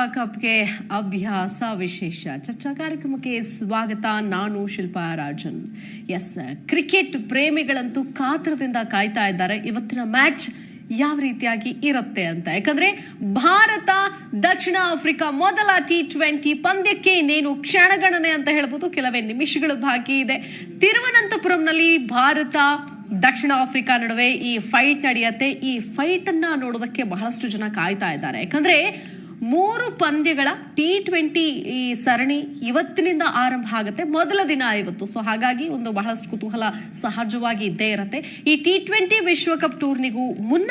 ವಿಶ್ವಕಪ್ಗೆ ಅಭ್ಯಾಸ ವಿಶೇಷ ಚರ್ಚಾ ಕಾರ್ಯಕ್ರಮಕ್ಕೆ ಸ್ವಾಗತ. ನಾನು ಶಿಲ್ಪಾ ರಾಜನ್. ಕ್ರಿಕೆಟ್ ಪ್ರೇಮಿಗಳಂತೂ ಕಾತರದಿಂದ ಕಾಯ್ತಾ ಇದ್ದಾರೆ ಇವತ್ತಿನ ಮ್ಯಾಚ್ ಯಾವ ರೀತಿಯಾಗಿ ಇರುತ್ತೆ ಅಂತ. ಯಾಕಂದ್ರೆ ಭಾರತ ದಕ್ಷಿಣ ಆಫ್ರಿಕಾ ಮೊದಲ T20 ಪಂದ್ಯಕ್ಕೆ ಇನ್ನೇನು ಕ್ಷಣಗಣನೆ ಅಂತ ಹೇಳ್ಬೋದು. ಕೆಲವೇ ನಿಮಿಷಗಳು ಬಾಕಿ ಇದೆ. ತಿರುವನಂತಪುರಂನಲ್ಲಿ ಭಾರತ ದಕ್ಷಿಣ ಆಫ್ರಿಕಾ ನಡುವೆ ಈ ಫೈಟ್ ನಡೆಯುತ್ತೆ. ಈ ಫೈಟ್ ಅನ್ನ ನೋಡೋದಕ್ಕೆ ಬಹಳಷ್ಟು ಜನ ಕಾಯ್ತಾ ಇದ್ದಾರೆ. ಯಾಕಂದ್ರೆ 3 ಪಂದ್ಯಗಳ T20 ಈ ಸರಣಿ ಇವತ್ತಿನಿಂದ ಆರಂಭ ಆಗುತ್ತೆ. ಮೊದಲ ದಿನ ಇವತ್ತು. ಸೊ ಹಾಗಾಗಿ ಒಂದು ಬಹಳಷ್ಟು ಕುತೂಹಲ ಸಹಜವಾಗಿ ಇದ್ದೇ ಇರುತ್ತೆ. ಈ T20 ವಿಶ್ವಕಪ್ ಟೂರ್ನಿಗೂ ಮುನ್ನ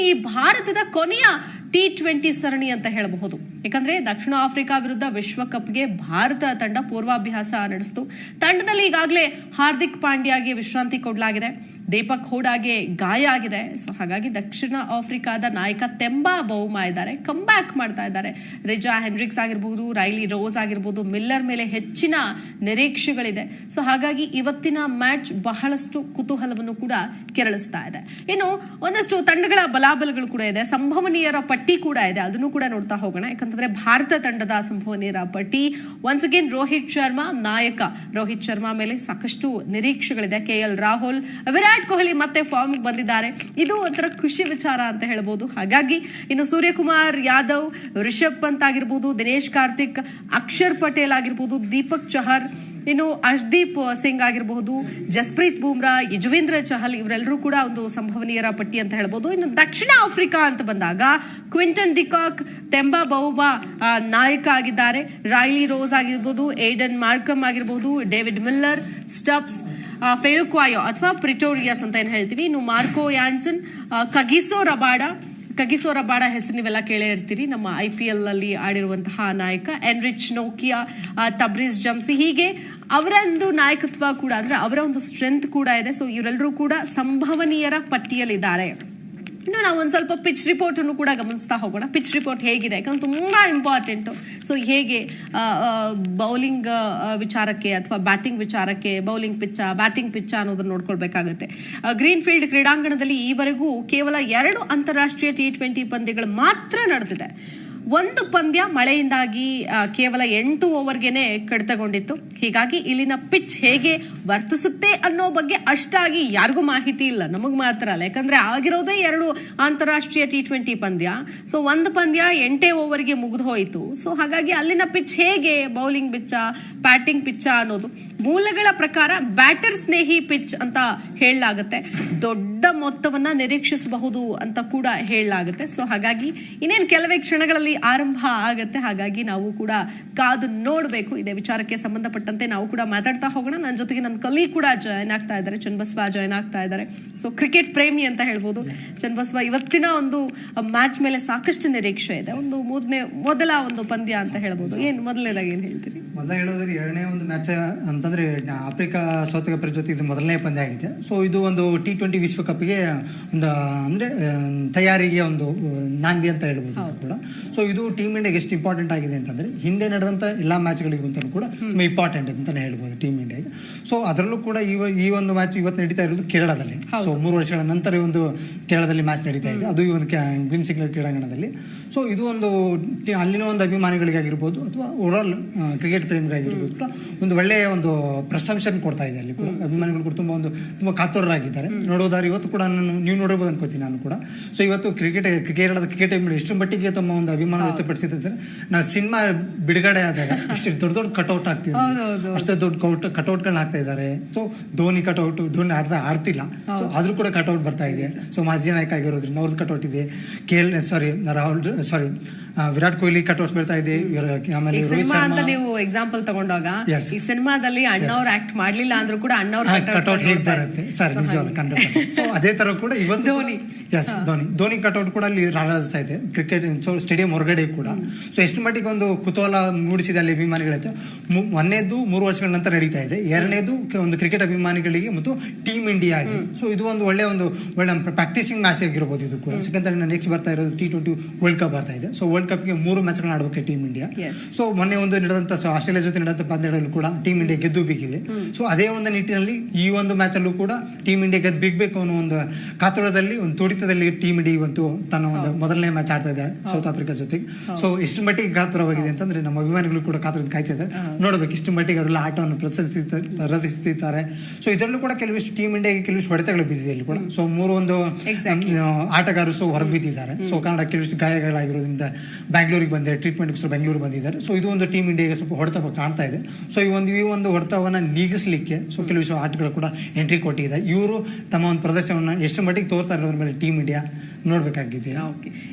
ಈ ಭಾರತದ ಕೊನೆಯ T20 ಸರಣಿ ಅಂತ ಹೇಳಬಹುದು. ಯಾಕಂದ್ರೆ ದಕ್ಷಿಣ ಆಫ್ರಿಕಾ ವಿರುದ್ಧ ವಿಶ್ವಕಪ್ಗೆ ಭಾರತ ತಂಡ ಪೂರ್ವಾಭ್ಯಾಸ ನಡೆಸಿತು. ತಂಡದಲ್ಲಿ ಈಗಾಗಲೇ ಹಾರ್ದಿಕ್ ಪಾಂಡ್ಯಾಗೆ ವಿಶ್ರಾಂತಿ ಕೊಡಲಾಗಿದೆ, ದೀಪಕ್ ಹೂಡಾಗೆ ಗಾಯ ಆಗಿದೆ. ಸೊ ಹಾಗಾಗಿ ದಕ್ಷಿಣ ಆಫ್ರಿಕಾದ ನಾಯಕ ತೆಂಬಾ ಬೌಮಾ ಇದ್ದಾರೆ, ಕಮ್ ಬ್ಯಾಕ್ ಮಾಡ್ತಾ ಇದ್ದಾರೆ. ರಿಜಾ ಹೆಂಡ್ರಿಕ್ಸ್ ಆಗಿರ್ಬೋದು, ರೈಲಿ ರೋಸ್ ಆಗಿರ್ಬೋದು, ಮಿಲ್ಲರ್ ಮೇಲೆ ಹೆಚ್ಚಿನ ನಿರೀಕ್ಷೆಗಳಿದೆ. ಸೊ ಹಾಗಾಗಿ ಇವತ್ತಿನ ಮ್ಯಾಚ್ ಬಹಳಷ್ಟು ಕುತೂಹಲವನ್ನು ಕೂಡ ಕೆರಳಿಸ್ತಾ ಇದೆ. ಇನ್ನು ಒಂದಷ್ಟು ತಂಡಗಳ ಬಲಾಬಲಗಳು ಕೂಡ ಇದೆ, ಸಂಭವನೀಯರ ಪಟ್ಟಿ ಕೂಡ ಇದೆ, ಅದನ್ನು ಕೂಡ ನೋಡ್ತಾ ಹೋಗೋಣ. ಯಾಕಂತಂದ್ರೆ ಭಾರತ ತಂಡದ ಸಂಭವನೀಯರ ಪಟ್ಟಿ ಒನ್ಸ್ ಅಗೇನ್ ರೋಹಿತ್ ಶರ್ಮಾ ನಾಯಕ. ರೋಹಿತ್ ಶರ್ಮಾ ಮೇಲೆ ಸಾಕಷ್ಟು ನಿರೀಕ್ಷೆಗಳಿದೆ. KL ರಾಹುಲ್, ವಿರಾಟ್ ಕೊಹ್ಲಿ ಮತ್ತೆ ಫಾರ್ಮ್ ಬಂದಿದ್ದಾರೆ. ಇದು ಒಂಥರ ಖುಷಿ ವಿಚಾರ ಅಂತ ಹೇಳ್ಬೋದು. ಹಾಗಾಗಿ ಇನ್ನು ಸೂರ್ಯಕುಮಾರ್ ಯಾದವ್, ರಿಷಬ್ ಪಂತ್ ಆಗಿರ್ಬೋದು, ದಿನೇಶ್ ಕಾರ್ತಿಕ್, ಅಕ್ಷರ್ ಪಟೇಲ್ ಆಗಿರ್ಬೋದು, ದೀಪಕ್ ಚಹರ್, ಇನ್ನು ಅರ್ಶ್ದೀಪ್ ಸಿಂಗ್ ಆಗಿರಬಹುದು, ಜಸ್ಪ್ರೀತ್ ಬೂಮ್ರಾ, ಯುಜವೇಂದ್ರ ಚಹಲ್, ಇವರೆಲ್ಲರೂ ಕೂಡ ಒಂದು ಸಂಭವನೀಯರ ಪಟ್ಟಿ ಅಂತ ಹೇಳ್ಬೋದು. ಇನ್ನು ದಕ್ಷಿಣ ಆಫ್ರಿಕಾ ಅಂತ ಬಂದಾಗ ಕ್ವಿಂಟನ್ ಡಿಕಾಕ್, ತೆಂಬಾ ಬೌಮಾ ನಾಯಕ ಆಗಿದ್ದಾರೆ. ರೈಲಿ ರೋಸ್ ಆಗಿರ್ಬೋದು, ಏಡನ್ ಮಾರ್ಕಮ್ ಆಗಿರ್ಬೋದು, ಡೇವಿಡ್ ಮಿಲ್ಲರ್, ಸ್ಟಬ್ಸ್, ಫೆಲುಕ್ವಾಯೋ ಅಥವಾ ಪ್ರಿಟೋರಿಯಸ್ ಅಂತ ಏನ್ ಹೇಳ್ತೀವಿ. ಇನ್ನು ಮಾರ್ಕೋ ಯಾನ್ಸನ್, ಕಗಿಸೋ ರಬಾಡ ಹೆಸರು ನೀವೆಲ್ಲ ಕೇಳೇ ಇರ್ತೀರಿ, ನಮ್ಮ IPL ಅಲ್ಲಿ ಆಡಿರುವಂತಹ ನಾಯಕ. ಎನ್ರಿಚ್ ನೋಕಿಯಾ, ತಬ್ರೀಸ್ ಜಮ್ಸಿ, ಹೀಗೆ ಅವರ ಒಂದು ನಾಯಕತ್ವ ಕೂಡ ಅಂದ್ರೆ ಅವರ ಒಂದು ಸ್ಟ್ರೆಂತ್ ಕೂಡ ಇದೆ. ಸೊ ಇವರೆಲ್ಲರೂ ಕೂಡ ಸಂಭವನೀಯರ ಪಟ್ಟಿಯಲ್ಲಿದ್ದಾರೆ. ಇನ್ನು ನಾವು ಒಂದು ಸ್ವಲ್ಪ ಪಿಚ್ ರಿಪೋರ್ಟ್ ಅನ್ನು ಕೂಡ ಗಮನಿಸ್ತಾ ಹೋಗೋಣ. ಪಿಚ್ ರಿಪೋರ್ಟ್ ಹೇಗಿದೆ ಯಾಕಂದ್ರೆ ತುಂಬಾ ಇಂಪಾರ್ಟೆಂಟ್. ಸೊ ಹೇಗೆ ಬೌಲಿಂಗ್ ವಿಚಾರಕ್ಕೆ ಅಥವಾ ಬ್ಯಾಟಿಂಗ್ ವಿಚಾರಕ್ಕೆ ಬೌಲಿಂಗ್ ಪಿಚ್ಚ, ಬ್ಯಾಟಿಂಗ್ ಪಿಚ್ಚ ಅನ್ನೋದನ್ನ ನೋಡ್ಕೊಳ್ಬೇಕಾಗುತ್ತೆ. ಗ್ರೀನ್ ಫೀಲ್ಡ್ ಕ್ರೀಡಾಂಗಣದಲ್ಲಿ ಈವರೆಗೂ ಕೇವಲ 2 ಅಂತಾರಾಷ್ಟ್ರೀಯ T20 ಪಂದ್ಯಗಳು ಮಾತ್ರ ನಡೆದಿದೆ. ಒಂದು ಪಂದ್ಯ ಮಳೆಯಿಂದಾಗಿ ಕೇವಲ 8 ಓವರ್ಗೆನೆ ಕಡಿತಗೊಂಡಿತ್ತು. ಹೀಗಾಗಿ ಇಲ್ಲಿನ ಪಿಚ್ ಹೇಗೆ ವರ್ತಿಸುತ್ತೆ ಅನ್ನೋ ಬಗ್ಗೆ ಅಷ್ಟಾಗಿ ಯಾರಿಗೂ ಮಾಹಿತಿ ಇಲ್ಲ, ನಮಗ್ ಮಾತ್ರ ಅಲ್ಲ. ಯಾಕಂದ್ರೆ ಆಗಿರೋದೇ 2 ಅಂತಾರಾಷ್ಟ್ರೀಯ T20 ಪಂದ್ಯ. ಸೊ ಒಂದು ಪಂದ್ಯ 8 ಓವರ್ಗೆ ಮುಗಿದು ಹೋಯಿತು. ಸೊ ಹಾಗಾಗಿ ಅಲ್ಲಿನ ಪಿಚ್ ಹೇಗೆ ಬೌಲಿಂಗ್ ಪಿಚ್ಚ, ಬ್ಯಾಟಿಂಗ್ ಪಿಚ್ಚ ಅನ್ನೋದು ಮೂಲಗಳ ಪ್ರಕಾರ ಬ್ಯಾಟರ್ ಸ್ನೇಹಿ ಪಿಚ್ ಅಂತ ಹೇಳಲಾಗುತ್ತೆ. ದೊಡ್ಡ ಮೊತ್ತವನ್ನ ನಿರೀಕ್ಷಿಸಬಹುದು ಅಂತ ಕೂಡ ಹೇಳಲಾಗುತ್ತೆ. ಸೊ ಹಾಗಾಗಿ ಇನ್ನೇನು ಕೆಲವೇ ಕ್ಷಣಗಳಲ್ಲಿ ಆರಂಭ ಆಗತ್ತೆ. ಹಾಗಾಗಿ ನಾವು ಕೂಡ ಕಾದು ನೋಡಬೇಕು. ಇದೇ ವಿಚಾರಕ್ಕೆ ಸಂಬಂಧಪಟ್ಟಂತೆ ನಾವು ಕೂಡ ಮಾತಾಡ್ತಾ ಹೋಗೋಣ. ನನ್ನ ಜೊತೆಗೆ ನನ್ನ ಕಲೀಗ್ ಕೂಡ ಜಾಯ್ನ್ ಆಗ್ತಾ ಇದ್ದಾರೆ, ಚನ್ನಬಸವ ಜಾಯ್ನ್ ಆಗ್ತಾ ಇದ್ದಾರೆ. ಸೊ ಕ್ರಿಕೆಟ್ ಪ್ರೇಮಿ ಅಂತ ಹೇಳ್ಬೋದು ಚನ್ನಬಸವ. ಇವತ್ತಿನ ಒಂದು ಮ್ಯಾಚ್ ಮೇಲೆ ಸಾಕಷ್ಟು ನಿರೀಕ್ಷೆ ಇದೆ. ಒಂದು ಮೊದಲ ಒಂದು ಪಂದ್ಯ ಅಂತ ಹೇಳ್ಬೋದು. ಮೊದಲನೇದಾಗಿ ಏನ್ ಹೇಳ್ತೀರಿ? ಮೊದಲ ಹೇಳೋದ್ರೆ 2ನೇ ಒಂದು ಮ್ಯಾಚ್ ಅಂತಂದ್ರೆ ಆಫ್ರಿಕಾ ಸೌತ್ ಆಫ್ರಿಕಾ ಜೊತೆ ಇದು ಮೊದಲನೇ ಪಂದ್ಯ ಆಗಿದೆ. ಸೊ ಇದು ಒಂದು T20 ವಿಶ್ವಕಪ್ಗೆ ಒಂದು ಅಂದ್ರೆ ತಯಾರಿಗೆ ಒಂದು ನಾಂದಿ ಅಂತ ಹೇಳ್ಬೋದು ಕೂಡ. ಸೊ ಇದು ಟೀಮ್ ಇಂಡಿಯಾಗೆ ಎಷ್ಟು ಇಂಪಾರ್ಟೆಂಟ್ ಆಗಿದೆ ಅಂತಂದ್ರೆ ಹಿಂದೆ ನಡೆದಂತ ಎಲ್ಲಾ ಮ್ಯಾಚ್ಗಳಿಗಿಂತ ಕೂಡ ಇಂಪಾರ್ಟೆಂಟ್ ಅಂತಾನೆ ಹೇಳ್ಬೋದು ಟೀಮ್ ಇಂಡಿಯಾಗೆ. ಸೊ ಅದರಲ್ಲೂ ಕೂಡ ಈ ಒಂದು ಮ್ಯಾಚ್ ಇವತ್ತು ನಡೀತಾ ಇರೋದು ಕೇರಳದಲ್ಲಿ. ಸೊ 3 ವರ್ಷಗಳ ನಂತರ ಒಂದು ಕೇರಳದಲ್ಲಿ ಮ್ಯಾಚ್ ನಡೀತಾ ಇದೆ, ಅದು ಈ ಒಂದು ಗ್ರೀನ್ ಸಿಗ್ನಲ್ ಕ್ರೀಡಾಂಗಣದಲ್ಲಿ. ಸೊ ಇದು ಒಂದು ಅಲ್ಲಿನ ಒಂದು ಅಭಿಮಾನಿಗಳಿಗಾಗಿರ್ಬೋದು ಅಥವಾ ಓವರಾಲ್ ಕ್ರಿಕೆಟ್ ಪ್ರೇಮಿಗಳಾಗಿರ್ಬೋದು ಕೂಡ ಒಂದು ಒಳ್ಳೆಯ ಒಂದು ಪ್ರಶಂಸನೆ ಕೊಡ್ತಾ ಇದೆ. ಅಲ್ಲಿ ಕೂಡ ಅಭಿಮಾನಿಗಳು ಕೂಡ ತುಂಬಾ ಕಾತುರರಾಗಿದ್ದಾರೆ. ನೋಡೋದಾದ್ರೆ ಇವತ್ತು ಕೂಡ ನೀವು ನೋಡಿರ್ಬೋದು ಅನ್ಕೋತೀನಿ ನಾನು ಕೂಡ. ಸೊ ಇವತ್ತು ಕೇರಳದ ಕ್ರಿಕೆಟ್ ಎಷ್ಟು ಮಟ್ಟಿಗೆ ತಮ್ಮ ಒಂದು ಅಭಿಮಾನ ವ್ಯಕ್ತಪಡಿಸಿದ್ರೆ, ನಾವು ಸಿನಿಮಾ ಬಿಡುಗಡೆ ಆದಾಗ ಅಷ್ಟು ದೊಡ್ಡ ಕಟೌಟ್ ಆಗ್ತಿದೆ, ಅಷ್ಟೇ ದೊಡ್ಡ ಕಟೌಟ್ಗಳನ್ನ ಹಾಕ್ತಾ ಇದ್ದಾರೆ. ಸೊ ಧೋನಿ ಆಡ್ತಿಲ್ಲ, ಸೊ ಆದ್ರೂ ಕೂಡ ಕಟೌಟ್ ಬರ್ತಾ ಇದೆ. ಸೊ ಮಾಜಿ ನಾಯಕ ಆಗಿರೋದ್ರಿಂದ ಅವ್ರದ್ದು ಕಟೌಟ್ ಇದೆ. ವಿರಾಟ್ ಕೊಹ್ಲಿ ಕಟೌಟ್ಸ್ ಬರ್ತಾ ಇದೆ. ಆಮೇಲೆ ರೋಹಿತ್ ಶರ್ಮಾ. ನೀವು ಎಕ್ಸಾಂಪಲ್ ತಗೊಂಡಾಗ ಈ ಸಿನಿಮಾದಲ್ಲಿ ಅಣ್ಣವ್ರು ಆಕ್ಟ್ ಮಾಡ್ಲಿಲ್ಲ ಅಂದ್ರೂ ಕೂಡ ಅಣ್ಣವ್ರ ಕಟೌಟ್ ಹೇಗೆ ಬರುತ್ತೆ ಸರ್, ನಿಜವಾಗ್ಲೂ ಕಂಡ. ಸೊ ಅದೇ ತರ ಕೂಡ ಇವತ್ತು ಧೋನಿ ಕಟೌಟ್ ಕೂಡ ಅಲ್ಲಿ ರಾರಾಜಿಸ್ತಾ ಇದೆ ಕ್ರಿಕೆಟ್ ಸ್ಟೇಡಿಯಂ ಹೊರಗಡೆ ಕೂಡ. ಸೊ ಎಷ್ಟು ಮಟ್ಟಿಗೆ ಒಂದು ಕುತೂಹಲ ಮೂಡಿಸಿದೆ ಅಲ್ಲಿ ಅಭಿಮಾನಿಗಳೈತೆ. ಒಂದನೇದು 3 ವರ್ಷಗಳ ನಂತರ ನಡೀತಾ ಇದೆ, 2ನೇದು ಒಂದು ಕ್ರಿಕೆಟ್ ಅಭಿಮಾನಿಗಳಿಗೆ ಮತ್ತು ಟೀಮ್ ಇಂಡಿಯಾಗೆ. ಸೊ ಇದು ಒಂದು ಒಳ್ಳೆ ಪ್ರಾಕ್ಟೀಸಿಂಗ್ ಮ್ಯಾಚ್ ಆಗಿರ್ಬೋದು ಇದು ಕೂಡ. ಯಾಕಂದ್ರೆ ನೆಕ್ಸ್ಟ್ ಬರ್ತಾ ಇರೋದು T20 ವರ್ಲ್ಡ್ ಕಪ್ ಬರ್ತಾ ಇದೆ. ಸೊ ವರ್ಲ್ಡ್ ಕಪ್ಗೆ 3 ಮ್ಯಾಚ್ಗಳನ್ನ ಆಡಬೇಕು ಟೀಮ್ ಇಂಡಿಯಾ. ಸೊ ಮೊನ್ನೆ ಒಂದು ನಡೆದಂತ ಆಸ್ಟ್ರೇಲಿಯಾ ಜೊತೆ ನಡೆದಂತ ಪಂದ್ಯಗಳಲ್ಲೂ ಕೂಡ ಟೀಮ್ ಇಂಡಿಯಾ ಗೆದ್ದು ಬೀಗಿದೆ. ಸೊ ಅದೇ ಒಂದು ನಿಟ್ಟಿನಲ್ಲಿ ಈ ಒಂದು ಮ್ಯಾಚ್ ಅಲ್ಲೂ ಕೂಡ ಟೀಮ್ ಇಂಡಿಯಾ ಗೆದ್ದು ಬಿಗ್ಬೇಕು ಅನ್ನೋ ಒಂದು ಕಾತುರದಲ್ಲಿ, ಒಂದು ತುಡಿತದಲ್ಲಿ ಟೀಮ್ ಇಂಡಿಯಾ ಇವತ್ತು ತನ್ನ ಒಂದು ಮೊದಲನೇ ಮ್ಯಾಚ್ ಆಡ್ತಾ ಇದೆ ಸೌತ್ ಆಫ್ರಿಕಾ ಜೊತೆ. ಜೊತೆಗೆ. ಸೊ ಇಷ್ಟು ಮಟ್ಟಿಗೆ ಗಾತ್ರವಾಗಿದೆ ಅಂತಂದ್ರೆ ನಮ್ಮ ಅಭಿಮಾನಿಗಳು ಕೂಡ ಕಾತರದಿಂದ ಕಾಯ್ತಾ ಇದ್ದಾರೆ, ನೋಡ್ಬೇಕು ಇಷ್ಟು ಮಟ್ಟಿಗೆ ಅವರೆಲ್ಲ ಆಟವನ್ನು ಪ್ರದರ್ಶಿಸುತ್ತಿದ್ದಾರೆ. ಸೊ ಇದರಲ್ಲೂ ಕೂಡ ಕೆಲವಿಷ್ಟು ಟೀಮ್ ಇಂಡಿಯಾಗೆ ಕೆಲವಿಷ್ಟು ಹೊಡೆತಗಳು ಬಿದ್ದಿದೆ ಇಲ್ಲಿ ಕೂಡ. ಸೊ ಒಂದು ಆಟಗಾರರು ಹೊರಗೆ ಬಿದ್ದಿದ್ದಾರೆ. ಸೊ ಕನ್ನಡ ಕೆಲವಿಷ್ಟು ಗಾಯಗಳಾಗಿರೋದ್ರಿಂದ ಬ್ಯಾಂಗ್ಳೂರಿಗೆ ಬಂದಿದ್ದಾರೆ, ಟ್ರೀಟ್ಮೆಂಟ್ಗೋಸ್ಕರ ಬೆಂಗಳೂರು ಬಂದಿದ್ದಾರೆ. ಸೊ ಇದು ಒಂದು ಟೀಮ್ ಇಂಡಿಯಾಗೆ ಸ್ವಲ್ಪ ಹೊಡೆತ ಕಾಣ್ತಾ ಇದೆ. ಸೊ ಈ ಒಂದು ಹೊಡೆತವನ್ನ ನೀಗಿಸಲಿಕ್ಕೆ ಸೊ ಕೆಲವಿಷ್ಟು ಆಟಗಳು ಕೂಡ ಎಂಟ್ರಿ ಕೊಟ್ಟಿದೆ. ಇವರು ತಮ್ಮ ಒಂದು ಪ್ರದರ್ಶನವನ್ನು ಎಷ್ಟು ಮಟ್ಟಿಗೆ ತೋರ್ತಾ ಇರೋದ್ರ ಮೇಲೆ ಟೀಮ್ ಇಂಡಿಯಾ ನೋಡ್ಬೇಕಾಗಿದೆ.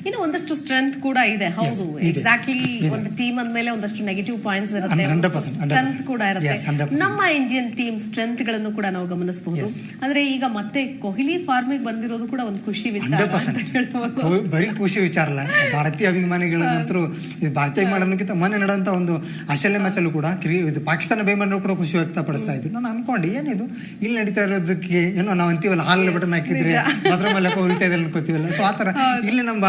ಇನ್ನು ಒಂದಷ್ಟು ಸ್ಟ್ರೆಂತ್ ಕೂಡ ಇದೆ. ಹೌದು, ಎಕ್ಸಾಕ್ಟ್ಲಿ. ಒಂದು ಟೀಮ್ ಅಂದ್ಮೇಲೆ ಒಂದಷ್ಟು ನೆಗೆಟಿವ್ ಪಾಯಿಂಟ್ಸ್ ಇರುತ್ತೆ, ಸ್ಟ್ರೆಂತ್ ಕೂಡ ಇರುತ್ತೆ. ನಮ್ಮ ಇಂಡಿಯನ್ ಟೀಮ್ ಸ್ಟ್ರೆಂತ್ ಗಳನ್ನು ಕೂಡ ನಾವು ಗಮನಿಸಬಹುದು. ಅಂದ್ರೆ ಈಗ ಮತ್ತೆ ಕೊಹ್ಲಿ ಫಾರ್ಮಿಗೆ ಬಂದಿರೋದು ಕೂಡ ಒಂದು ಖುಷಿ ವಿಚಾರ. ಬರೀ ಖುಷಿ ವಿಚಾರ ಅಲ್ಲ, ಭಾರತೀಯ ಅಭಿಮಾನಿಗಳಂತರೂ ಭಾರತೀಯ ಅಭಿಮಾನಿಗಿಂತ ಮೊನ್ನೆ ನಡೆದಂತ ಒಂದು ಆಸ್ಟ್ರೇಲಿಯಾ ಮ್ಯಾಚ್ ಅಲ್ಲೂ ಕೂಡ ಪಾಕಿಸ್ತಾನ ಅಭಿಮಾನಿಗಳು ಕೂಡ ಖುಷಿ ವ್ಯಕ್ತಪಡಿಸ್ತಾ ಇದ್ರು. ನಾನು ಅನ್ಕೊಂಡೆ ಏನಿದು ಇಲ್ಲಿ ನಡೀತಾ ಇರೋದಕ್ಕೆ ಏನೋ ನಾವು ಅಂತೀವಲ್ಲ ಹಾಲಲ್ಲಿ ಬಟನ್ ಹಾಕಿದ್ರೆ ಅದ್ರ ಮೇಲೆ ಹೋಗ್ತಾ ಇದೆ ಅನ್ಕೋತೀವಲ್ಲ. ಸೊ ಆತರ ಇಲ್ಲಿ ನಮ್ಮ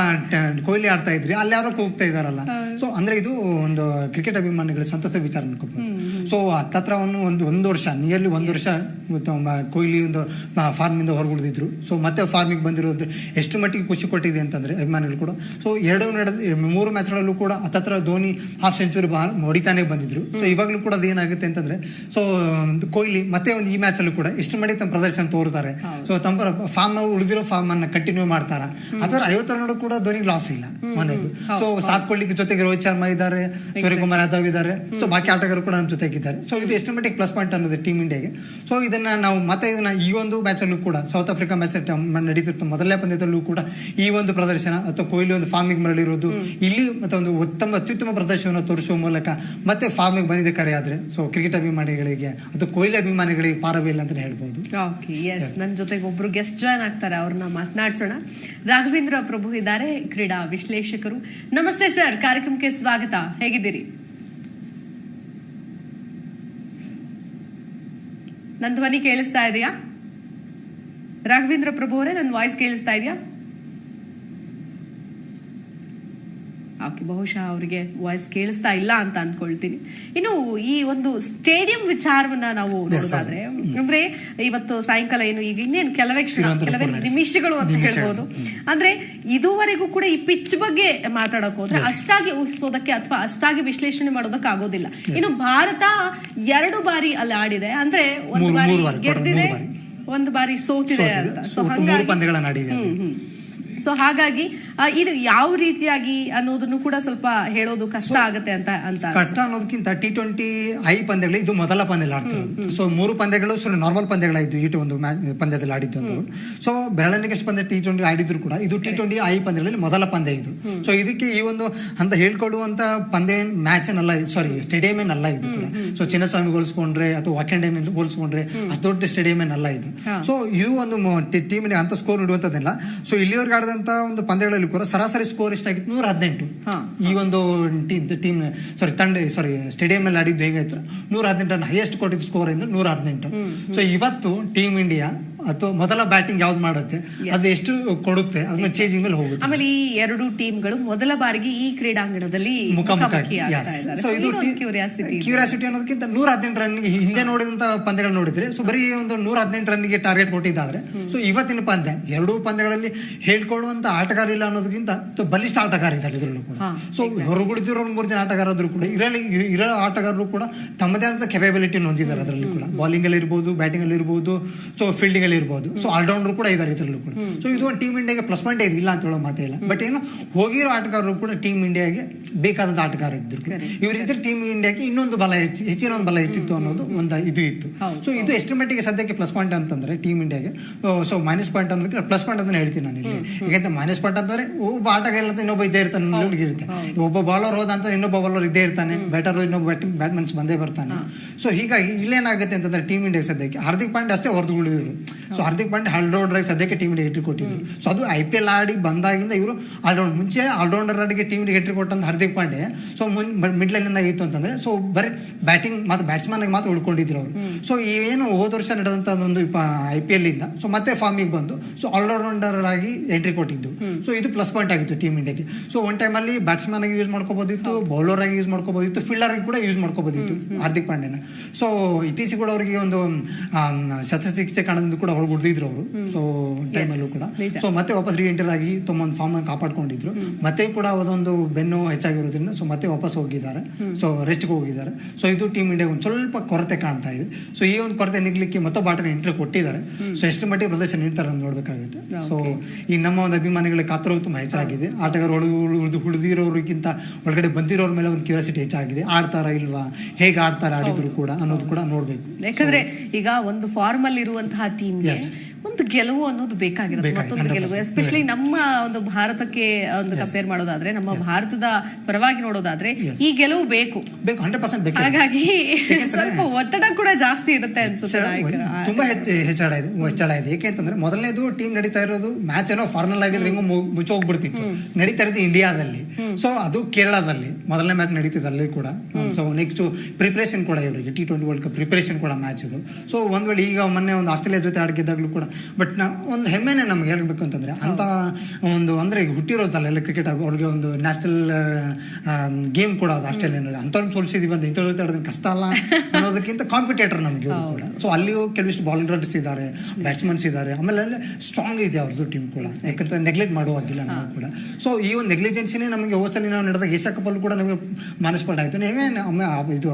ಕೊಹ್ಲಿ ಆಡ್ತಾ ಇದ್ರಿ ಅಲ್ಲಿ ಯಾರೋ ಹೋಗ್ತಾ ಇದಾರಲ್ಲ. ಸೊ ಅಂದ್ರೆ ಇದು ಒಂದು ಕ್ರಿಕೆಟ್ ಅಭಿಮಾನಿಗಳ ಸಂತಸ ವಿಚಾರ ಅನ್ಕೋಬಹುದು. ಸೊ ಹತ್ತತ್ರ ಒಂದು ವರ್ಷ ನಿಯರ್ಲಿ ಒಂದು ವರ್ಷ ಕೊಹ್ಲಿ ಒಂದು ಫಾರ್ಮ್ ಇಂದ ಹೊರಗುಳಿದಿದ್ರು. ಸೊ ಮತ್ತೆ ಫಾರ್ಮಿಗೆ ಬಂದಿರೋದು ಎಷ್ಟು ಮಟ್ಟಿಗೆ ಖುಷಿ ಕೊಟ್ಟಿದೆ ಅಂತಂದ್ರೆ ಅಭಿಮಾನಿಗಳು ಕೂಡ. ಸೊ 3 ಮ್ಯಾಚ್ಗಳಲ್ಲೂ ಕೂಡ ಹತ್ತತ್ರ ಧೋನಿ ಹಾಫ್ ಸೆಂಚುರಿ ಹೊಡಿತಾನೆ ಬಂದಿದ್ರು. ಸೊ ಇವಾಗ್ಲೂ ಕೂಡ ಅದೇನಾಗುತ್ತೆ ಅಂತಂದ್ರೆ ಸೊ ಕೊಹ್ಲಿ ಮತ್ತೆ ಒಂದು ಈ ಮ್ಯಾಚ್ ಅಲ್ಲೂ ಕೂಡ ಎಷ್ಟು ಮಟ್ಟಿಗೆ ತಮ್ಮ ಪ್ರದರ್ಶನ ತೋರ್ತಾರೆ. ಸೊ ತಮ್ಮ ಫಾರ್ಮ್ ಉಳಿದಿರೋ ಫಾರ್ಮ್ ಅನ್ನ ಕಂಟಿನ್ಯೂ ಮಾಡ್ತಾರ. ಅದರ 50 ರನ್ ಕೂಡ ಧೋನಿಗೆ ಲಾಸ್ ಇಲ್ಲ ಮನೆಯದು. ಸೊ ಸಾಥ್ ಕೊಡ್ಲಿಕ್ಕೆ ಜೊತೆಗೆ ರೋಹಿತ್ ಶರ್ಮಾ ಇದ್ದಾರೆ, ಸೂರ್ಯಕುಮಾರ್ ಯಾದವ್ ಇದ್ದಾರೆ. ಸೊ ಬಾಕಿ ಆಟಗಾರರು ಕೂಡ ನಮ್ಮ ಜೊತೆಗಿದ್ದಾರೆ. ಸೊ ಇದು ಎಷ್ಟು ಮಟ್ಟಿಗೆ ಪ್ಲಸ್ ಪಾಯಿಂಟ್ ಅನ್ನೋದು ಟೀಮ್ ಇಂಡಿಯಾಗೆ. ಸೊ ಇದನ್ನ ನಾವು ಮತ್ತೆ ಈ ಒಂದು ಮ್ಯಾಚ್ ಅಲ್ಲೂ ಕೂಡ ಸೌತ್ ಆಫ್ರಿಕಾ ಮ್ಯಾಚ್ ನಡೀತಿತ್ತು ಮೊದಲನೇ ಪಂದ್ಯದಲ್ಲೂ ಕೂಡ ಈ ಒಂದು ಪ್ರದರ್ಶನ ಅಥವಾ ಕೊಹ್ಲಿ ಒಂದು ಫಾರ್ಮಿಗೆ ಮರಳಿರೋದು ಇಲ್ಲಿ ಮತ್ತೆ ಒಂದು ಅತ್ಯುತ್ತಮ ಪ್ರದರ್ಶನವನ್ನು ತೋರಿಸುವ ಮೂಲಕ ಮತ್ತೆ ಫಾರ್ಮಿಗೆ ಬಂದಿದ್ದ ಕರೆ ಆದ್ರೆ ಸೊ ಕ್ರಿಕೆಟ್ ಅಭಿಮಾನಿಗಳಿಗೆ ಅಥವಾ ಕೊಹ್ಲಿ ಅಭಿಮಾನಿಗಳಿಗೆ ಪಾರವೇ ಇಲ್ಲ ಅಂತ ಹೇಳ್ಬಹುದು. ನನ್ನ ಜೊತೆಗೆ ಒಬ್ರು ಗೆಸ್ಟ್ ಜಾಯ್ನ್ ಆಗ್ತಾರೆ, ಅವ್ರನ್ನ ಮಾತನಾಡ್ಸೋಣ. ರಾಘವೇಂದ್ರ ಪ್ರಭು ಇದ್ದಾರೆ, ಕ್ರೀಡಾ ವಿಶ್ಲೇಷಕರು. ನಮಸ್ತೆ ಸರ್, ಕಾರ್ಯಕ್ರಮಕ್ಕೆ ಸ್ವಾಗತ. ಹೇಗಿದ್ದೀರಿ? ನನ್ನ ಧ್ವನಿ ಕೇಳಿಸ್ತಾ ಇದೆಯಾ ರಾಘವೇಂದ್ರ ಪ್ರಭು ಅವರೇ? ನನ್ನ ವಾಯ್ಸ್ ಕೇಳಿಸ್ತಾ ಇದೆಯಾ? ಓಕೆ, ಬಹುಶಃ ಅವರಿಗೆ ವಾಯ್ಸ್ ಕೇಳಿಸ್ತಾ ಇಲ್ಲ ಅಂತ ಅನ್ಕೊಳ್ತೀನಿ. ಇನ್ನು ಈ ಒಂದು ಸ್ಟೇಡಿಯಂ ವಿಚಾರವನ್ನ ನಾವು ನೋಡೋದಾದ್ರೆ ಅಂದ್ರೆ ಇವತ್ತು ಸಾಯಂಕಾಲ ಏನು ಈಗ ಇನ್ನೇನು ಕೆಲವೇ ನಿಮಿಷಗಳು ಅಂತ ಹೇಳ್ಬೋದು. ಅಂದ್ರೆ ಇದುವರೆಗೂ ಕೂಡ ಈ ಪಿಚ್ ಬಗ್ಗೆ ಮಾತಾಡಕ್ ಹೋದ್ರೆ ಅಷ್ಟಾಗಿ ಊಹಿಸೋದಕ್ಕೆ ಅಥವಾ ಅಷ್ಟಾಗಿ ವಿಶ್ಲೇಷಣೆ ಮಾಡೋದಕ್ಕೆ ಆಗೋದಿಲ್ಲ. ಇನ್ನು ಭಾರತ 2 ಬಾರಿ ಅಲ್ಲಿ ಆಡಿದೆ, ಅಂದ್ರೆ ಒಂದು ಬಾರಿ ಗೆದ್ದಿದೆ, ಒಂದು ಬಾರಿ ಸೋತಿದೆ ಅಂತ. ಸೊ ಹಾಗಾಗಿ ಇದು ಯಾವ ರೀತಿಯಾಗಿ ಅನ್ನೋದನ್ನು ಕೂಡ ಸ್ವಲ್ಪ ಹೇಳೋದು ಕಷ್ಟ ಆಗುತ್ತೆ ಅಂತ ಕಷ್ಟ ಅನ್ನೋದಕ್ಕಿಂತ T20 ಪಂದ್ಯಗಳು ಇದು ಮೊದಲ ಪಂದ್ಯ ಆಡ್ತಿರೋದು. ಸೊ 3 ಪಂದ್ಯಗಳು ನಾರ್ಮಲ್ ಪಂದ್ಯಗಳಾಯ್ತು ಇಟ್ಟು ಒಂದು ಪಂದ್ಯದಲ್ಲಿ ಆಡಿದ್ದು. ಸೊ ಬೆರಳೆಣಿಗೆ ಪಂದ್ಯ T20 ಆಡಿದ್ರು ಕೂಡ ಇದು T20 ಪಂದ್ಯಗಳಲ್ಲಿ ಮೊದಲ ಪಂದ್ಯ ಇದು. ಸೊ ಇದಕ್ಕೆ ಈ ಒಂದು ಅಂತ ಹೇಳ್ಕೊಳ್ಳುವಂತ ಪಂದ್ಯ ಮ್ಯಾಚ್ ಏನಲ್ಲ, ಸಾರಿ ಸ್ಟೇಡಿಯಂ ಏನಲ್ಲ ಇದು ಕೂಡ. ಸೊ ಚಿನ್ನಸ್ವಾಮಿ ಹೋಲಿಸ್ಕೊಂಡ್ರೆ ಅಥವಾ ವಾಕೆಂಡೆ ಹೋಲಿಸ್ಕೊಂಡ್ರೆ ಅಷ್ಟು ದೊಡ್ಡ ಸ್ಟೇಡಿಯಂ ಏನಲ್ಲ ಇದು. ಸೊ ಇದು ಒಂದು ಟೀಮಿಗೆ ಅಂತ ಸ್ಕೋರ್ ಇಡುವಂತದ್ದಲ್ಲ. ಸೊ ಇಲ್ಲಿವರೆಗೆ ಆಡಿದಂತ ಒಂದು ಪಂದ್ಯಗಳಲ್ಲಿ ಕೂಡ ಸರಾಸರಿ ಸ್ಕೋರ್ ಎಷ್ಟಾಗಿತ್ತು? 118. ಈ ಒಂದು ಟೀಮ್ ಸ್ಟೇಡಿಯಂ ನಲ್ಲಿ ಆಡಿದ್ದು ಹೇಗಾಯ್ತು? 118 ರನ್ ಹೈಯೆಸ್ಟ್ ಕೊಟ್ಟಿದ್ದು ಸ್ಕೋರ್ ಇಂದ 118. ಸೊ ಇವತ್ತು ಟೀಮ್ ಇಂಡಿಯಾ ಅಥವಾ ಮೊದಲ ಬ್ಯಾಟಿಂಗ್ ಯಾವ್ದು ಮಾಡುತ್ತೆ ಅದು ಎಷ್ಟು ಕೊಡುತ್ತೆ ಅದನ್ನ ಚೇಂಜಿಂಗ್ ಮೇಲೆ ಹೋಗುತ್ತೆ. ಆಮೇಲೆ ಈ 2 ಟೀಮ್ಗಳು ಮೊದಲ ಬಾರಿಗೆ ಈ ಕ್ರೀಡಾಂಗಣದಲ್ಲಿ ಮುಖಾಮುಖಿ. ಸೊ ಇದು ಕ್ಯೂರಿಯಾಸಿಟಿ ಅನ್ನೋದಕ್ಕಿಂತ 118 ರನ್ಗೆ ಹಿಂದೆ ನೋಡಿದಂತ ಪಂದ್ಯಗಳು ನೋಡಿದ್ರೆ ಸೊ ಬರೀ ಒಂದು 118 ರನ್ಗೆ ಟಾರ್ಗೆಟ್ ಕೊಟ್ಟಿದ್ದಾದ್ರೆ ಸೊ ಇವತ್ತಿನ ಪಂದ್ಯ 2 ಪಂದ್ಯಗಳಲ್ಲಿ ಹೇಳ್ಕೊಳ್ಳುವಂತ ಆಟಗಾರ ಇಲ್ಲ ಅನ್ನೋದಕ್ಕಿಂತ ಬಲಿಷ್ಠ ಆಟಗಾರ ಇದ್ದಾರೆ ಇದರಲ್ಲೂ ಕೂಡ. ಸೊ ಹೊರಗುಳಿದಿರೋ 3 ಜನ ಆಟಗಾರರು ಕೂಡ ಇರೋ ಆಟಗಾರರು ಕೂಡ ತಮ್ಮದೇ ಆದಂತ ಕೆಪಬಿಲಿಟಿ ಹೊಂದಿದ್ದಾರೆ. ಅದರಲ್ಲಿ ಕೂಡ ಬಾಲಿಂಗ್ ಅಲ್ಲಿ ಇರ್ಬೋದು, ಬ್ಯಾಟಿಂಗ್ ಅಲ್ಲಿ ಇರ್ಬೋದು, ಸೊ ಫೀಲ್ಡಿಂಗ್ ಅಲ್ಲಿ ಇರ್ಬೋದು. ಸೊ ಆಲ್ರೌಂಡರ್ ಕೂಡ ಇದ್ದಾರೆ ಇದರಲ್ಲೂ ಕೂಡ. ಸೊ ಇದು ಒಂದು ಟೀಮ್ ಇಂಡಿಯಾಗೆ ಪ್ಲಸ್ ಪಾಯಿಂಟ್ ಇದೆ, ಇಲ್ಲ ಅಂತ ಹೇಳೋ ಮಾತೇ ಇಲ್ಲ. ಬಟ್ ಏನು ಹೋಗಿರೋ ಆಟಗಾರರು ಕೂಡ ಟೀಮ್ ಇಂಡಿಯಾಗೆ ಬೇಕಾದಂತ ಆಟಗಾರ ಇದ್ರು. ಇವರಿದ್ರೆ ಟೀಮ್ ಇಂಡಿಯಾಗೆ ಇನ್ನೊಂದು ಬಲ ಹೆಚ್ಚಿನ ಒಂದು ಬಲ ಇರ್ತಿತ್ತು ಅನ್ನೋದು ಒಂದು ಇದು ಇತ್ತು. ಸೊ ಇದು ಎಷ್ಟು ಮಟ್ಟಿಗೆ ಸದ್ಯಕ್ಕೆ ಪ್ಲಸ್ ಪಾಯಿಂಟ್ ಅಂತಂದ್ರೆ ಟೀಮ್ ಇಂಡಿಯಾಗೆ. ಸೊ ಮೈನಸ್ ಪಾಯಿಂಟ್ ಅನ್ನೋದಕ್ಕೆ ಪ್ಲಸ್ ಪಾಯಿಂಟ್ ಅಂತ ಹೇಳ್ತೀನಿ ನಾನು ಇಲ್ಲಿ. ಯಾಕಂದ್ರೆ ಮೈನಸ್ ಪಾಯಿಂಟ್ ಅಂತಂದ್ರೆ ಒಬ್ಬ ಆಟಗಾರ ಅಂತ ಇನ್ನೊಬ್ಬ ಇದ್ದೇ ಇರ್ತಾನೆ, ಇರುತ್ತೆ. ಒಬ್ಬ ಬಾಲರ್ ಹೋದ ಅಂತ ಇನ್ನೊಬ್ಬ ಬಾಲರ್ ಇದ್ದೇ ಇರ್ತಾನೆ, ಬ್ಯಾಟರ್ ಇನ್ನೊಬ್ಬ ಬ್ಯಾಟ್ಮನ್ಸ್ ಬಂದೇ ಬರ್ತಾನೆ. ಸೊ ಹೀಗಾಗಿ ಇಲ್ಲೇನಾಗುತ್ತೆ ಅಂತಂದ್ರೆ ಟೀಮ್ ಇಂಡಿಯಾ ಸದ್ಯಕ್ಕೆ ಹಾರ್ದಿಕ್ ಪಾಂಡ್ಯ ಅಷ್ಟೇ ಹೊರದು ಉಳಿದ್ರು. ಸೊ ಹಾರ್ದಿಕ್ ಪಾಂಡ್ಯ ಆಲ್ರೌಂಡರ್ ಆಗಿ ಸದ್ಯಕ್ಕೆ ಟೀಮ್ ಇಂಡಿಯಾ ಎಂಟ್ರಿ ಕೊಟ್ಟಿದ್ರು. ಸೊ ಅದು IPL ಆಡಿ ಬಂದಾಗಿಂದ ಇವರು ಆಲ್ರೌಂಡರ್, ಮುಂಚೆ ಆಲ್ರೌಂಡರ್ ಆಡಿಗೆ ಟೀಮ್ ಇಂಡಿಯಾ ಎಂಟ್ರಿ ಕೊಟ್ಟಂತ ಹಾರ್ದಿಕ್ ಪಾಂಡ್ಯ ಸೊ ಮಿಡ್ಲ್ ಏನಾಗಿತ್ತು ಅಂತಂದ್ರೆ ಸೊ ಬರೀ ಬ್ಯಾಟಿಂಗ್ ಮತ್ತು ಬ್ಯಾಟ್ಸ್ಮನ್ ಆಗಿ ಮಾತ್ರ ಉಳ್ಕೊಂಡಿದ್ರು ಅವರು. ಸೊ ಏನು ಹೋದ ವರ್ಷ ನಡೆದಂತ ಒಂದು IPL ಇಂದ ಸೊ ಮತ್ತೆ ಫಾರ್ಮಿಗೆ ಬಂದು ಸೊ ಆಲ್ರೌಂಡರ್ ಆಗಿ ಎಂಟ್ರಿ ಕೊಟ್ಟಿದ್ದು. ಸೊ ಇದು ಪ್ಲಸ್ ಪಾಯಿಂಟ್ ಆಗಿತ್ತು ಟೀಮ್ ಇಂಡಿಯಾಗೆ. ಸೊ ಒನ್ ಟೈಮ್ ಅಲ್ಲಿ ಬ್ಯಾಟ್ಸ್ಮನ್ ಆಗಿ ಯೂಸ್ ಮಾಡ್ಕೋಬಹುದಿತ್ತು, ಬೌಲರ್ ಆಗಿ ಯೂಸ್ ಮಾಡ್ಕೋಬಹುದಿತ್ತು, ಫೀಲ್ಡರ್ ಆಗಿ ಕೂಡ ಯೂಸ್ ಮಾಡ್ಕೋಬಹುದಿತ್ತು ಹಾರ್ದಿಕ್ ಪಾಂಡ್ಯನ. ಸೊ ಇತ್ತೀಚೆಗೆ ಕೂಡ ಅವರಿಗೆ ಒಂದು ಶಸ್ತ್ರಚಿಕಿತ್ಸೆ ಕಾರಣದಿಂದ ಕೂಡ ಅವ್ರು ಉಳಿದಿದ್ರು ಅವರು. ಸೊ ಟೈಮಲ್ಲೂ ಕೂಡ ಸೊ ಮತ್ತೆ ವಾಪಸ್ ರೀಎಂಟರ್ ಆಗಿ ತಮ್ಮ ಫಾರ್ಮ್ ಅನ್ನು ಕಾಪಾಡ್ಕೊಂಡಿದ್ರು. ಮತ್ತೆ ಕೂಡ ಅದೊಂದು ಬೆನ್ನು ಹೆಚ್ಚಾಗಿರೋದ್ರಿಂದ ಸೊ ಮತ್ತೆ ವಾಪಸ್ ಹೋಗಿದ್ದಾರೆ. ಸೊ ರೆಸ್ಟ್ಗೆ ಹೋಗಿದ್ದಾರೆ. ಸೊ ಇದು ಟೀಮ್ ಇಂಡಿಯಾಗೆ ಒಂದು ಸ್ವಲ್ಪ ಕೊರತೆ ಕಾಣ್ತಾ ಇದೆ. ಸೊ ಈ ಒಂದು ಕೊರತೆ ನಿಗ್ಲಿಕ್ಕೆ ಮತ್ತೊಬ್ಬ ಆಟನ ಎಂಟ್ರಿ ಕೊಟ್ಟಿದ್ದಾರೆ. ಸೊ ಎಷ್ಟು ಮಟ್ಟಿಗೆ ಪ್ರದರ್ಶನ ನೀಡ್ತಾರೆ ಅಂತ ನೋಡ್ಬೇಕಾಗುತ್ತೆ. ಸೊ ಈ ನಮ್ಮ ಒಂದು ಅಭಿಮಾನಿಗಳ ಕಾತರವು ತುಂಬಾ ಹೆಚ್ಚಾಗಿದೆ. ಆಟಗಾರರು ಉಳಿದಿರೋರಿಗಿಂತ ಒಳಗಡೆ ಬಂದಿರೋರ ಮೇಲೆ ಒಂದು ಕ್ಯೂರಿಯಾಸಿಟಿ ಹೆಚ್ಚಾಗಿದೆ. ಆಡ್ತಾರಾ ಇಲ್ವಾ, ಹೇಗೆ ಆಡ್ತಾರೆ, ಆಡಿದ್ರು ಕೂಡ ಅನ್ನೋದು ಕೂಡ ನೋಡ್ಬೇಕು. ಯಾಕಂದ್ರೆ ಈಗ ಒಂದು ಫಾರ್ಮ್ ಅಲ್ಲಿ ಇರುವಂತಹ ಟೀಮ್ಗೆ ಒಂದು ಗೆಲುವು ಅನ್ನೋದು ಬೇಕಾಗಿರುತ್ತೆ. ಮತ್ತೊಂದು ಗೆಲುವು ಎಸ್ಪೆಷಲಿ ನಮ್ಮ ಒಂದು ಭಾರತಕ್ಕೆ ಒಂದು ಕಂಪೇರ್ ಮಾಡೋದಾದ್ರೆ, ನಮ್ಮ ಭಾರತದ ಪರವಾಗಿ ನೋಡೋದಾದ್ರೆ ಈ ಗೆಲುವು ಬೇಕು 100% ಹಾಗಾಗಿ ಸ್ವಲ್ಪ ಒತ್ತಡ ಕೂಡ ಜಾಸ್ತಿ ಇರುತ್ತೆ ಅನ್ಸುತ್ತೆ. ತುಂಬಾ ಹೆಚ್ಚಳ ಇದೆ. ಯಾಕೆಂತಂದ್ರೆ ಮೊದಲನೇದು ಟೀಮ್ ನಡೀತಾ ಇರೋದು ಮ್ಯಾಚ್ ಏನೋ ಫಾರ್ನಲ್ ಆಗಿದ್ರೆ ಮುಚ್ಚಿ ಹೋಗ್ಬಿಡ್ತಿತ್ತು. ನಡೀತಾ ಇರೋದು ಇಂಡಿಯಾದಲ್ಲಿ. ಸೊ ಅದು ಕೇರಳದಲ್ಲಿ ಮೊದಲನೇ ಮ್ಯಾಚ್ ನಡೀತಿದೆ ಅಲ್ಲಿ ಕೂಡ. ಸೊ ನೆಕ್ಸ್ಟ್ ಪ್ರಿಪರೇಷನ್ ಕೂಡ ಇವರಿಗೆ T20 ವರ್ಲ್ಡ್ ಕಪ್ ಪ್ರಿಪರೇಷನ್ ಕೂಡ ಮ್ಯಾಚ್ ಇದು. ಸೊ ಒಂದ್ ವೇಳೆ ಈಗ ಮೊನ್ನೆ ಒಂದು ಆಸ್ಟ್ರೇಲಿಯಾ ಜೊತೆ ಆಡಿದ್ದಾಗಲೂ ಕೂಡ ಬಟ್ ಒಂದು ಹೆಮ್ಮೆನೆ ನಮ್ಗೆ ಹೇಳ್ಬೇಕು ಅಂತಂದ್ರೆ ಅಂತ ಒಂದು ಅಂದ್ರೆ ಈಗ ಹುಟ್ಟಿರೋದಲ್ಲ ಎಲ್ಲ ಕ್ರಿಕೆಟ್ ಅವ್ರಿಗೆ ಒಂದು ನ್ಯಾಷನಲ್ ಗೇಮ್ ಕೂಡ ಅದು ಆಸ್ಟ್ರೇಲಿಯನ್ ಅಂಥವ್ರನ್ನ ಸೋಲಿಸಿದೀವಿ ಅಂತ ಇಂಥವ್ರ ಜೊತೆ ಆಡೋದಕ್ಕೆ ಕಷ್ಟ ಅಲ್ಲ ಅನ್ನೋದಕ್ಕಿಂತ ಕಾಂಪಿಟೇಟರ್ ನಮಗೆ ಇವರು ಕೂಡ. ಸೊ ಅಲ್ಲಿಯೂ ಕೆಲವಿಷ್ಟು ಬಾಲರ್ಸ್ ಇದ್ದಾರೆ, ಬ್ಯಾಟ್ಸ್ಮನ್ಸ್ ಇದ್ದಾರೆ. ಆಮೇಲೆ ಅಲ್ಲಿ ಸ್ಟ್ರಾಂಗ್ ಇದೆ ಅವ್ರದ್ದು ಟೀಮ್ ಕೂಡ. ಯಾಕಂದ್ರೆ ನೆಗ್ಲೆಕ್ಟ್ ಮಾಡುವಾಗಿಲ್ಲ ನಾವು ಕೂಡ. ಸೊ ಈ ಒಂದು ನೆಗ್ಲಿಜೆನ್ಸಿನೇ ನಮಗೆ ಹೋಸಲಿ ನಾವು ನಡೆದ ಏಷ್ಯಾ ಕಪ್ ಅಲ್ಲಿ ಕೂಡ ನಮಗೆ ಮಾನಸ್ಪಟ ಆಯ್ತು. ಇದು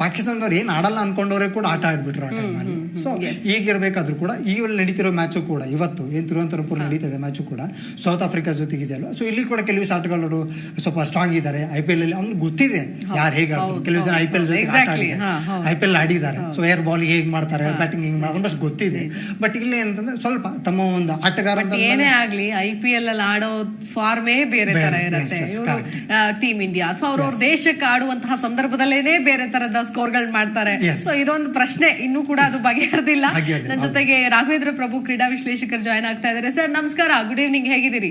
ಪಾಕಿಸ್ತಾನದವ್ರು ಏನ್ ಆಡಲ್ಲ ಅನ್ಕೊಂಡವ್ರೆ ಕೂಡ ಆಟ ಆಡ್ಬಿಟ್ರು ಆ ಟೈಮಲ್ಲಿ. ಸೊ ಈಗಿರ್ಬೇಕಾದ್ರೂ ಕೂಡ ಈ ನಡೀತಿರೋ ಮ್ಯಾಚು ಕೂಡ ಇವತ್ತು ಏನ್ ತಿರುವನಂತಪುರ ನಡೀತಿದೆ ಮ್ಯಾಚು ಕೂಡ ಸೌತ್ ಆಫ್ರಿಕಾ ಜೊತೆಗಿದೆ ಅಲ್ವಾ. ಸೊ ಇಲ್ಲಿ ಕೂಡ ಕೆಲವು ಆಟಗಾರರು ಸ್ವಲ್ಪ ಸ್ಟ್ರಾಂಗ್ ಇದ್ದಾರೆ. IPL ಅಲ್ಲಿ ಅವ್ರಿಗೆ ಗೊತ್ತಿದೆ ಯಾರು ಹೇಗೆ ಆಡ್ತಾರೆ. ಕೆಲವು ಜನ IPL ಜೊತೆ IPL ಆಡಿದ್ದಾರೆ. ಸೊ ಏರ್ ಬಾಲ್ ಹೇಗ್ ಮಾಡ್ತಾರೆ, ಬ್ಯಾಟಿಂಗ್ ಹೇಗ್ ಮಾಡ್ತಾರೆ ಅಷ್ಟು ಗೊತ್ತಿದೆ. ಬಟ್ ಇಲ್ಲಿ ಏನಂತಂದ್ರೆ ಸ್ವಲ್ಪ ತಮ್ಮ ಒಂದು ಆಟಗಾರ ಏನೇ ಆಗ್ಲಿ IPL ಅಲ್ಲಿ ಆಡೋ ಫಾರ್ಮೇ ಬೇರೆ ತರ ಇರುತ್ತೆ. ಟೀಮ್ ಇಂಡಿಯಾ ಅಥವಾ ಅವ್ರವ್ರ ದೇಶಕ್ಕೆ ಆಡುವಂತಹ ಸಂದರ್ಭದಲ್ಲೇನೆ ಬೇರೆ ತರದ ಸ್ಕೋರ್ಗಳು ಮಾಡ್ತಾರೆ. ಸೊ ಇದೊಂದು ಪ್ರಶ್ನೆ ಇನ್ನೂ ಕೂಡ ಅದು ಬಗೆಹರಿದಿಲ್ಲ. ನನ್ನ ಜೊತೆಗೆ ರಾಘವೇಂದ್ರ ಪ್ರಭು ಕ್ರೀಡಾ ವಿಶ್ಲೇಷಕರು ಜಾಯ್ನ್ ಆಗ್ತಾ ಇದ್ದಾರೆ. ಸರ್ ನಮಸ್ಕಾರ, ಗುಡ್ ಈವ್ನಿಂಗ್, ಹೇಗಿದ್ದೀರಿ?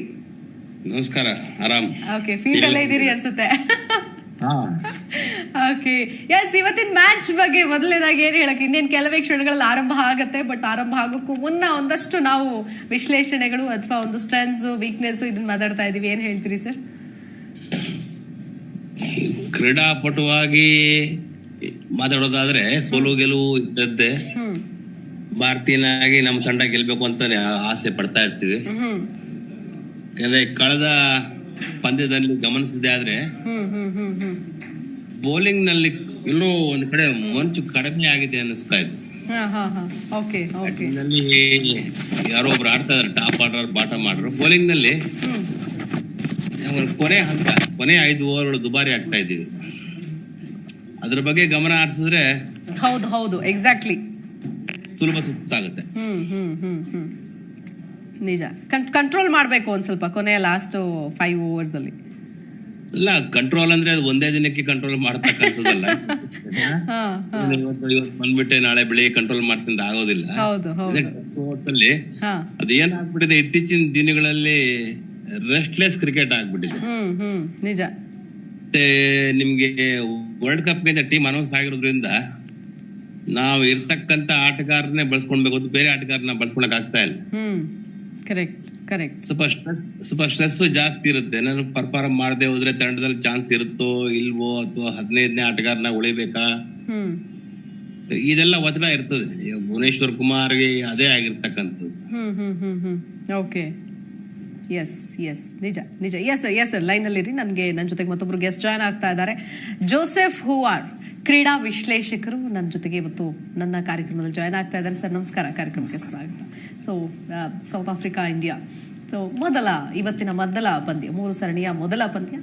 ನಮಸ್ಕಾರ, ಆರಾಮ್. ಓಕೆ, ಫೀಲ್ಡ್ ಅಲ್ಲೇ ಇದ್ದೀರಿ ಅನ್ಸುತ್ತೆ. ಓಕೆ, ಎಸ್, ಇವತ್ತಿನ ಮ್ಯಾಚ್ ಬಗ್ಗೆ ಮೊದಲನೇದಾಗಿ ಏನ್ ಹೇಳಕ್, ಇನ್ನೇನು ಕೆಲವೇ ಕ್ಷಣಗಳಲ್ಲಿ ಆರಂಭ ಆಗತ್ತೆ. ಬಟ್ ಆರಂಭ ಆಗೋಕ್ಕೂ ಮುನ್ನ ಒಂದಷ್ಟು ನಾವು ವಿಶ್ಲೇಷಣೆಗಳು ಅಥವಾ ಒಂದು ಸ್ಟ್ರೆಂತ್ಸ್, ವೀಕ್ನೆಸ್ ಇದನ್ನ ಮಾತಾಡ್ತಾ ಇದೀವಿ. ಏನ್ ಹೇಳ್ತೀರಿ ಸರ್? ಕ್ರೀಡಾಪಟುವಾಗಿ ಮಾತಾಡೋದಾದ್ರೆ ಸೋಲು ಗೆಲುವು ಇದ್ದದ್ದೇ. ಭಾರತೀಯನಾಗಿ ನಮ್ಮ ತಂಡ ಗೆಲ್ಬೇಕು ಅಂತ ಆಸೆ ಪಡ್ತಾ ಇರ್ತೀವಿ. ಯಾಕಂದ್ರೆ ಕಳೆದ ಪಂದ್ಯದಲ್ಲಿ ಗಮನಿಸಿದೆ ಆದ್ರೆ ಬೌಲಿಂಗ್ ನಲ್ಲಿ ಎಲ್ಲೋ ಒಂದ್ ಕಡೆ ಮಂಚು ಕಡಿಮೆ ಆಗಿದೆ ಅನ್ನಿಸ್ತಾ ಇತ್ತು. ಯಾರೋ ಒಬ್ರು ಆಡ್ತಾ ಇದಾರೆ, top order bottom order. Bowling ನಲ್ಲಿ ಕೊನೆ 5 ಓವರ್ಗಳು ದುಬಾರಿ ಆಗ್ತಾ ಇದ್ದೀವಿ. ಅದ್ರ ಬಗ್ಗೆ ಗಮನ ಹರಿಸಿದ್ರೆ ಹೌದು ಎಕ್ಸಾಕ್ಟ್ಲಿ ಸುಲಭ ತುತ್ತಾಗುತ್ತೆ. ನಿಜ, ಕಂಟ್ರೋಲ್ ಮಾಡ್ಬೇಕು ಒಂದ್ ಸ್ವಲ್ಪ ಕೊನೆಯ ಲಾಸ್ಟ್ 5 ಓವರ್ಸ್ ಅಲ್ಲಿ. ಇಲ್ಲ, ಕಂಟ್ರೋಲ್ ಅಂದ್ರೆ ಅದು ಒಂದೇ ದಿನಕ್ಕೆ ಕಂಟ್ರೋಲ್ ಮಾಡತಕ್ಕಂಥದ್ದಲ್ಲ. ಬಂದ್ಬಿಟ್ಟೆ ನಾಳೆ ಬೆಳಿಗ್ಗೆ ಕಂಟ್ರೋಲ್ ಮಾಡ್ತಿಂದ ಆಗೋದಿಲ್ಲ. ಅದು ಏನಾಗ್ಬಿಟ್ಟಿದೆ, ಇತ್ತೀಚಿನ ದಿನಗಳಲ್ಲಿ ರೆಸ್ಟ್ಲೆಸ್ ಕ್ರಿಕೆಟ್ ಆಗ್ಬಿಟ್ಟಿದೆ. ನಿಜ. ಮತ್ತೆ ನಿಮ್ಗೆ ವರ್ಲ್ಡ್ ಕಪ್ ಗೆ ಟೀಮ್ ಅನೌನ್ಸ್ ಆಗಿರೋದ್ರಿಂದ ನಾವು ಇರ್ತಕ್ಕಂತ ಆಟಗಾರನೇ ಬಳಸ್ಕೊಳ್ಬೇಕು, ಬೇರೆ ಆಟಗಾರನ ಬಳಸ್ಕೊಳಕ್ ಆಗ್ತಾ ಇಲ್ಲ. ಸ್ವಲ್ಪ ಸ್ಟ್ರೆಸ್ ಜಾಸ್ತಿ ಇರುತ್ತೆ. ನಾನು ಪರ್ಫಾರ್ಮ್ ಮಾಡದೆ ಹೋದ್ರೆ ತಂಡದಲ್ಲಿ ಚಾನ್ಸ್ ಇರುತ್ತೋ ಇಲ್ವೋ, ಅಥವಾ 15ನೇ ಆಟಗಾರನ ಉಳಿಬೇಕಾ, ಇದೆಲ್ಲ ಒತ್ತಡ ಇರ್ತದೆ. ಭುವನೇಶ್ವರ್ ಕುಮಾರ್ಗೆ ಅದೇ ಆಗಿರ್ತಕ್ಕಂಥದ್ದು. ಓಕೆ, ಎಸ್ ನಿಜ. ಎಸ್ ಲೈನ್ ಅಲ್ಲಿ ಇರಿ. ನನ್ನ ಜೊತೆಗೆ ಮತ್ತೊಬ್ರು ಗೆಸ್ಟ್ ಜಾಯ್ನ್ ಆಗ್ತಾ ಇದ್ದಾರೆ. ಜೋಸೆಫ್ ಹೂವಾರ್, ಕ್ರೀಡಾ ವಿಶ್ಲೇಷಕರು, ನನ್ನ ಜೊತೆಗೆ ಇವತ್ತು ನನ್ನ ಕಾರ್ಯಕ್ರಮದಲ್ಲಿ ಜಾಯ್ನ್ ಆಗ್ತಾ ಇದ್ದಾರೆ. ಸರ್ ನಮಸ್ಕಾರ, ಕಾರ್ಯಕ್ರಮಕ್ಕೆ ಸ್ವಾಗತ. So south Africa India, so ಇವತ್ತಿನ ಮೊದಲ ಪಂದ್ಯ, 3 ಸರಣಿಯ ಮೊದಲ ಪಂದ್ಯ.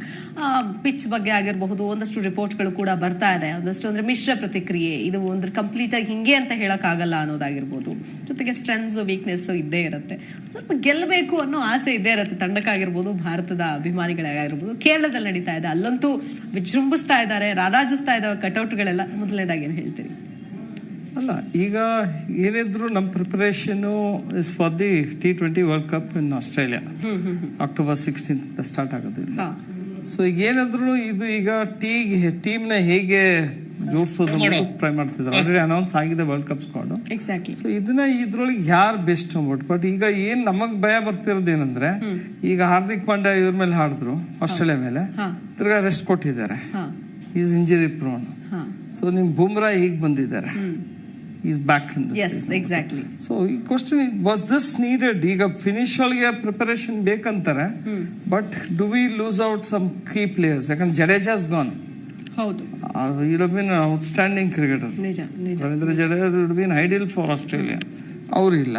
ಪಿಚ್ ಬಗ್ಗೆ ಆಗಿರಬಹುದು, ಒಂದಷ್ಟು ರಿಪೋರ್ಟ್ಗಳು ಕೂಡ ಬರ್ತಾ ಇದೆ. ಒಂದಷ್ಟು ಅಂದ್ರೆ ಮಿಶ್ರ ಪ್ರತಿಕ್ರಿಯೆ. ಇದು ಒಂದು ಕಂಪ್ಲೀಟ್ ಆಗಿ ಹಿಂಗೆ ಅಂತ ಹೇಳಕ್ ಆಗಲ್ಲ ಅನ್ನೋದಾಗಿರ್ಬೋದು. ಜೊತೆಗೆ ಸ್ಟ್ರೆಂತ್ಸ್, ವೀಕ್ನೆಸ್ ಇದ್ದೇ ಇರುತ್ತೆ. ಸ್ವಲ್ಪ ಗೆಲ್ಲಬೇಕು ಅನ್ನೋ ಆಸೆ ಇದ್ದೇ ಇರುತ್ತೆ ತಂಡಕ್ಕಾಗಿರ್ಬೋದು, ಭಾರತದ ಅಭಿಮಾನಿಗಳಾಗಿರ್ಬೋದು. ಕೇರಳದಲ್ಲಿ ನಡೀತಾ ಇದೆ, ಅಲ್ಲಂತೂ ವಿಜೃಂಭಿಸ್ತಾ ಇದ್ದಾರೆ, ರಾರಾಜಿಸ್ತಾ ಇದ್ದಾವೆ ಕಟೌಟ್ಗಳೆಲ್ಲ. ಮೊದಲನೇದಾಗಿ ಏನ್ ಹೇಳ್ತೀರಿ? ಅಲ್ಲ, ಈಗ ಏನಿದ್ರು ನಮ್ಮ preparation is for the T20 world cup in Australia. October 16 start ಆಗೋದ್ರಿಂದ. ಸೊ ಈಗ ಏನಾದ್ರು ಇದು ಈಗ ಟೀಮ್ನ ಹೇಗೆ ಜೋಡಿಸೋದು ಟ್ರೈ ಮಾಡ್ತಿದ್ರು. ಆಲ್ರೆಡಿ ಅನೌನ್ಸ್ ಆಗಿದೆ ವರ್ಲ್ಡ್ ಕಪ್ ಸ್ಕ್ವಾಡ್. ಸೊ ಇದ್ರೊಳಗೆ ಯಾರು ಬೆಸ್ಟ್ ಅಂದ್ಬಿಟ್ಟು. ಬಟ್ ಈಗ ಏನ್ ನಮಗ್ ಭಯ ಬರ್ತಿರೋದು ಏನಂದ್ರೆ, ಈಗ ಹಾರ್ದಿಕ್ ಪಾಂಡ್ಯ ಇವ್ರ ಮೇಲೆ ಹಾಡಿದ್ರು, ಆಸ್ಟ್ರೇಲಿಯಾ ಮೇಲೆ, ತಿರ್ಗಾ ರೆಸ್ಟ್ ಕೊಟ್ಟಿದ್ದಾರೆ, ಈಸ್ ಇಂಜರಿ ಪ್ರೋನ್. ಸೊ ನಿಮ್ ಬುಮ್ರಾ ಈಗ ಬಂದಿದ್ದಾರೆ. Is back in the exactly. So ಈ ಕ್ವಶನ್ ವಾಸ್ ದಿಸ್ ನೀಡೆಡ್? ಈಗ ಫಿನಿಶ್ ಒಳಗೆ ಪ್ರಿಪರೇಷನ್ ಬೇಕಂತಾರೆ, but do we lose out some key players? ಯಾಕಂದ್ರೆ ಜಡೇಜಾಸ್ ಗಾನ್. ಹೌದು, would have been outstanding cricketer. Ravindra Jadeja would been ideal for Australia. ಅವರು ಇಲ್ಲ.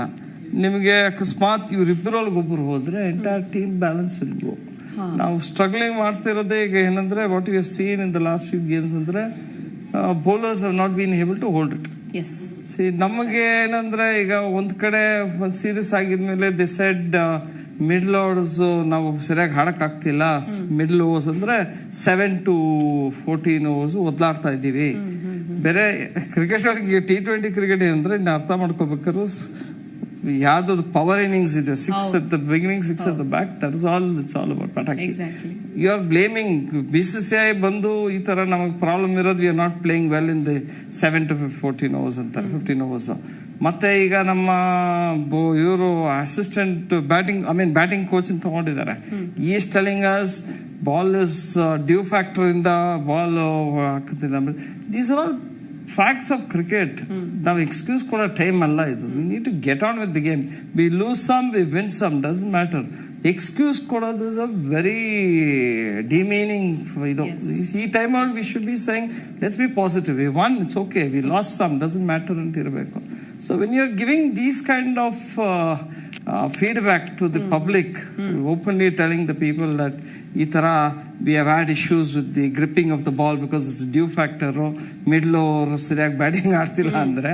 ನಿಮಗೆ ಅಕಸ್ಮಾತ್ ಇವರಿಬ್ಬರೊಳಗೆ ಒಬ್ಬರು ಹೋದ್ರೆ entire team balance will go. ನಾವು ಸ್ಟ್ರಗ್ಲಿಂಗ್ ಮಾಡ್ತಿರೋದೇ ಈಗ ಏನಂದ್ರೆ what you have seen in the last few games ಅಂದ್ರೆ bowlers have not been able to hold it. ನಮಗೆ ಏನಂದ್ರೆ ಈಗ ಒಂದ್ ಕಡೆ ಒಂದು ಸೀರೀಸ್ ಆಗಿದ್ಮೇಲೆ ದಿ ಸೆಡ್ ಮಿಡ್ಲ್ ಓವರ್ಸ್ ನಾವು ಸರಿಯಾಗಿ ಹಾಡಕ್ ಆಗ್ತಿಲ್ಲ. ಮಿಡ್ಲ್ ಓವರ್ಸ್ ಅಂದ್ರೆ 7 to 14 ಓವರ್ಸ್ ಒದ್ಲಾಡ್ತಾ ಇದ್ದೀವಿ. ಬೇರೆ ಕ್ರಿಕೆಟ್ ಒಳಗೆ T20 ಕ್ರಿಕೆಟ್ ಏನಂದ್ರೆ ಇನ್ನು ಅರ್ಥ ಮಾಡ್ಕೋಬೇಕಾದ್ರು ಯಾವ್ದು ಪವರ್ ಇನ್ನಿಂಗ್ಸ್ ಇದೆ, 6 at the beginning, 6 at the back, that is all, it's all about pataki. You are blaming BCCI ಬಂದು ಈ ತರ ನಮಗೆ ಪ್ರಾಬ್ಲಮ್ ಇರೋದು, we are not playing well in the 7 to 14 hours ಅಂತಾರೆ, 15 hours. ಮತ್ತೆ ಈಗ ನಮ್ಮ ಇವರು ಅಸಿಸ್ಟೆಂಟ್ ಬ್ಯಾಟಿಂಗ್ ಕೋಚ್ ತಗೊಂಡಿದ್ದಾರೆ. Is telling us ball is dew factor ಇಂದ ಬಾಲ್ ಹಾಕ್ತಿಲ್ಲ. These are all facts of cricket. ನಾವು ಎಕ್ಸ್ಕ್ಯೂಸ್ ಕೊಡೋ ಟೈಮ್ ಅಲ್ಲ ಇದು. We need to get on with the game. We lose some, we win some, doesn't matter. Excuse ಕೊಡೋದು is a very demeaning ಇದು. ಈ time ಒಳಗೆ we should be saying let's be positive. We won, it's okay, we lost some, doesn't matter ಅಂತ ಇರಬೇಕು. So when you are giving these kind of feedback to the public, openly telling the people that itara we have had issues with the gripping of the ball because it's due factor, middle or seriag batting aartilla andre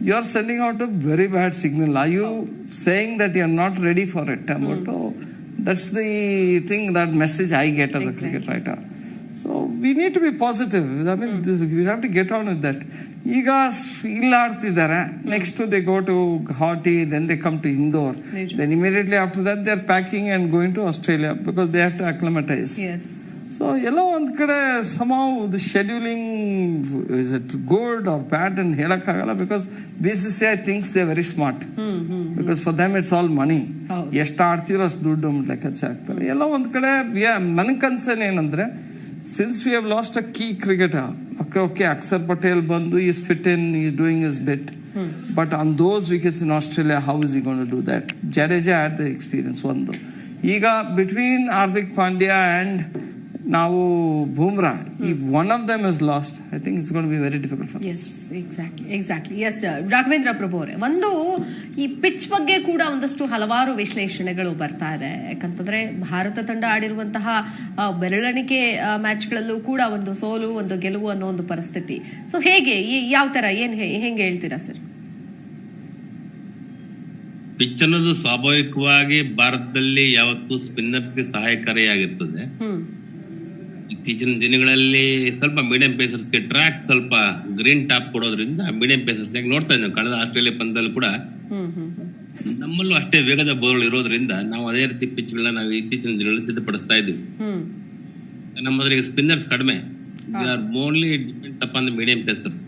you are sending out a very bad signal. Are you saying that you are not ready for it? That's the thing, that message I get as a cricket writer. So we need to be positive. I mean, we have to get on with that. ಈಗ ಇಲ್ಲಿ ಆಡ್ತಿದ್ದಾರೆ, next they go to Guwahati, then they come to Indore, then immediately after that they are packing and going to Australia because they have to acclimatize. So ಎಲ್ಲೋ ಒಂದ್ ಕಡೆ somehow the scheduling, is it good or bad ಅಂತ ಹೇಳಕ್ಕಾಗಲ್ಲ, because BCCI thinks they are very smart, because for them it's all money. ಎಷ್ಟು ಆಡ್ತಿರೋ ಅಷ್ಟು ದುಡ್ಡು ಲೆಕ್ಕಾಚಾರ ಆಗ್ತಾರೆ. ಎಲ್ಲೋ ಒಂದ್ ಕಡೆ ನನ್ ಕನ್ಸರ್ನ್ ಏನಂದ್ರೆ, since we have lost a key cricketer, okay, Akshar Patel bandu, he is fit in, he is doing his bit, but on those wickets in Australia, how is he going to do that? Jadeja had the experience one though. Iga between Hardik Pandya and now Bumrah, if one of them is lost, I think it's going to be very difficult for us. Exactly. Yes, Raghavendra Prabhu ಅವರೇ, ಒಂದು ಈ pitch ಬಗ್ಗೆ ಕೂಡ ಒಂದಷ್ಟು ಹಲವಾರು ವಿಶ್ಲೇಷಣೆಗಳು ಬರ್ತಾ ಇದೆ. ಯಾಕಂತಂದ್ರೆ ಭಾರತ ತಂಡ ಆಡಿರುವಂತಹ ಬೆರಳಿಕೆ ಮ್ಯಾಚ್ಗಳಲ್ಲೂ ಕೂಡ ಒಂದು ಸೋಲು ಒಂದು ಗೆಲುವು ಅನ್ನೋ ಒಂದು ಪರಿಸ್ಥಿತಿ. ಸೊ ಹೇಗೆ, ಯಾವ ತರ, ಹೆಂಗೆ ಹೇಳ್ತೀರಾ ಸರ್? ಪಿಚ್ ಅನ್ನೋದು ಸ್ವಾಭಾವಿಕವಾಗಿ ಭಾರತದಲ್ಲಿ ಯಾವತ್ತೂ ಸ್ಪಿನ್ನರ್ಸ್ಗೆ ಸಹಾಯಕಾರಿಯಾಗಿರ್ತದೆ. ಇತ್ತೀಚಿನ ದಿನಗಳಲ್ಲಿ ಸ್ವಲ್ಪ ಮೀಡಿಯಂ ಪೇಸರ್ಸ್ಗೆ ಟ್ರ್ಯಾಕ್ ಸ್ವಲ್ಪ ಗ್ರೀನ್ ಟಾಪ್ ಕೊಡೋದ್ರಿಂದ ಮೀಡಿಯಂ ಪೇಸರ್ಸ್ ನೋಡ್ತಾ ಇದ್ದೀವಿ. ಕಳೆದ ಆಸ್ಟ್ರೇಲಿಯಾ ಪಂದ್ಯದಲ್ಲಿ ಕೂಡ ನಮ್ಮಲ್ಲೂ ಅಷ್ಟೇ ವೇಗದ ಬೌಲರ್ ಇರೋದ್ರಿಂದ ನಾವು ಅದೇ ರೀತಿ ಪಿಚ್ಗಳನ್ನ ನಾವು ಇತ್ತೀಚಿನ ದಿನಗಳಲ್ಲಿ ಸಿದ್ಧಪಡಿಸ್ತಾ ಇದ್ದೀವಿ. ನಮ್ಮದ್ರಿಗೆ ಸ್ಪಿನ್ನರ್ಸ್ ಕಡಿಮೆ, they are mostly depends upon the medium pacers.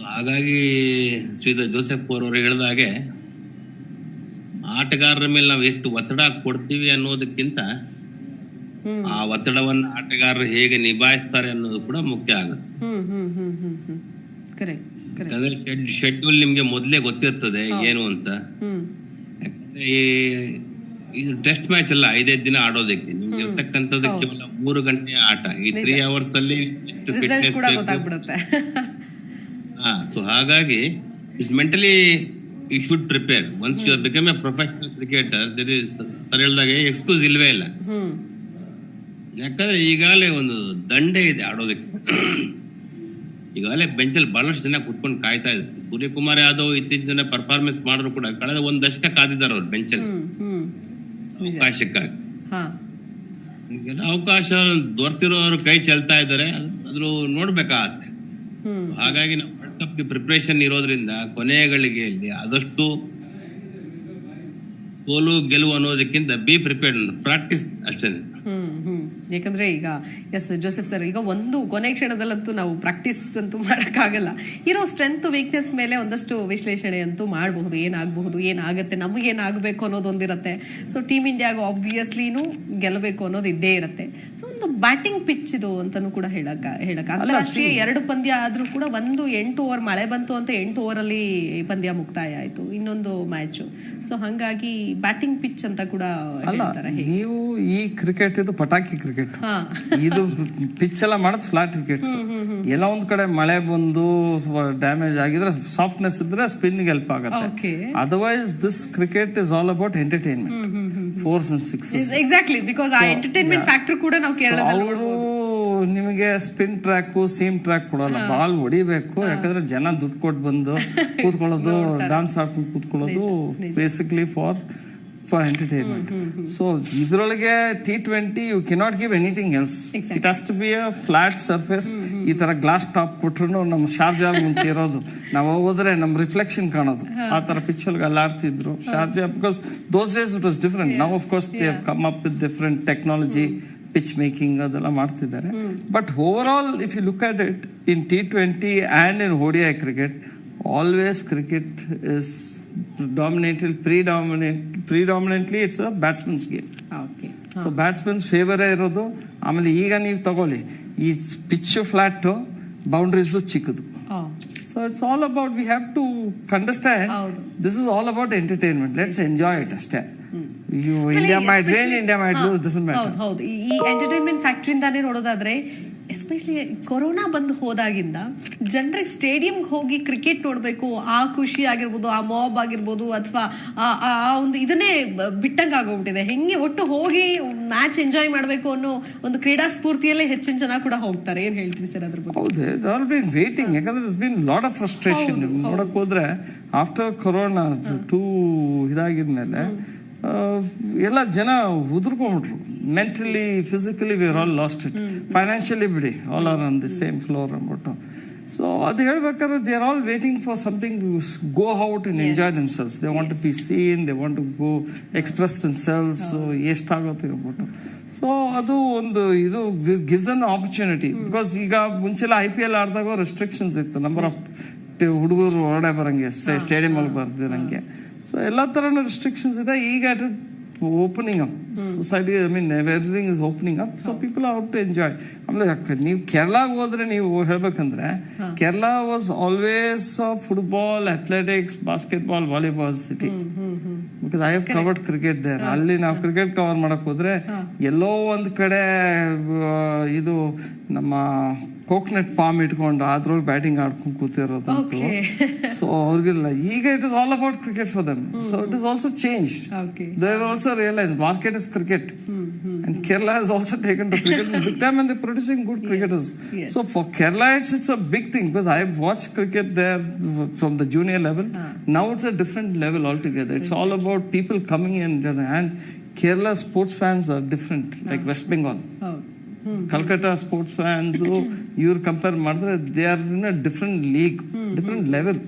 ಹಾಗಾಗಿ ಶ್ರೀಧರ್ ಜೋಸೆಫ್ ಅವರು ಹೇಳಿದ ಹಾಗೆ ಆಟಗಾರರ ಮೇಲೆ ನಾವು ಎಷ್ಟು ಒತ್ತಡ ಕೊಡ್ತೀವಿ ಅನ್ನೋದಕ್ಕಿಂತ ಆ ಒತ್ತಡವನ್ನು ಆಟಗಾರರು ಹೇಗೆ ನಿಭಾಯಿಸ್ತಾರೆ ಅನ್ನೋದು ಕೂಡ ಮುಖ್ಯ ಆಗುತ್ತೆ. ಯಾಕಂದ್ರೆ ಶೆಡ್ಯೂಲ್ ನಿಮ್ಗೆ ಮೊದಲೇ ಗೊತ್ತಿರ್ತದೆ ಏನು ಅಂತ. ಯಾಕಂದ್ರೆ ಇದು ಟೆಸ್ಟ್ ಮ್ಯಾಚ್ ಅಲ್ಲ, 5 ದಿನ ಆಡೋದಕ್ಕೆ ನಿಮ್ಗೆ ಇರ್ತಕ್ಕಂಥದ್ದು ಕೇವಲ 3 ಗಂಟೆ ಆಟ. ಈ 3 hours ಅಲ್ಲಿ ಎಷ್ಟು ಫಿಟ್ನೆಸ್ ಬೇಕು. ಸೊ ಹಾಗಾಗಿ it's mentally you should prepare. Once you are become a professional cricketer, there is sir ಹೇಳಿದಾಗ ಎಕ್ಸ್ಕ್ಯೂಸ್ ಇಲ್ವೇ ಇಲ್ಲ. ಯಾಕಂದ್ರೆ ಈಗಾಗಲೇ ಒಂದು ದಂಡೆ ಇದೆ ಆಡೋದಕ್ಕೆ. ಈಗಾಗಲೇ ಬೆಂಚಲ್ಲಿ ಬಹಳಷ್ಟು ಜನ ಕುತ್ಕೊಂಡು ಕಾಯ್ತಾ ಇದ್ದಾರೆ. ಸೂರ್ಯಕುಮಾರ್ ಯಾದವ್ ಇತ್ತೀಚಿನ ಪರ್ಫಾರ್ಮೆನ್ಸ್ ಮಾಡಿದ್ರು ಕೂಡ ಕಳೆದ 1 ದಶಕ ಕಾದಿದ್ದಾರೆ ಅವ್ರು ಬೆಂಚಲ್ಲಿ ಅವಕಾಶಕ್ಕಾಗಿ. ಈಗೆಲ್ಲ ಅವಕಾಶ ದೊರೆತಿರೋರು ಕೈ ಚೆಲ್ತಾ ಇದ್ದಾರೆ, ಅದ್ರ ನೋಡ್ಬೇಕಾಗತ್ತೆ. ಹಾಗಾಗಿ ನಾವು ವರ್ಲ್ಡ್ ಕಪ್ಗೆ ಪ್ರಿಪರೇಷನ್ ಇರೋದ್ರಿಂದ ಕೊನೆಯ ಗಳಿಗೆಯಲ್ಲಿ ಆದಷ್ಟು ಸೋಲು ಗೆಲುವು ಅನ್ನೋದಕ್ಕಿಂತ ಬಿ ಪ್ರಿಪೇರ್ಡ್, ಪ್ರಾಕ್ಟೀಸ್ ಅಷ್ಟೇ. ಯಾಕಂದ್ರೆ ಈಗ ಎಸ್ ಜೋಸೆಫ್ ಸರ್, ಈಗ ಒಂದು ಕೊನೆ ಕ್ಷಣದಲ್ಲಂತೂ ನಾವು ಪ್ರಾಕ್ಟೀಸ್ ಅಂತೂ ಮಾಡೋಕ್ಕಾಗಲ್ಲ. ಇರೋ ಸ್ಟ್ರೆಂತ್ ವೀಕ್ನೆಸ್ ಮೇಲೆ ಒಂದಷ್ಟು ವಿಶ್ಲೇಷಣೆ ಅಂತೂ ಮಾಡಬಹುದು. ಏನಾಗಬಹುದು, ಏನಾಗುತ್ತೆ, ನಮಗೇನಾಗಬೇಕು ಅನ್ನೋದೊಂದಿರುತ್ತೆ. ಸೊ ಟೀಮ್ ಇಂಡಿಯಾಗ ಆಬ್ವಿಯಸ್ಲಿನೂ ಗೆಲ್ಲಬೇಕು ಅನ್ನೋದು ಇದ್ದೇ ಇರುತ್ತೆ. ಸೊ ಇನ್ನೊಂದು ಬ್ಯಾಟಿಂಗ್ ಪಿಚ್ ಇದು ಅಂತಾನು ಕೂಡ ಹೇಳಕ್ ಅಂತಾರಾಷ್ಟ್ರೀಯ 2 ಪಂದ್ಯ ಆದ್ರೂ ಕೂಡ 8 ಓವರ್ ಮಳೆ ಬಂತು ಅಂತ 8 ಓವರ್ ಅಲ್ಲಿ ಪಂದ್ಯ ಮುಕ್ತಾಯ ಆಯ್ತು, ಇನ್ನೊಂದು ಮ್ಯಾಚ್. ಸೊ ಹಂಗಾಗಿ ಬ್ಯಾಟಿಂಗ್ ಪಿಚ್ ಅಂತ ಕೂಡ ಹೇಳ್ತಾರೆ. ನೀವು ಈ ಕ್ರಿಕೆಟ್ ಇದು ಪಟಾಕಿ ಕ್ರಿಕೆಟ್, ಇದು ಪಿಚ್ ಎಲ್ಲ ಮಾಡೋದು ಫ್ಲಾಟ್ ವಿಕೆಟ್ಸ್. ಎಲ್ಲ ಒಂದ್ ಕಡೆ ಮಳೆ ಬಂದು ಡ್ಯಾಮೇಜ್ ಆಗಿದ್ರೆ ಸಾಫ್ಟ್ನೆಸ್ ಇದ್ರೆ ಸ್ಪಿನ್ ಹೆಲ್ಪ್ ಆಗುತ್ತೆ. Otherwise this cricket is all about entertainment, 4s and 6s. Exactly, because ಆ ಎಂಟರ್ಟೈನ್ಮೆಂಟ್ ಫ್ಯಾಕ್ಟರ್ ಕೂಡ ನಾವು ಕೇರಳದಲ್ಲಿ ಅವರು ನಿಮಗೆ ಸ್ಪಿನ್ ಟ್ರ್ಯಾಕ್ ಸೀಮ್ ಟ್ರ್ಯಾಕ್ ಕೊಡಲ್ಲ, ಬಾಲ್ ಹೊಡಿಬೇಕು. ಯಾಕಂದ್ರೆ ಜನ ದುಡ್ಡು ಕೊಟ್ಟು ಬಂದು ಕೂತ್ಕೊಳ್ಳೋದು, ಡಾನ್ಸ್ ಆಡ್ಕೊಂಡು ಕೂತ್ಕೊಳ್ಳೋದು ಬೇಸಿಕ್ಲಿ ಫಾರ್ ಎಂಟರ್ಟೈನ್ಮೆಂಟ್. ಸೊ ಇದ್ರೊಳಗೆ T20 you cannot give anything else. It has to be a flat surface. ಈ ತರ ಗ್ಲಾಸ್ ಟಾಪ್ ಕೊಟ್ರು ನಮ್ಮ ಶಾರ್ಜಾ ಮುಂಚೆ ಇರೋದು, ನಾವು ಹೋದ್ರೆ ನಮ್ ರಿಫ್ಲೆಕ್ಷನ್ ಕಾಣೋದು, ಆ ತರ ಪಿಚ್ ಅಲ್ಲಿ ಅಲ್ಲಾಡ್ತಿದ್ರು Sharjah. Because those days it was different. Now of course they have come up with different technology, pitch making ಅದೆಲ್ಲ ಮಾಡ್ತಿದ್ದಾರೆ. But overall if you look at it in T20 and in ODI cricket, always cricket is predominantly it's a batsman's game. Okay. So batsman's favor ಇರೋದು. ಆಮೇಲೆ ಈಗ ನೀವು ತಗೊಳ್ಳಿ, ಈ pitch flat, boundaries ಚಿಕ್ಕದು. So it's all about, we have to understand this is all about entertainment. Let's enjoy it ಅಷ್ಟೇ. India might win, India might lose, doesn't matter. ಹೌದು, ಈ ಎಂಟರ್ಟೈನ್ಮೆಂಟ್ ಫ್ಯಾಕ್ಟರಿ ಇಂದಾನೇ ನೋಡೋದಾದ್ರೆ ಎಸ್ಪೆಷಲಿ ಕೊರೋನಾ ಬಂದು ಹೋದಾಗಿಂದ ಜನರಿಗೆ ಸ್ಟೇಡಿಯಂಗೆ ಹೋಗಿ cricket ನೋಡಬೇಕು, ಆ ಖುಷಿ ಆಗಿರ್ಬೋದು, ಆ ಮಾಬ್ ಆಗಿರ್ಬೋದು, ಅಥವಾ ಆ ಒಂದು ಇದನ್ನೇ ಬಿಟ್ಟಂಗೆ ಆಗೋಗ್ಬಿಟ್ಟಿದೆ. ಹೆಂಗೆ ಒಟ್ಟು ಹೋಗಿ ಮ್ಯಾಚ್ ಎಂಜಾಯ್ ಮಾಡಬೇಕು ಅನ್ನೋ ಒಂದು ಕ್ರೀಡಾ ಸ್ಫೂರ್ತಿಯಲ್ಲೇ ಹೆಚ್ಚಿನ ಜನ ಕೂಡ ಹೋಗ್ತಾರೆ. ಏನ್ ಹೇಳ್ತೀರಿ ಸರ್ ಅದ್ರ ಬಗ್ಗೆ? ಹೌದು, ದೇ ಆರ್ ಬೀನ್ ವೇಟಿಂಗ್. ಯಾಕಂದ್ರೆ it's been lot of frustration. ನೋಡಕ್ ಹೋದ್ರೆ ಆಫ್ಟರ್ ಕೊರೋನಾ ಟೂ ಇದಾಗಿದ್ಮೇಲೆ ಎಲ್ಲ ಜನ ಉದುರ್ಕೊಂಡ್ಬಿಟ್ರು. Mentally, physically we are all lost it. Financially ಬಿಡಿ, all are on the same floor ಅಂದ್ಬಿಟ್ಟು. ಸೊ ಅದು ಹೇಳ್ಬೇಕಾದ್ರೆ they are all waiting for something to go out and enjoy themselves. They want to be seen, they want to go express themselves. ಎಷ್ಟಾಗುತ್ತೆ ಅಂದ್ಬಿಟ್ಟು. So ಅದು ಒಂದು ಇದು gives an opportunity. Because ಈಗ ಮುಂಚೆಲ್ಲ IPL ಆಡಿದಾಗ restrictions ಇತ್ತು, number of ಹುಡುಗರು ಹೊರಡೆ ಬರಂಗೆ, stadium ಅಲ್ಲಿ ಬರ್ದಿರಂಗೆ. So ಎಲ್ಲ ತರನ ರೆಸ್ಟ್ರಿಕ್ಷನ್ಸ್ ಇದೆ. ಈಗ opening up society, I mean everything is opening up. So people are out to enjoy. ಆಮೇಲೆ ನೀವು ಕೇರಳಾಗ ಹೋದ್ರೆ ನೀವು ಹೇಳ್ಬೇಕಂದ್ರೆ Kerala was always football, athletics, basketball, volleyball city. Because I have covered cricket there. ಅಲ್ಲಿ ನಾವು ಕ್ರಿಕೆಟ್ ಕವರ್ ಮಾಡಕ್ ಹೋದ್ರೆ ಎಲ್ಲೋ ಒಂದ್ ಕಡೆ ಇದು ನಮ್ಮ ಕೋಕೋನಟ್ ಪಾಮ್ ಇಟ್ಕೊಂಡು ಅದ್ರೊಳಗೆ ಬ್ಯಾಟಿಂಗ್ ಆಡ್ಕೊಂಡು ಕೂತಿರೋದಂತೂ. ಸೊ ಅವ್ರಿಗಿಲ್ಲ. ಈಗ it is all about cricket for them. So it is also changed. They have also realized market is cricket. And Kerala has also taken to cricket big time, and they're producing good cricketers. So for Kerala it's a big thing, because I have watched cricket there from the junior level. Now it's a different level altogether. It's all about people coming in, and Kerala sports fans are different, like West Bengal. Calcutta sports fans, ಇವ್ರು compare ಮಾಡಿದ್ರೆ they are in a different league, different level.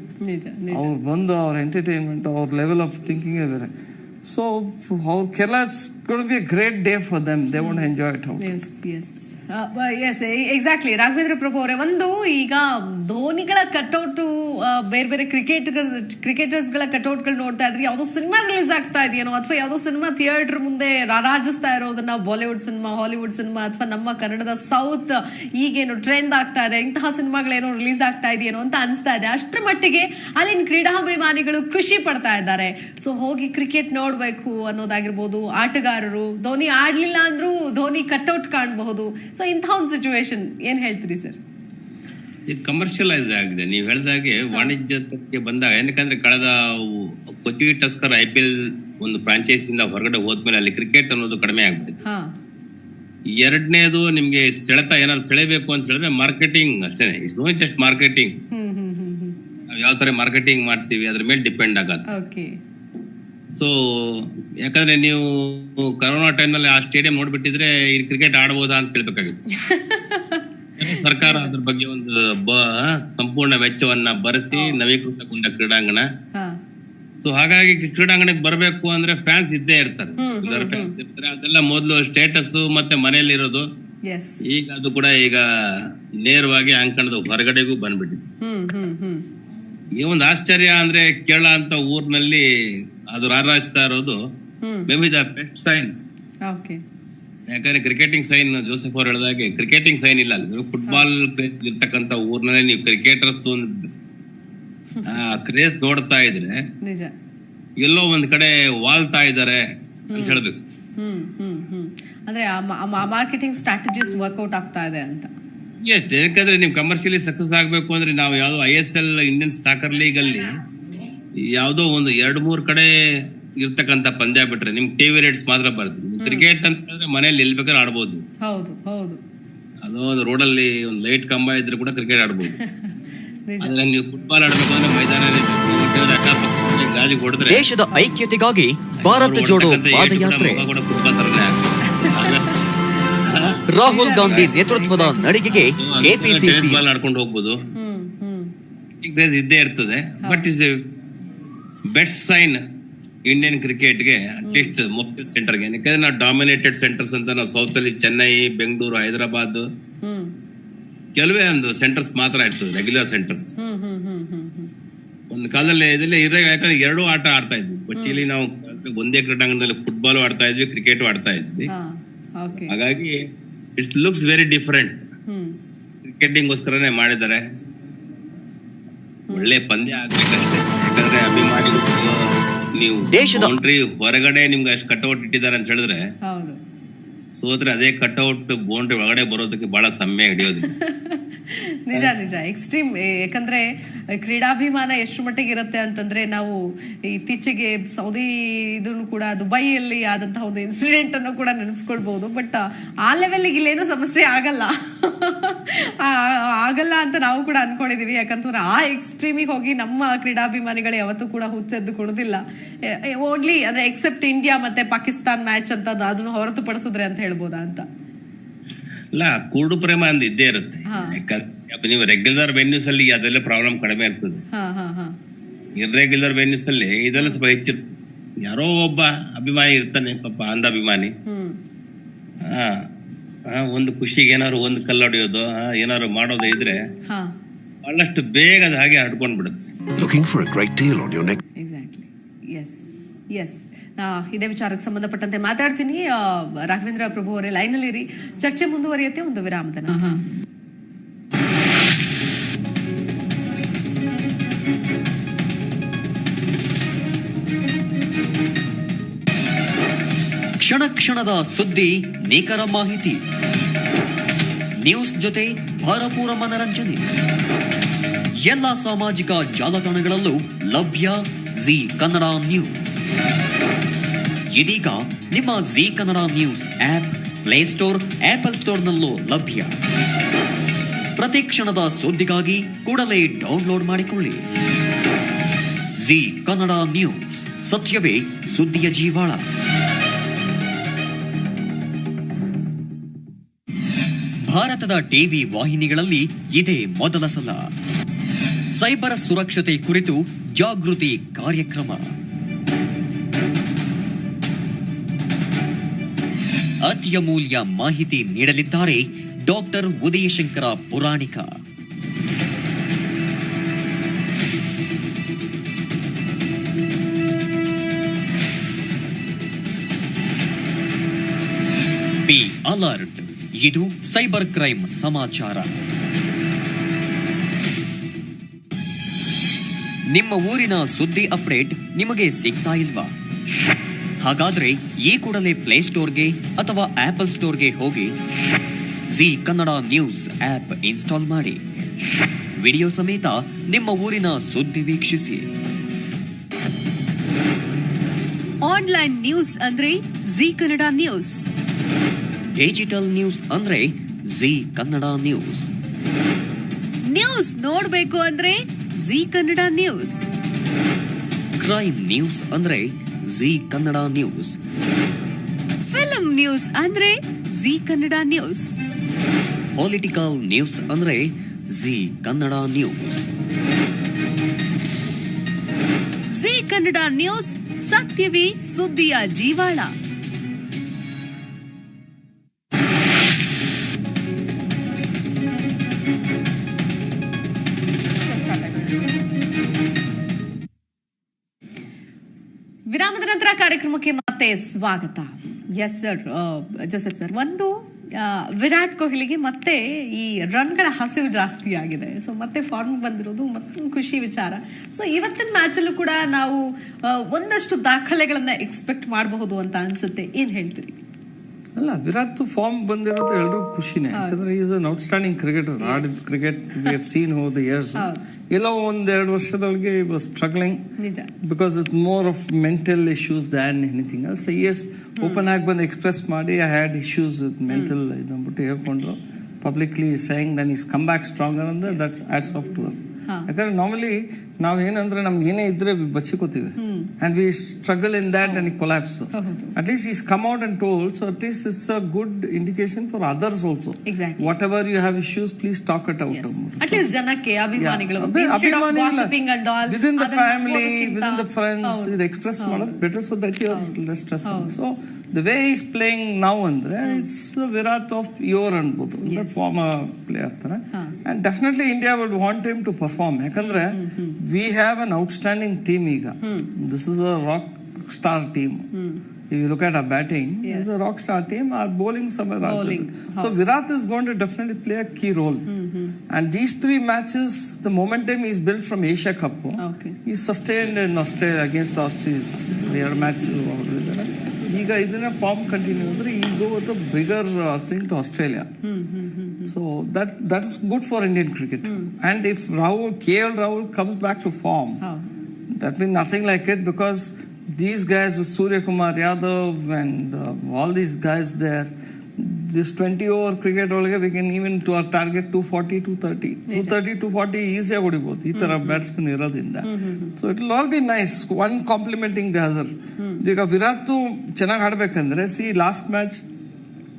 ಅವ್ರು ಬಂದು ಅವ್ರ entertainment, ಅವ್ರ level of thinking ಬೇರೆ. So our Kerala, it's going to be a great day for them. They want to enjoy it out. Yes, exactly. Raghavendra Prabhu ಅವರೇ, ಒಂದು ಈಗ ಧೋನಿಗಳ cutout, ಬೇರೆ ಬೇರೆ ಕ್ರಿಕೆಟರ್ಸ್ಗಳ ಕಟ್ಔಟ್ಗಳು ನೋಡ್ತಾ ಇದ್ರಿ. ಯಾವ್ದೋ ಸಿನಿಮಾ ರಿಲೀಸ್ ಆಗ್ತಾ ಇದೆಯೇನೋ, ಅಥವಾ ಯಾವ್ದೋ ಸಿನಿಮಾ ಥಿಯೇಟರ್ ಮುಂದೆ ರಾರಾಜಿಸ್ತಾ ಇರೋದನ್ನ, ಬಾಲಿವುಡ್ ಸಿನಿಮಾ, ಹಾಲಿವುಡ್ ಸಿನಿಮಾ, ಅಥವಾ ನಮ್ಮ ಕನ್ನಡದ ಸೌತ್ ಈಗೇನು ಟ್ರೆಂಡ್ ಆಗ್ತಾ ಇದೆ, ಇಂತಹ ಸಿನಿಮಾಗಳೇನೋ ರಿಲೀಸ್ ಆಗ್ತಾ ಇದೆಯೇನೋ ಅಂತ ಅನಿಸ್ತಾ ಇದೆ. ಅಷ್ಟರ ಮಟ್ಟಿಗೆ ಅಲ್ಲಿನ ಕ್ರೀಡಾಭಿಮಾನಿಗಳು ಖುಷಿ ಪಡ್ತಾ ಇದ್ದಾರೆ. ಸೊ ಹೋಗಿ ಕ್ರಿಕೆಟ್ ನೋಡ್ಬೇಕು ಅನ್ನೋದಾಗಿರ್ಬೋದು, ಆಟಗಾರರು ಧೋನಿ ಆಡ್ಲಿಲ್ಲ ಅಂದ್ರೂ ಧೋನಿ ಕಟ್ಔಟ್ ಕಾಣಬಹುದು. ಸೊ ಇಂಥ ಒಂದು ಸಿಚುವೇಶನ್ ಏನ್ ಹೇಳ್ತೀರಿ ಸರ್? ಇದು ಕಮರ್ಷಿಯಲೈಸ್ ಆಗಿದೆ. ನೀವು ಹೇಳಿದಾಗೆ ವಾಣಿಜ್ಯಕ್ಕೆ ಬಂದಾಗ, ಏನಕ್ಕಂದ್ರೆ ಕಳೆದ ಕೊಚ್ಚಿಗೆ ಟಸ್ಕರ್ IPL ಒಂದು ಫ್ರಾಂಚೈಸಿಂದ ಹೊರಗಡೆ ಹೋದ್ಮೇಲೆ ಅಲ್ಲಿ ಕ್ರಿಕೆಟ್ ಅನ್ನೋದು ಕಡಿಮೆ ಆಗ್ಬಿಟ್ಟಿದೆ. ಎರಡನೇದು, ನಿಮ್ಗೆ ಸೆಳೆತ ಏನಾದ್ರು ಸೆಳೆಬೇಕು ಅಂತ ಹೇಳಿದ್ರೆ ಮಾರ್ಕೆಟಿಂಗ್ ಅಷ್ಟೇನೆ. It's no just marketing. ನಾವು ಯಾವ ತರ ಮಾರ್ಕೆಟಿಂಗ್ ಮಾಡ್ತೀವಿ ಅದ್ರ ಮೇಲೆ ಡಿಪೆಂಡ್ ಆಗತ್ತೆ. ಸೊ ಯಾಕಂದ್ರೆ ನೀವು ಕರೋನಾ ಟೈಮ್ ನಲ್ಲಿ ಆ ಸ್ಟೇಡಿಯಂ ನೋಡ್ಬಿಟ್ಟಿದ್ರೆ ಈ ಕ್ರಿಕೆಟ್ ಆಡಬಹುದಾ ಅಂತ ಕೇಳ್ಬೇಕಾಗಿತ್ತು. ಸರ್ಕಾರ ಅದ್ರ ಬಗ್ಗೆ ಒಂದು ಸಂಪೂರ್ಣ ವೆಚ್ಚವನ್ನ ಭರಿಸಿ ನವೀಕೃತಗೊಂಡ ಕ್ರೀಡಾಂಗಣ. ಸೊ ಹಾಗಾಗಿ ಕ್ರೀಡಾಂಗಣಕ್ಕೆ ಬರಬೇಕು ಅಂದ್ರೆ ಫ್ಯಾನ್ಸ್ ಇದ್ದೇ ಇರ್ತಾರೆ. ಅದೆಲ್ಲ ಮೊದಲು ಸ್ಟೇಟಸ್ ಮತ್ತೆ ಮನೆಯಲ್ಲಿ ಇರೋದು. ಈಗ ಅದು ಕೂಡ ಈಗ ನೇರವಾಗಿ ಅಂಕಣದ ಹೊರಗಡೆಗೂ ಬಂದ್ಬಿಟ್ಟಿದೆ. ಈ ಒಂದು ಆಶ್ಚರ್ಯ ಅಂದ್ರೆ ಕೇರಳ ಅಂತ ಊರ್ನಲ್ಲಿ ಅದು ರಾರಾಜಿಸ್ತಾ ಇರೋದು may be the best sign. ಯಾಕಂದ್ರೆ ಕ್ರಿಕೆಟಿಂಗ್ ಸೈನ್ ಜೋಸೆಫ್ ಅವ್ರು ಹೇಳಿದಾಗೆ ಕ್ರಿಕೆಟಿಂಗ್ ಸೈನ್ ಇಲ್ಲ ಅಲ್ಲಿ. ಫುಟ್ಬಾಲ್ ಕ್ರೇಜ್ ಇರ್ತಕ್ಕಂಥ ಊರ್ನಲ್ಲಿ ನೀವು ಕ್ರಿಕೆಟರ್ಸ್ ಕ್ರೇಜ್ ನೋಡ್ತಾ ಇದ್ರೆ ನಿಜ ಎಲ್ಲೋ ಒಂದ್ ಕಡೆ ವಾಲ್ತಾ ಇದ್ದಾರೆ ಅಂತ ಹೇಳ್ಬೇಕು. ಅಂದ್ರೆ ಮಾರ್ಕೆಟಿಂಗ್ ಸ್ಟ್ರಾಟಜೀಸ್ ವರ್ಕೌಟ್ ಆಗ್ತಾ ಇದೆ ಅಂತ. ಯಾಕಂದ್ರೆ ನೀವು ಕಮರ್ಷಿಯಲಿ ಸಕ್ಸಸ್ ಆಗ್ಬೇಕು ಅಂದ್ರೆ ನಾವು ಯಾವ್ದೋ ISL ಇಂಡಿಯನ್ ಸಾಕರ್ ಲೀಗ್ ಅಲ್ಲಿ ಯಾವ್ದೋ ಒಂದು 2-3 ಕಡೆ ಇರ್ತಕ್ಕಂಥ ಪಂದ್ಯ ಬಿಟ್ರೆ ನಿಮ್ಗೆ ಟಿವಿ ರೇಟ್ಸ್ ಮಾತ್ರ ಬರ್ತದೆ. ಕ್ರಿಕೆಟ್ ಅಂತ ಹೇಳಿದ್ರೆ ಮನೇಲಿ ಎಲ್ಲಿ ಬೇಕಾದ್ರೂ ಆಡ್ಬೋದು. ಹೌದು ಹೌದು. ಅದೋ ಒಂದು ರೋಡಲ್ಲಿ ಒಂದು ಲೈಟ್ ಕಂಬ ಇದ್ರೆ ಕೂಡ ಕ್ರಿಕೆಟ್ ಆಡ್ಬೋದು. ಆದ್ರೆ ನೀವು ಫುಟ್ಬಾಲ್ ಆಡ್ಬೇಕು ಅಂದ್ರೆ ಮೈದಾನ ಗಾಜಿಗೆ ಹೊಡೆದ್ರೆ ದೇಶದ ಐಕ್ಯತೆಗಾಗಿ ಭಾರತ ಜೋಡೋ ಪಾದಯಾತ್ರೆ. ರಾಹುಲ್ ಗಾಂಧಿ ನೇತೃತ್ವದ ನಡಿಗೆಗೆ ಕೆಪಿಸಿಸಿ ಆಡ್ಕೊಂಡು ಹೋಗ್ಬೋದು. ಕ್ರೇಜ್ ಇದ್ದೇ ಇರ್ತದೆ. But is best sign Indian ಕ್ರಿಕೆಟ್ಗೆ ಅಟ್ಲೀಸ್ಟ್ ಮೊಬೈಲ್ ಸೆಂಟರ್ಗೆ. ಯಾಕಂದ್ರೆ ನಾವು ಡಾಮಿನೇಟೆಡ್ ಸೆಂಟರ್ಸ್ ಅಂತ ನಾವು ಸೌತ್ ಅಲ್ಲಿ ಚೆನ್ನೈ, ಬೆಂಗಳೂರು, ಹೈದರಾಬಾದ್ ಕೆಲವೇ ಒಂದು ಸೆಂಟರ್ಸ್ ಮಾತ್ರ ಇರ್ತದೆ, ರೆಗ್ಯುಲರ್ ಸೆಂಟರ್ಸ್. ಒಂದು ಕಾಲದಲ್ಲಿ ಇದೆಲ್ಲ ಯಾಕಂದ್ರೆ 2 ಆಟ ಆಡ್ತಾ ಇದ್ವಿ. ಬಟ್ ಇಲ್ಲಿ ನಾವು ಒಂದೇ ಕ್ರೀಡಾಂಗಣದಲ್ಲಿ ಫುಟ್ಬಾಲ್ ಆಡ್ತಾ ಇದ್ವಿ, ಕ್ರಿಕೆಟ್ ಆಡ್ತಾ ಇದ್ವಿ. ಹಾಗಾಗಿ it's looks very different. Cricketing ಗೋಸ್ಕರನೇ ಮಾಡಿದ್ದಾರೆ. ಒಳ್ಳೆ ಪಂದ್ಯ ಆಗ್ಬೇಕಷ್ಟೇ. ಯಾಕಂದ್ರೆ ಅಭಿಮಾನಿಗಳು ನೀವು ಬೌಂಡ್ರಿ ಹೊರಗಡೆ ನಿಮ್ಗೆ ಅಷ್ಟು ಕಟ್ಔಟ್ ಇಟ್ಟಿದ್ದಾರೆ ಅಂತ ಹೇಳಿದ್ರೆ ಸೋತ್ರೆ ಅದೇ ಕಟ್ಔಟ್ ಬೌಂಡ್ರಿ ಒಳಗಡೆ ಬರೋದಕ್ಕೆ ಬಹಳ ಸಮಯ ಹಿಡಿಯೋದಿಲ್ಲ. ನಿಜ ನಿಜ ಎಕ್ಸ್ಟ್ರೀಮ್. ಯಾಕಂದ್ರೆ ಕ್ರೀಡಾಭಿಮಾನ ಎಷ್ಟು ಮಟ್ಟಿಗೆ ಇರುತ್ತೆ ಅಂತಂದ್ರೆ ನಾವು ಇತ್ತೀಚೆಗೆ ಸೌದಿ ಇದನ್ನು ಕೂಡ ದುಬೈಯಲ್ಲಿ ಆದಂತಹ ಒಂದು ಇನ್ಸಿಡೆಂಟ್ ಅನ್ನು ಕೂಡ ನೆನಪಿಸ್ಕೊಳ್ಬಹುದು. ಬಟ್ ಆ ಲೆವೆಲ್ಗೆ ಇಲ್ಲೇನೂ ಸಮಸ್ಯೆ ಆಗಲ್ಲ ಆಗಲ್ಲ ಅಂತ ನಾವು ಕೂಡ ಅನ್ಕೊಂಡಿದೀವಿ. ಯಾಕಂತಂದ್ರೆ ಆ ಎಕ್ಸ್ಟ್ರೀಮಿಗೆ ಹೋಗಿ ನಮ್ಮ ಕ್ರೀಡಾಭಿಮಾನಿಗಳು ಯಾವತ್ತೂ ಕೂಡ ಹುಚ್ಚೆದ್ದು ಕೊಡೋದಿಲ್ಲ. ಓನ್ಲಿ ಅಂದ್ರೆ ಎಕ್ಸೆಪ್ಟ್ ಇಂಡಿಯಾ ಮತ್ತೆ ಪಾಕಿಸ್ತಾನ್ ಮ್ಯಾಚ್ ಅಂತ ಅದನ್ನು ಹೊರತುಪಡಿಸಿದ್ರೆ ಅಂತ ಹೇಳ್ಬೋದಾ ಅಂತ. ಇಲ್ಲ, ಕುರುಡು ಪ್ರೇಮ ಅಂದ್ ಇದ್ದೇ ಇರುತ್ತೆ. ನೀವು ರೆಗ್ಯುಲರ್ ವೆನ್ಯೂಸ್ ಅಲ್ಲಿ ಅದೆಲ್ಲ ಪ್ರಾಬ್ಲಮ್ ಕಡಿಮೆ ಇರ್ತದೆ. ಇರ್ರೆಗ್ಯುಲರ್ ವೆನ್ಯೂಸ್ ಅಲ್ಲಿ ಇದೆಲ್ಲ ಸ್ವಲ್ಪ ಹೆಚ್ಚಿರ್ತದೆ. ಯಾರೋ ಒಬ್ಬ ಅಭಿಮಾನಿ ಇರ್ತಾನೆ ಪಾಪ, ಅಂಧ ಅಭಿಮಾನಿ. ಒಂದು ಖುಷಿಗೆ ಏನಾದ್ರು ಒಂದು ಕಲ್ಲು ಹೊಡೆಯೋದು ಏನಾದ್ರು ಮಾಡೋದು ಇದ್ರೆ ಬಹಳಷ್ಟು ಬೇಗ ಅದು ಹಾಗೆ ಹಡ್ಕೊಂಡ್ ಬಿಡುತ್ತೆ. ಇದೇ ವಿಚಾರಕ್ಕೆ ಸಂಬಂಧಪಟ್ಟಂತೆ ಮಾತಾಡ್ತೀನಿ. ರಾಘವೇಂದ್ರ ಪ್ರಭು ಅವರೇ ಲೈನ್ ಅಲ್ಲಿ ಇರಿ, ಚರ್ಚೆ ಮುಂದುವರಿಯುತ್ತೆ ಒಂದು ವಿರಾಮದ ನಂತರ. ಕ್ಷಣ ಕ್ಷಣದ ಸುದ್ದಿ, ನಿಖರ ಮಾಹಿತಿ, ನ್ಯೂಸ್ ಜೊತೆ ಭರಪೂರ ಮನರಂಜನೆ. ಎಲ್ಲ ಸಾಮಾಜಿಕ ಜಾಲತಾಣಗಳಲ್ಲೂ ಲಭ್ಯ ಜೀ ಕನ್ನಡ ನ್ಯೂಸ್. ಇದೀಗ ನಿಮ್ಮ Zee Kannada news app play store, Apple ಸ್ಟೋರ್ನಲ್ಲೂ ಲಭ್ಯ. ಪ್ರತಿ ಕ್ಷಣದ ಸುದ್ದಿಗಾಗಿ ಕೂಡಲೇ ಡೌನ್ಲೋಡ್ ಮಾಡಿಕೊಳ್ಳಿ. ಜೀ ಕನ್ನಡ ನ್ಯೂಸ್, ಸತ್ಯವೇ ಸುದ್ದಿಯ ಜೀವಾಳ. ಭಾರತದ ಟಿವಿ ವಾಹಿನಿಗಳಲ್ಲಿ ಇದೇ ಮೊದಲ ಸಲ ಸೈಬರ್ ಸುರಕ್ಷತೆ ಕುರಿತು ಜಾಗೃತಿ ಕಾರ್ಯಕ್ರಮ. ಅತ್ಯಮೂಲ್ಯ ಮಾಹಿತಿ ನೀಡಲಿದ್ದಾರೆ doctor Udayashankar Puranik. Be alert, ಇದು ಸೈಬರ್ ಕ್ರೈಮ್ ಸಮಾಚಾರ. ನಿಮ್ಮ ಊರಿನ ಸುದ್ದಿ ಅಪ್ಡೇಟ್ ನಿಮಗೆ ಸಿಗ್ತಾ ಇಲ್ವಾ? ಹಾಗಾದ್ರೆ ಈ ಕೂಡಲೇ ಪ್ಲೇಸ್ಟೋರ್ಗೆ ಅಥವಾ ಆಪಲ್ ಸ್ಟೋರ್ಗೆ ಹೋಗಿ Zee Kannada news app install ಮಾಡಿ. ವಿಡಿಯೋ ಸಮೇತ ನಿಮ್ಮ ಊರಿನ ಸುದ್ದಿ ವೀಕ್ಷಿಸಿ. ಆನ್ಲೈನ್ ನ್ಯೂಸ್ ಅಂದ್ರೆ Zee Kannada news. Digital news ಅಂದ್ರೆ ಜೀ ಕನ್ನಡ ನ್ಯೂಸ್. ನ್ಯೂಸ್ ನೋಡ್ಬೇಕು ಅಂದ್ರೆ Zee Kannada news. Crime news ಅಂದ್ರೆ Zee Kannada news. Film news ಅಂದ್ರೆ Zee Kannada news. Political news ಅಂದ್ರೆ ಜೀ ಕನ್ನಡ ನ್ಯೂಸ್. ಜೀ ಕನ್ನಡ ನ್ಯೂಸ್, ಸತ್ಯವೇ ಸುದ್ದಿಯ ಜೀವಾಳ. ವಿರಾಮದ ನಂತರ ಕಾರ್ಯಕ್ರಮಕ್ಕೆ ಮತ್ತೆ ಸ್ವಾಗತ. Yes sir. ಜೋಸೆಫ್ ಸರ್, ಒಂದು ವಿರಾಟ್ ಕೊಹ್ಲಿಗೆ ಮತ್ತೆ ಈ ರನ್ಗಳ ಹಸಿವು ಜಾಸ್ತಿ ಆಗಿದೆ. ಸೊ ಮತ್ತೆ ಫಾರ್ಮ್ ಬಂದಿರೋದು ಮತ್ತೆ ಖುಷಿ ವಿಚಾರ. ಸೊ ಇವತ್ತಿನ ಮ್ಯಾಚ್ ಅಲ್ಲೂ ಕೂಡ ನಾವು ಒಂದಷ್ಟು ದಾಖಲೆಗಳನ್ನ ಎಕ್ಸ್ಪೆಕ್ಟ್ ಮಾಡಬಹುದು ಅಂತ ಅನ್ಸುತ್ತೆ. ಏನ್ ಹೇಳ್ತೀರಿ? ಅಲ್ಲ, ವಿರಾಟ್ ಫಾರ್ಮ್ ಬಂದಿರೋದು ಎಲ್ಲರೂ ಖುಷಿನೇ. ಯಾಕಂದ್ರೆ ಈಸ್ ಅನ್ ಔಟ್ಸ್ಟ್ಯಾಂಡಿಂಗ್ ಕ್ರಿಕೆಟರ್. ಆಡಿದ cricket we have seen over the years. ಎಲ್ಲೋ 1-2 ವರ್ಷದೊಳಗೆ he was struggling because it's more of mental issues than anything else. So yes, open ಆಗಿ ಬಂದು ಎಕ್ಸ್ಪ್ರೆಸ್ ಮಾಡಿ I had issues with mental ಇದು ಅಂದ್ಬಿಟ್ಟು ಹೇಳ್ಕೊಂಡ್ರು. publicly saying that he's come back stronger and that's adds off to him. ಯಾಕಂದ್ರೆ normally ನಾವ್ ಏನಂದ್ರೆ ನಮ್ಗೆ ಏನೇ ಇದ್ರೆ ಬಚ್ಚಿಕೋತೀವಿ and we struggle in that and he collapse. At least he's come out and told, so at least it's a good indication for others also. Exactly. Whatever you have issues, please talk it out. At least janake abhimanigalo instead of gossiping and all within the family, within the friends, it express ಮಾಡೋದು better so that you are less stressed. So the way he's playing now andre it's Virat of your ಅನ್ಬೋದು, the former player ತರ. And definitely India would want him to perform ಯಾಕಂದ್ರೆ we have an outstanding team ಈಗ. This is a rock star team. If you look at our batting, it's a rock star team. Our bowling somewhere out there. So Virat is going to definitely play a key role. And these 3 matches, the momentum is built from Asia Cup. He's sustained in Australia against the Aussies. We had a match. ಈಗ ಇದನ್ನ form continue ಅಂದ್ರೆ ಈ go with a bigger thing to Australia. So that is good for Indian cricket. And if KL Rahul comes back to form, that means nothing like it, because these guys with Surya Kumar Yadav and all these guys there, this 20 over cricket ಒಳಗೆ we can even to our target 240 240 easy ಆಗಿ ಹೊಡಿಬಹುದು ಈ ತರ batsman ಇರೋದ್ರಿಂದ. So it will all be nice, one complementing the other. ಈಗ ವಿರಾಟ್ ಚೆನ್ನಾಗಿ ಆಡ್ಬೇಕಂದ್ರೆ see last match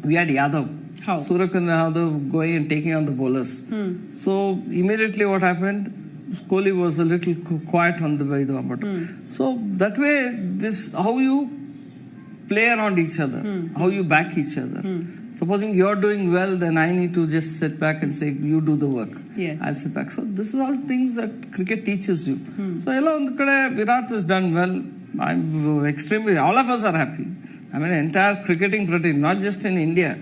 we had Yadav, Suryakumar Yadav going and taking on the bowlers. So immediately what happened, Kohli was a little quiet on the way. So that way, this how you play around each other, how you back each other. Supposing you're doing well, then I need to just sit back and say, you do the work. I'll sit back. So this is all things that cricket teaches you. So hello, on the kade Virat has done well. I'm extremely, all of us are happy. I mean, entire cricketing fraternity, not just in India.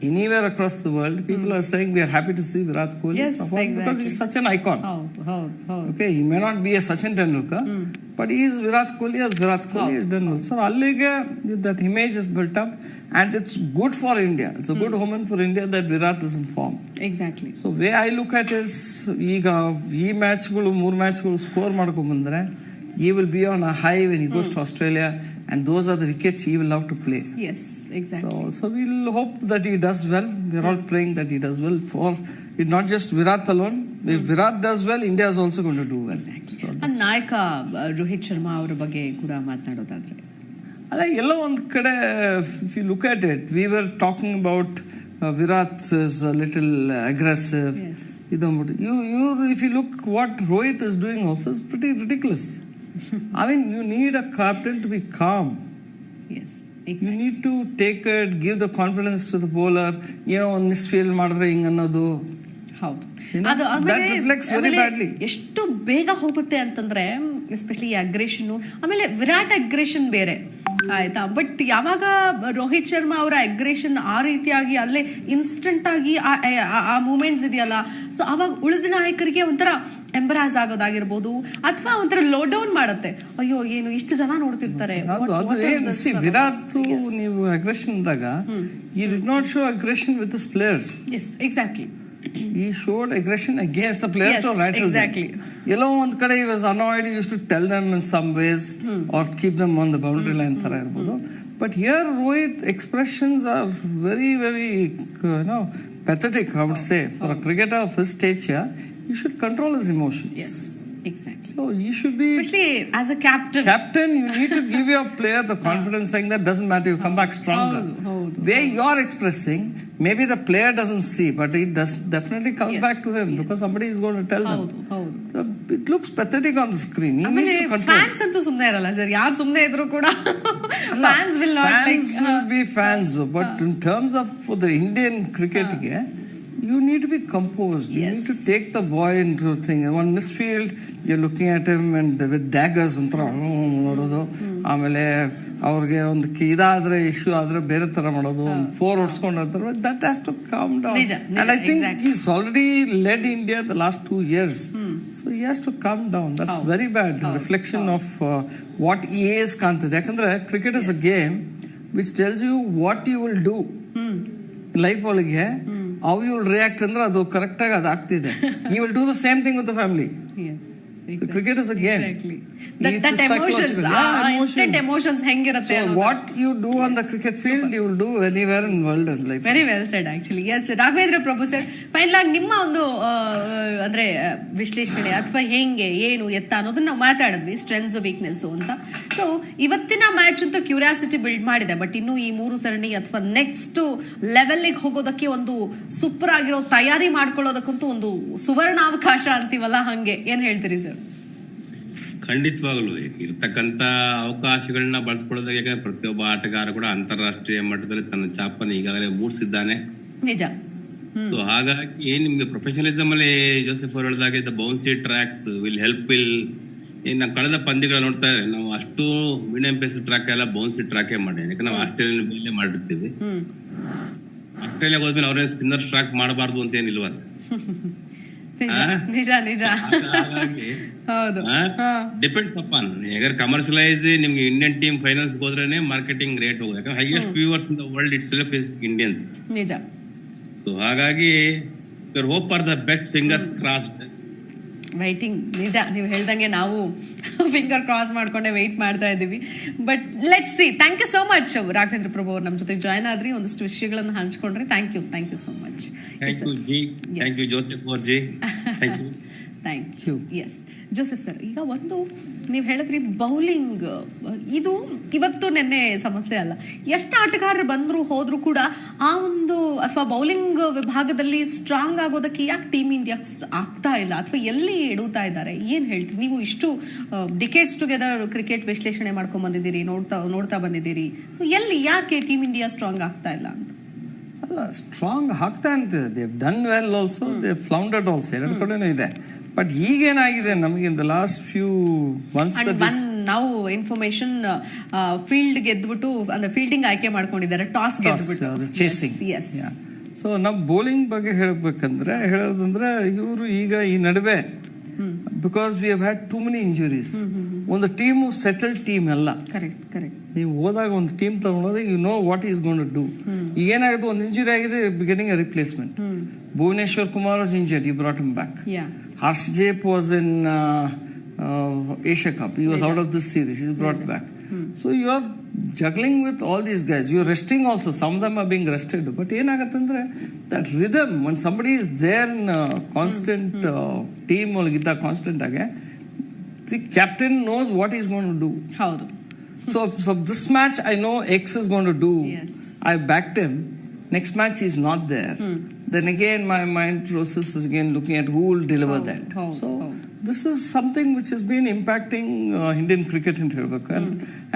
Anywhere across the world, people are saying we are happy to see Virat Kohli perform because he's such an icon. Okay, he may not be a Sachin Tendulkar, but he is Virat Kohli as Virat Kohli has done well. So allige that image is built up, and it's good for India. It's a good omen for India that Virat is in form. Exactly. So way I look at it is, ಈಗ ಈ ಮ್ಯಾಚ್ಗಳು 3 ಮ್ಯಾಚ್ಗಳು score ಮಾಡ್ಕೊಂಡ್ ಬಂದ್ರೆ he will be on a high when he goes to Australia, and those are the wickets he will love to play. Yes, exactly. So we'll hope that he does well. We're all praying that he does well. For it, not just Virat alone. If Virat does well, India is also going to do well. Exactly. So ನಾಯಕ ರೋಹಿತ್ ಶರ್ಮಾ ಅವರ ಬಗ್ಗೆ ಕೂಡ ಮಾತನಾಡೋದಾದ್ರೆ, ಅಲ್ಲ ಎಲ್ಲೋ ಒಂದ್ ಕಡೆ if you look at it, we were talking about Virat is a little aggressive. You if you look what Rohit is doing also is pretty ridiculous. I mean, you need a captain to be calm. Yes, exactly. You need to take it, give the confidence to the bowler. Misfield ಮಾಡಿದ್ರೆ ಹಿಂಗ ಅನ್ನೋದು that reflects very badly. ಎಷ್ಟು ಬೇಗ ಹೋಗುತ್ತೆ ಅಂತಂದ್ರೆ especially ಈ aggression, ಆಮೇಲೆ Virat aggression ಬೇರೆ ಆಯ್ತಾ. ಬಟ್ ಯಾವಾಗ ರೋಹಿತ್ ಶರ್ಮಾ ಅವರ ಅಗ್ರೆಷನ್ ಆ ರೀತಿಯಾಗಿ ಅಲ್ಲೇ ಇನ್ಸ್ಟೆಂಟ್ ಆಗಿ ಆ ಮೂಮೆಂಟ್ಸ್ ಇದೆಯಲ್ಲ, ಸೊ ಅವಾಗ ಉಳಿದ ನಾಯಕರಿಗೆ ಒಂಥರ ಎಂಬರಾಸ್ ಆಗೋದಾಗಿರ್ಬೋದು, ಅಥವಾ ಒಂಥರ ಲೋ ಡೌನ್ ಮಾಡುತ್ತೆ. ಅಯ್ಯೋ ಏನು ಇಷ್ಟು ಜನ ನೋಡ್ತಿರ್ತಾರೆ. ವಿರಾಟ್ ನೀವು ಅಗ್ರೆಷನ್ ಇದ್ದಾಗ he did not show aggression with his players. Yes, exactly. He showed aggression against the players to rattle exactly them. Yellow ಒಂದ್ ಕಡೆ he was annoyed, he used to tell them in some ways or keep them on the boundary line ತರ ಇರ್ಬೋದು. But here Rohit expressions are very very pathetic, I would say. For a cricketer of his stature, he should control his emotions. Yes, exactly. So you should be, especially as a captain, you need to give your player the confidence, saying that doesn't matter, you come back stronger. Where you're expressing, maybe the player doesn't see, but it definitely comes back to him because somebody is going to tell them. So it looks pathetic on the screen. He needs to control. Fans ಅಂತೂ ಸುಮ್ಮನೆ ಇರಲ್ಲ sir, ಯಾರು ಸುಮ್ಮನೆ ಇದ್ರು ಕೂಡ fans will not will be fans, but in terms of for the Indian cricket ಗೆ you need to be composed. You need to take the boy into a thing. One misfield, you're looking at him and with daggers ನೋಡೋದು, ಆಮೇಲೆ ಅವ್ರಿಗೆ ಒಂದು ಇದಾದ್ರೆ issue ಆದ್ರೆ ಬೇರೆ ತರ ಮಾಡೋದು, 4 ಹೊಡ್ಸ್ಕೊಂಡಿರ್ತಾರೆ. That has to calm down. And I think he's already led India the last 2 years. So he has to calm down. That's very bad reflection of what he is ಕಾಣ್ತದೆ. ಯಾಕಂದ್ರೆ cricket is a game which tells you what you will do. Life ಒಳಗೆ how you will react ಅಂದ್ರೆ ಅದು correct ಆಗಿ ಅದು ಆಗ್ತಿದೆ. You will do the same thing with the family. So cricket is a game. Exactly. That instant emotions ಹೆಂಗಿರುತ್ತೆ. So what you do on the cricket field, you will do anywhere in world of life. Very well said actually. Yes, Raghavendra Prabhu sir, final ಆಗಿ ನಿಮ್ಮ ಒಂದು ಅಂದ್ರೆ ವಿಶ್ಲೇಷಣೆ ಅಥವಾ ಹೆಂಗೆ ಏನು ಎತ್ತ ಅನ್ನೋದನ್ನ ನಾವು ಮಾತಾಡಿದ್ವಿ, ಸ್ಟ್ರೆಂತ್ಸ್ ವೀಕ್ನೆಸ್ ಅಂತ. ಸೊ ಇವತ್ತಿನ ಮ್ಯಾಚ್ ಅಂತ ಕ್ಯೂರಿಯಾಸಿಟಿ ಬಿಲ್ಡ್ ಮಾಡಿದೆ, ಬಟ್ ಇನ್ನು ಈ 3 ಸರಣಿ ಅಥವಾ ನೆಕ್ಸ್ಟ್ ಲೆವೆಲ್ ಹೋಗೋದಕ್ಕೆ ಒಂದು ಸೂಪರ್ ಆಗಿರೋ ತಯಾರಿ ಮಾಡ್ಕೊಳ್ಳೋದಕ್ಕಂತೂ ಒಂದು ಸುವರ್ಣಾವಕಾಶ ಅಂತೀವಲ್ಲ, ಹಂಗೆ ಏನ್ ಹೇಳ್ತೀರಿ ಸರ್? ಖಂಡಿತವಾಗ್ಲು ಇರ್ತಕ್ಕಂತ ಅವಕಾಶಗಳನ್ನ ಬಳಸ್ಕೊಳ್ಳೋದಾಗ, ಯಾಕಂದ್ರೆ ಪ್ರತಿಯೊಬ್ಬ ಆಟಗಾರ ಕೂಡ ಅಂತಾರಾಷ್ಟ್ರೀಯ ಮಟ್ಟದಲ್ಲಿ ತನ್ನ ಛಾಪನ್ನು ಈಗಾಗಲೇ ಮೂಡಿಸಿದ್ದಾನೆ. ನಿಜ. ಸೊ ಹಾಗಾಗಿ ನಿಮ್ಗೆ ಪ್ರೊಫೆಷನಲಿಸಮ್ ಅಲ್ಲಿ ಜೋಸೆಫ್ ಅವರು ಹೇಳಿದಾಗೆ the bouncy tracks will help ನಾವು ಕಳೆದ ಪಂದ್ಯಗಳ ನೋಡ್ತಾ ಇದ್ರೆ ನಾವು ಅಷ್ಟು ಮೀಡಿಯಂ ಪೇಸ್ ಟ್ರ್ಯಾಕ್ ಎಲ್ಲ ಬೌನ್ಸಿ ಟ್ರ್ಯಾಕೇ ಮಾಡಿ, ಯಾಕಂದ್ರೆ ನಾವು ಆಸ್ಟ್ರೇಲಿಯನ್ ಮೇಲೆ ಮಾಡಿರ್ತೀವಿ. ಆಸ್ಟ್ರೇಲಿಯಾಗ ಹೋದ್ಮೇಲೆ ಅವ್ರೇನು ಸ್ಪಿನ್ನರ್ ಟ್ರ್ಯಾಕ್ ಮಾಡಬಾರ್ದು ಅಂತ ಏನಿಲ್ವ. Depends upon commercialise. ನಿಮ್ಗೆ ಇಂಡಿಯನ್ ಟೀಮ್ ಫೈನಲ್ಸ್ ಹೋದ್ರೇನೆ ಮಾರ್ಕೆಟಿಂಗ್ ರೇಟ್ ಹೋಗೋದು, ಯಾಕಂದ್ರೆ highest viewers in the world itself is Indians. So ಹಾಗಾಗಿ hope for the best, fingers crossed. Waiting. ನಿಜ, ನೀವು ಹೇಳ್ದಂಗೆ ನಾವು ಫಿಂಗರ್ ಕ್ರಾಸ್ ಮಾಡ್ಕೊಂಡೆ ವೆಯ್ಟ್ ಮಾಡ್ತಾ ಇದ್ದೀವಿ. But let's see. Thank you so much Raghavendra Prabhu ಅವ್ರು ನಮ್ಮ ಜೊತೆ ಜಾಯ್ನ್ ಆದ್ರಿ, ಒಂದಷ್ಟು ವಿಷಯಗಳನ್ನು ಹಂಚ್ಕೊಂಡ್ರಿ. Thank you so much. Thank you Joseph ಅವರ್ ji. Thank you. Yes Joseph sir, ಈಗ ಒಂದು ನೀವು ಹೇಳಿದ್ರಿ ಬೌಲಿಂಗ್, ಇದು ಇವತ್ತು ನೆನ್ನೆ ಸಮಸ್ಯೆ ಅಲ್ಲ. ಎಷ್ಟು ಆಟಗಾರರು ಬಂದ್ರು ಹೋದ್ರು ಕೂಡ ಆ ಒಂದು ಅಥವಾ ಬೌಲಿಂಗ್ ವಿಭಾಗದಲ್ಲಿ ಸ್ಟ್ರಾಂಗ್ ಆಗೋದಕ್ಕೆ ಯಾಕೆ ಟೀಮ್ ಇಂಡಿಯಾ ಆಗ್ತಾ ಇಲ್ಲ, ಅಥವಾ ಎಲ್ಲಿ ಎಡುತ್ತಾ ಇದ್ದಾರೆ, ಏನ್ ಹೇಳ್ತೀರಿ ನೀವು? ಇಷ್ಟು ಡಿಕೇಡ್ಸ್ ಟುಗೆದರ್ ಕ್ರಿಕೆಟ್ ವಿಶ್ಲೇಷಣೆ ಮಾಡ್ಕೊಂಡ್ ಬಂದಿದ್ದೀರಿ, ನೋಡ್ತಾ ಬಂದಿದ್ದೀರಿ. ಸೊ ಎಲ್ಲಿ ಯಾಕೆ ಟೀಮ್ ಇಂಡಿಯಾ ಸ್ಟ್ರಾಂಗ್ ಆಗ್ತಾ ಇಲ್ಲ ಅಂತ? ಅಲ್ಲ, ಸ್ಟ್ರಾಂಗ್ ಆಗ್ತಾ ಅಂತ they done well also, they floundered also, ಎರಡು ಕಡೆನೂ ಇದೆ. ಬಟ್ ಈಗೇನಾಗಿದೆ ನಮಗೆ in the last few months ನಾವು ಇನ್ಫಾರ್ಮೇಶನ್ ಫೀಲ್ಡ್ ಗೆದ್ಬಿಟ್ಟು ಅಂದ್ರೆ ಫೀಲ್ಡಿಂಗ್ ಆಯ್ಕೆ ಮಾಡ್ಕೊಂಡಿದ್ದಾರೆ, ಟಾಸ್ ಗೆದ್ಬಿಟ್ಟು ಚೇಸಿಂಗ್. ಸೊ ನಾವು ಬೌಲಿಂಗ್ ಬಗ್ಗೆ ಹೇಳೋದಂದ್ರೆ ಇವರು ಈಗ ಈ ನಡುವೆ because we have had too many injuries. ಒಂದು ಟೀಮು ಸೆಟಲ್ಡ್ ಟೀಮ್ ಅಲ್ಲ. ಕರೆಕ್ಟ್. ನೀವು ಹೋದಾಗ ಒಂದು ಟೀಮ್ ತಗೊಂಡೋದಾಗ you know what is going to do. ಈಗ ಏನಾಗುತ್ತೆ, ಒಂದು ಇಂಜುರಿ ಆಗಿದೆ, getting a replacement. Bhuvneshwar Kumar was injured, you brought him back. Harshdeep was in Asia Cup. He was out of this series. He's brought back. So you are juggling with all these guys. You are resting also. Some of them are being rested. But ಏನಾಗತ್ತಂದ್ರೆ that rhythm, when somebody is there in constant team ಒಳಗಿದ್ದ constant ಆಗಿ, the captain knows what he's going to do. ಹೌದು. So this match I know X is going to do. Yes. I backed him. Next match he's not there. Then again my mind process is again looking at who will deliver that. This is something which has been impacting Indian cricket in Helbaka.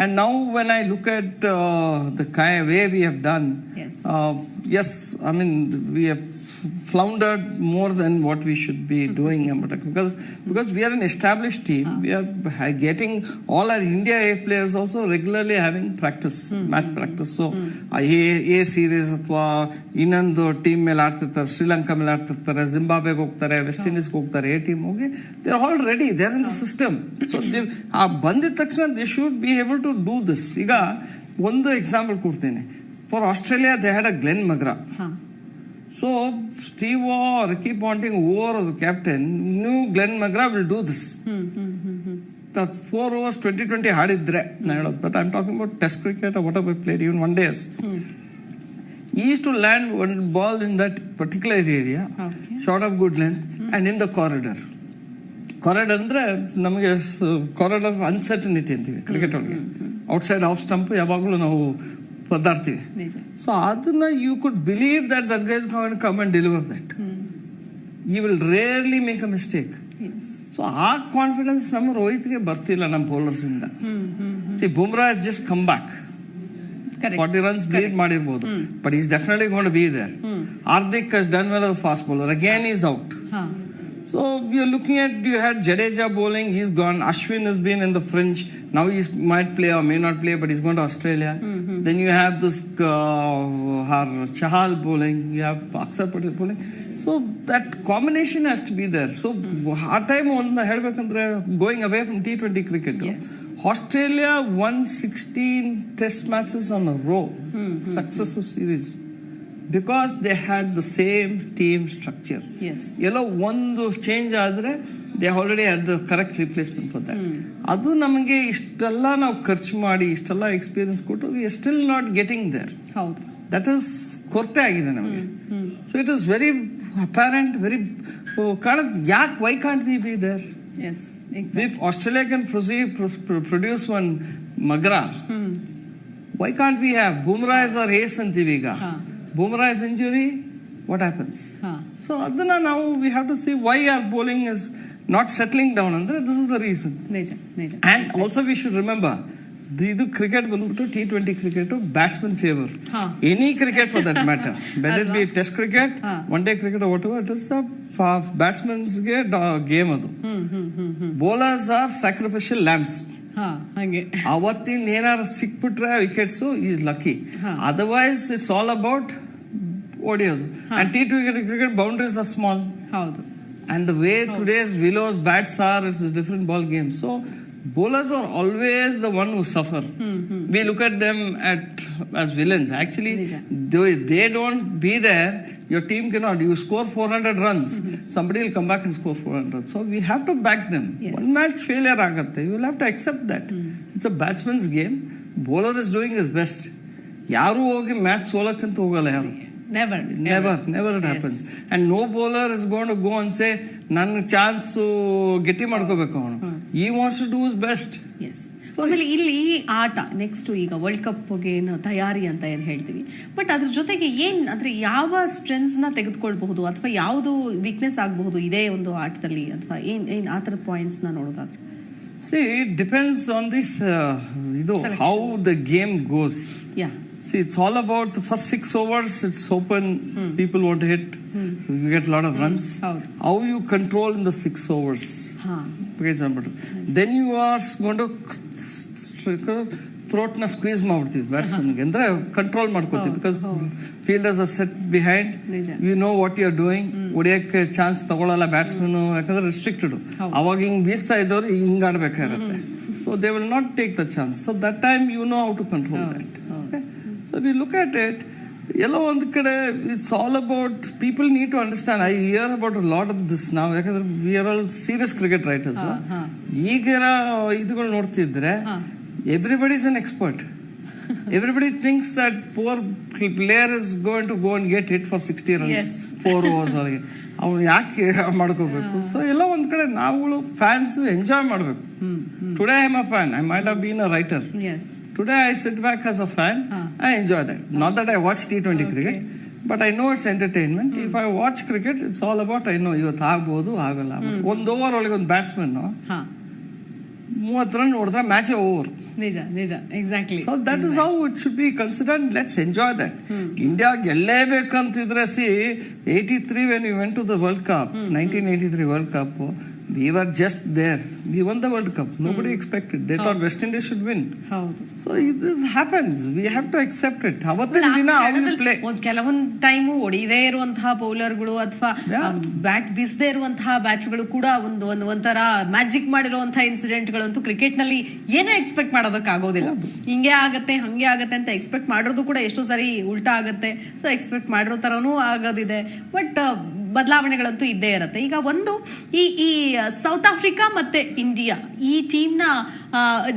And now when I look at the way we have done, yes, I mean we have floundered more than what we should be doing, because we are an established team. We are getting all our India A players also regularly having practice, match practice. So A series athwa ಇನ್ನೊಂದು team ಮೇಲೆ ಆಡ್ತಿರ್ತಾರೆ, ಶ್ರೀಲಂಕಾ ಮೇಲೆ ಆಡ್ತಿರ್ತಾರೆ, ಜಿಂಬಾಬ್ವೆಗೆ ಹೋಗ್ತಾರೆ, west ಇಂಡೀಸ್ಗೆ ಹೋಗ್ತಾರೆ, A team ಹೋಗಿ they are all ready, they are in the system. So ಬಂದಿದ ತಕ್ಷಣ they should be able to do this. ಈಗ ಒಂದು ಎಕ್ಸಾಂಪಲ್ ಕೊಡ್ತೀನಿ. For Australia they had a Glenn McGrath. So Steve Waugh, Ricky Ponting, over as the captain, knew Glenn McGrath will do this. That 4 overs 2020 ಆಡಿದ್ರೆ but I'm talking about test cricket or whatever played, even one days. He used to land one ball in that particular area, short of good length, and in the corridor. Corridor ಅಂದ್ರೆ ನಮಗೆ corridor uncertainty ಅಂತೀವಿ cricket ಒಳಗೆ. Outside off stump ಯಾವಾಗಲೂ ನಾವು ಪದಾರ್ತೀವಿ. So ಅದನ್ನ you could believe that guy is going to come and deliver that. You will rarely make a mistake. So ಆ confidence ನಮ್ಮ ರೋಹಿತ್ಗೆ ಬರ್ತಿಲ್ಲ ನಮ್ಮ ಬೌಲರ್ಸ್ ಇಂದ. See Bumrah has just come back. 40 runs bleed ಮಾಡಿರ್ಬೋದು, but he's definitely going to be there. Hardik has done well as a fast bowler. Again, he's out. So we are looking at, you had Jadeja bowling, he's gone. Ashwin has been in the fringe. Now he might play or may not play, but he's going to Australia. Then you have this Chahal bowling, you have Akshar Patel bowling. So that combination has to be there. So our time on the helbekandre going away from T20 cricket. Yes. Australia won 16 test matches on a row, successive series. Because they had the same team structure. Yes. Yellow one change adre, they already had the correct replacement for that. Adu namage ishtella ನಾವು ಖರ್ಚು ಮಾಡಿ ಇಷ್ಟೆಲ್ಲ experience ಕೊಟ್ಟು we are still not getting there. ಹೌದು. That is ಕೊರತೆ ಆಗಿದೆ ನಮಗೆ. So it is very apparent, very why can't we be there? Yes, exactly. If Australia can produce one Magra, why can't we have Bumrah as our ace antivi ಈಗ? Bumrah's injury, what happens? So adana now we have to see why our bowling is not settling down. Andre this is the reason. And also we should remember, ಇದು cricket ಬಂದ್ಬಿಟ್ಟು T20 cricket batsman favour. Any cricket for that matter, whether it be test cricket, one day cricket, whatever it is, ಬ್ಯಾಟ್ಸ್ಮನ್ಸ್ಗೆ game ಅದು. Bowlers are sacrificial lambs. ಅವತ್ತಿನ ಏನಾರು ಸಿಕ್ಬಿಟ್ರೆ wickets is lucky, otherwise it's all about ಹೊಡಿಯೋದು. And T20 cricket boundaries are small. And the way today's willows bats are, it's a different ball game. So bowlers are always the one who suffer. We look at them as villains. Actually, they don't be there, your team cannot. You score 400 runs, somebody will come back and score 400. So we have to back them. One match failure agatte, you will have to accept that. It's a batsman's game. Bowler is doing his best. Yaru hogi match solakanta hogala yaru. Never it happens. And no bowler is going to go and say ನನ್ನ chance ಗಟ್ಟಿ ಮಾಡ್ಕೋಬೇಕು ಅವನು. he wants to do his best. ಆಮೇಲೆ ಇಲ್ಲಿ ಈ ಆಟ next ಈಗ world ಕಪ್ಗೆ ತಯಾರಿ ಅಂತ ಏನ್ ಹೇಳ್ತೀವಿ, ಬಟ್ ಅದ್ರ ಜೊತೆಗೆ ಏನ್ ಅಂದ್ರೆ ಯಾವ ಸ್ಟ್ರೆಂತ್ಸ್ ನ ತೆಗೆದುಕೊಳ್ಬಹುದು ಅಥವಾ ಯಾವುದು ವೀಕ್ನೆಸ್ ಆಗಬಹುದು ಇದೇ ಒಂದು ಆಟದಲ್ಲಿ, ಅಥವಾ ಏನ್ ಆ ತರದ ಪಾಯಿಂಟ್ಸ್ ನ ನೋಡೋದಾದ್ರೆ? See, it depends on this how the game goes. See, it's all about the first 6 overs. It's open. People want to hit. You get a lot of runs. How you control in the 6 overs. For example, then you are going to throat na squeeze ಮಾಡ್ಬಿಡ್ತೀವಿ ಬ್ಯಾಟ್ಸ್ಮನ್ಗೆ, ಅಂದ್ರೆ control ಮಾಡ್ಕೋತೀವಿ. Because fielders are set behind, you know what you are doing. ಹೊಡಿಯೋಕ್ಕೆ chance ತಗೊಳ್ಳಲ್ಲ batsman, ಯಾಕಂದ್ರೆ restricted. ಅವಾಗ ಹಿಂಗ್ ಬೀಸ್ತಾ ಇದ್ದವ್ರು ಹಿಂಗ್ ಆಡ್ಬೇಕಾಗತ್ತೆ. So they will not take the chance. So that time you know how to control that. So we look at it, yellow on the kade, it's all about, people need to understand. I hear about a lot of this now, because we are all serious cricket writers. Eegera idugal nortidre, everybody is an expert. Everybody thinks that poor player is going to go and get hit for 60 runs, 4 overs ಒಳಗೆ. ಅವ್ನು ಯಾಕೆ ಮಾಡ್ಕೋಬೇಕು? So ಎಲ್ಲ ಒಂದ್ ಕಡೆ ನಾವುಗಳು fans enjoy ಮಾಡಬೇಕು. Today I am a fan, I might have been a writer. Today I sit back as a fan. I enjoy that. Not that I watch T20 cricket, but I know it's entertainment. If I watch cricket, it's all about, I know ಇವತ್ತು ಆಗ್ಬೋದು ಆಗಲ್ಲ. ಒಂದು over ಒಳಗೆ ಒಂದು batsman 30 run ಹೊಡೆದ್ರೆ match over. ನಿಜ exactly. So that is how it should be considered. Let's enjoy that. India ಗೆಲ್ಲೇಬೇಕಂತಿದ್ರೆ, see 83 when we went to the World Cup, 1983 World Cup, we were just there. We won the World Cup. Nobody expected. They thought West Indies should win. So this happens. We have to accept it. Avattin dina how you play. ಕೆಲವೊಂದು time ಹೊಡಿದೇ ಇರುವಂತಹ ಬೌಲರ್ಗಳು ಅಥವಾ bat ಬೀಸದೇ ಇರುವಂತಹ ಬ್ಯಾಟ್ಸ್ಗಳು ಕೂಡ ಒಂಥರ magic ಮಾಡಿರುವಂತಹ ಇನ್ಸಿಡೆಂಟ್ಗಳಂತೂ cricket ನಲ್ಲಿ ಏನೋ expect ಮಾಡೋದಕ್ಕಾಗೋದಿಲ್ಲ. ಹಿಂಗೆ ಆಗತ್ತೆ ಹಂಗೆ ಆಗತ್ತೆ ಅಂತ ಎಕ್ಸ್ಪೆಕ್ಟ್ ಮಾಡಿರೋದು ಕೂಡ ಎಷ್ಟೋ ಸಾರಿ ಉಲ್ಟಾ ಆಗತ್ತೆ. ಸೊ ಎಕ್ಸ್ಪೆಕ್ಟ್ ಮಾಡಿರೋ ತರನೂ ಆಗೋದಿದೆ, ಬಟ್ ಬದಲಾವಣೆಗಳಂತೂ ಇದ್ದೇ ಇರುತ್ತೆ. ಈಗ ಒಂದು ಈ ಸೌತ್ ಆಫ್ರಿಕಾ ಮತ್ತೆ ಇಂಡಿಯಾ ಈ ಟೀಮ್ ನ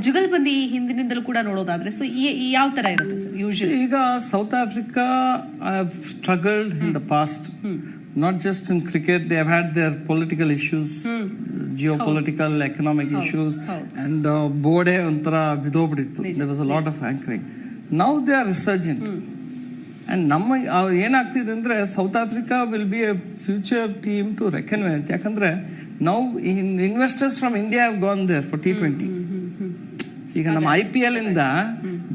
ಜುಗಲ್ಬಂದಿ ಹಿಂದಿನಿಂದಲೂ ಕೂಡ ನೋಡೋದಾದ್ರೆ, ಸೊ ಯಾವ ತರ ಇರುತ್ತೆ ಸರ್ ಯೂಶುವಲಿ? ಈಗ south Africa struggled in the past. Not just in cricket, they have had their political issues, geopolitical, economic issues, and bode ontara bidobidittu. There was a lot of hankering. Now they are resurgent. And ನಮ್ಮ ಏನಾಗ್ತಿದೆ ಅಂದ್ರೆ, South Africa will be a future team to reckon with. ಯಾಕಂದ್ರೆ ನಾವು investors from India have gone there for T20. ಈಗ ನಮ್ಮ IPL ಇಂದ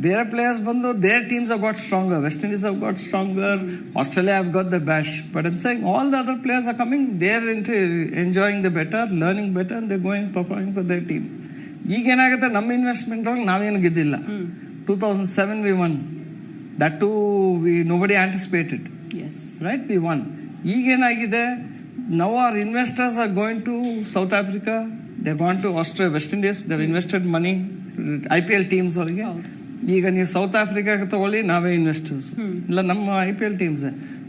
ಬೇರೆ players ಬಂದು their teams have got stronger, West Indies have got stronger, Australia have got the bash, but I'm saying all the other players are coming, they're enjoying the better, learning better, and they're going performing for their team. ಈಗ ಏನಾಗುತ್ತೆ, ನಮ್ಮ investment ಒಳಗೆ ನಾವೇನು ಗೆದ್ದಿಲ್ಲ. 2007 we won, that too nobody anticipated, right? We won. ಈಗ ಏನಾಗಿದೆ, now our investors are going to South Africa, they're going to Australia, West Indies, they've invested money IPL teams ಅವರಿಗೆ. ಈಗ ನೀವು ಸೌತ್ ಆಫ್ರಿಕಾಗೆ ತಗೊಳ್ಳಿ, ನಾವೇ ಇನ್ವೆಸ್ಟರ್ಸ್, ಇಲ್ಲ ನಮ್ಮ IPL teams.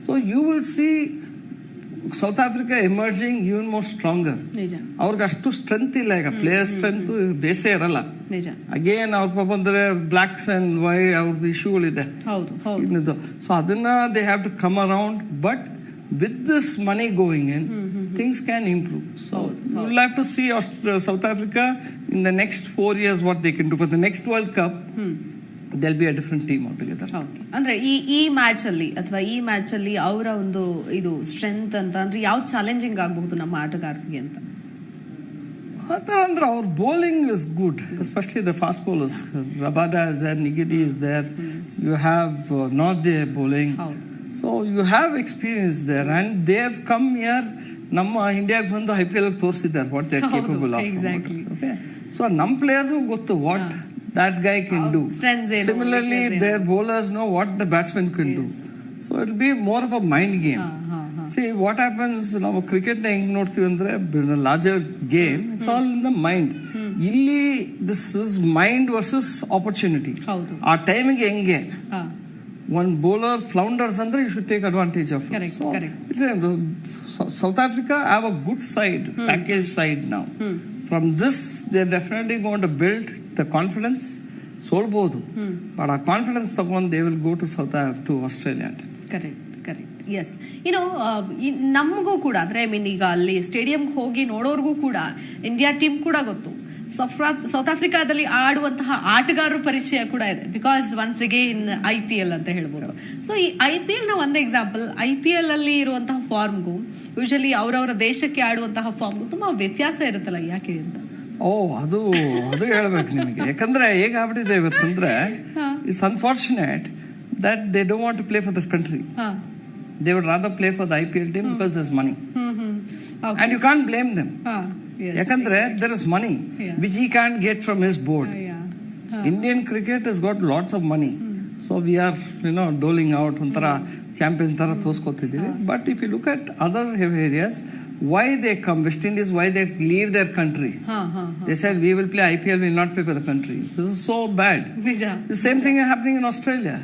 So you will see South Africa emerging even more stronger. ಅವ್ರಿಗೆ ಅಷ್ಟು strength ಇಲ್ಲ ಈಗ, ಪ್ಲೇಯರ್ ಸ್ಟ್ರೆಂತ್ ಬೇಸೇ ಇರಲ್ಲ. ಅಗೇನ್ ಅವ್ರ ಬಂದ್ರೆ ಬ್ಲಾಕ್ಸ್ ಅಂಡ್ ವೈಟ್ ಅವ್ರದ್ದು ಇಶ್ಯೂಗಳಿದೆ. ಸೊ ಅದನ್ನ they have to come around, but with this money going in, things can improve. So we'll have to see South Africa in the next 4 years what they can do. For the next World Cup, there'll be a different team altogether. Okay. ಅಂದ್ರೆ ಈ match ಅಲ್ಲಿ ಅಥವಾ ಈ match ಅಲ್ಲಿ ಅವರ ಒಂದು ಇದು strength ಅಂತ ಅಂದ್ರೆ ಯಾವ ಚಾಲೆಂಜಿಂಗ್ ಆಗಬಹುದು ನಮ್ಮ ಆಟಗಾರರಿಗೆ ಅಂತ? ಅಂದ್ರೆ ಅವ್ರ bowling is good, especially the fast bowlers. Rabada is there, Nigidi is there. You have Norde bowling. So you have experience there, and they have come here. ನಮ್ಮ ಇಂಡಿಯಾಗೆ ಬಂದು IPL ತೋರಿಸಿದ್ದಾರೆ what they are capable of. Exactly. Okay, so ನಮ್ಮ players ಗೊತ್ತು what that guy can do. Similarly, their bowlers know what the batsman can do. So it will be more of a mind game. See what happens, ನಾವು cricket ನ ಹೆಂಗ್ ನೋಡ್ತೀವಿ ಅಂದ್ರೆ larger game, it's all in the mind. ಇಲ್ಲಿ this is mind versus opportunity. ಆ ಟೈಮಿಗೆ ಹೆಂಗೆ one bowler flounders andre, you should take advantage of it. Correct. South Africa have a good side, package side now. From this they're definitely going to build the confidence. Solbodu, but our confidence ತಗೊಂಡು they will go to to Australia. Correct. Yes. ನಮಗೂ ಕೂಡ ಅಂದ್ರೆ I mean ಈಗ ಅಲ್ಲಿ ಸ್ಟೇಡಿಯಂಗೆ ಹೋಗಿ ನೋಡೋರ್ಗೂ ಕೂಡ India team ಕೂಡ ಗೊತ್ತು. ಸೌತ್ ಆಫ್ರಿಕಾದಲ್ಲಿ ಆಡುವಂತಹ ಆಟಗಾರರ ಪರಿಚಯ ಕೂಡ ಇದೆ, ಬಿಕಾಸ್ ಒನ್ಸ್ ಅಗೇನ್ IPL ಅಂತ ಹೇಳ್ಬೋದು. ಸೊ ಈ IPL ನ ಒಂದು ಎಕ್ಸಾಂಪಲ್, IPL ಅಲ್ಲಿ ಇರುವಂತಹ ಫಾರ್ಮ್ಗೂ ಯೂಶಲಿ ಅವರವರ ದೇಶಕ್ಕೆ ಆಡುವಂತಹ ಫಾರ್ಮ್ಗೂ ತುಂಬಾ ವ್ಯತ್ಯಾಸ ಇರುತ್ತಲ್ಲ, ಯಾಕೆ ಅಂತ? ಅದು ಹೇಳ್ಬೇಕು ನಿಮಗೆ. ಯಾಕಂದ್ರೆ ಹೇಗಾಗ್ಬಿಟ್ಟಿದೆ ಇವತ್ತಂದ್ರೆ, it's unfortunate that they don't want to play for their country. They would rather play for the IPL team because there's money. Okay. And you can't blame them. Yakandre, there is money which he can't get from his board. Indian cricket has got lots of money. So we are, doling out ontara champion tara toskotidivi. But if you look at other areas, why they come, West Indies, why they leave their country? They said we will play IPL, we will not play for the country. This is so bad. The same thing is happening in Australia.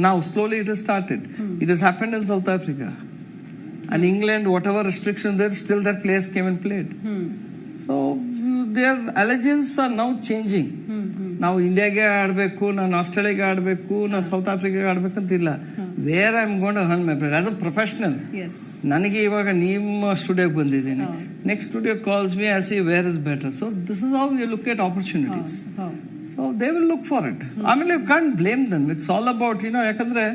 Now slowly it has started. It has happened in South Africa. And England, whatever restrictions there, still their players came and played. So their allegiance are now changing. ನಾವು ಇಂಡಿಯಾಗೆ ಆಡಬೇಕು, ನಾನು ಆಸ್ಟ್ರೇಲಿಯಾಗೆ ಆಡಬೇಕು, ನಾನು south ಆಫ್ರಿಕಾಗೆ ಆಡ್ಬೇಕಂತಿಲ್ಲ. Where I am going to earn my bread as a professional. ನನಗೆ ಇವಾಗ ನಿಮ್ಮ ಸ್ಟುಡಿಯೋಗೆ ಬಂದಿದ್ದೀನಿ, next studio calls me, I see where is better. So this is how you look at opportunities. So they will look for it. ಆಮೇಲೆ you can't blame them. It's all about ಯಾಕಂದ್ರೆ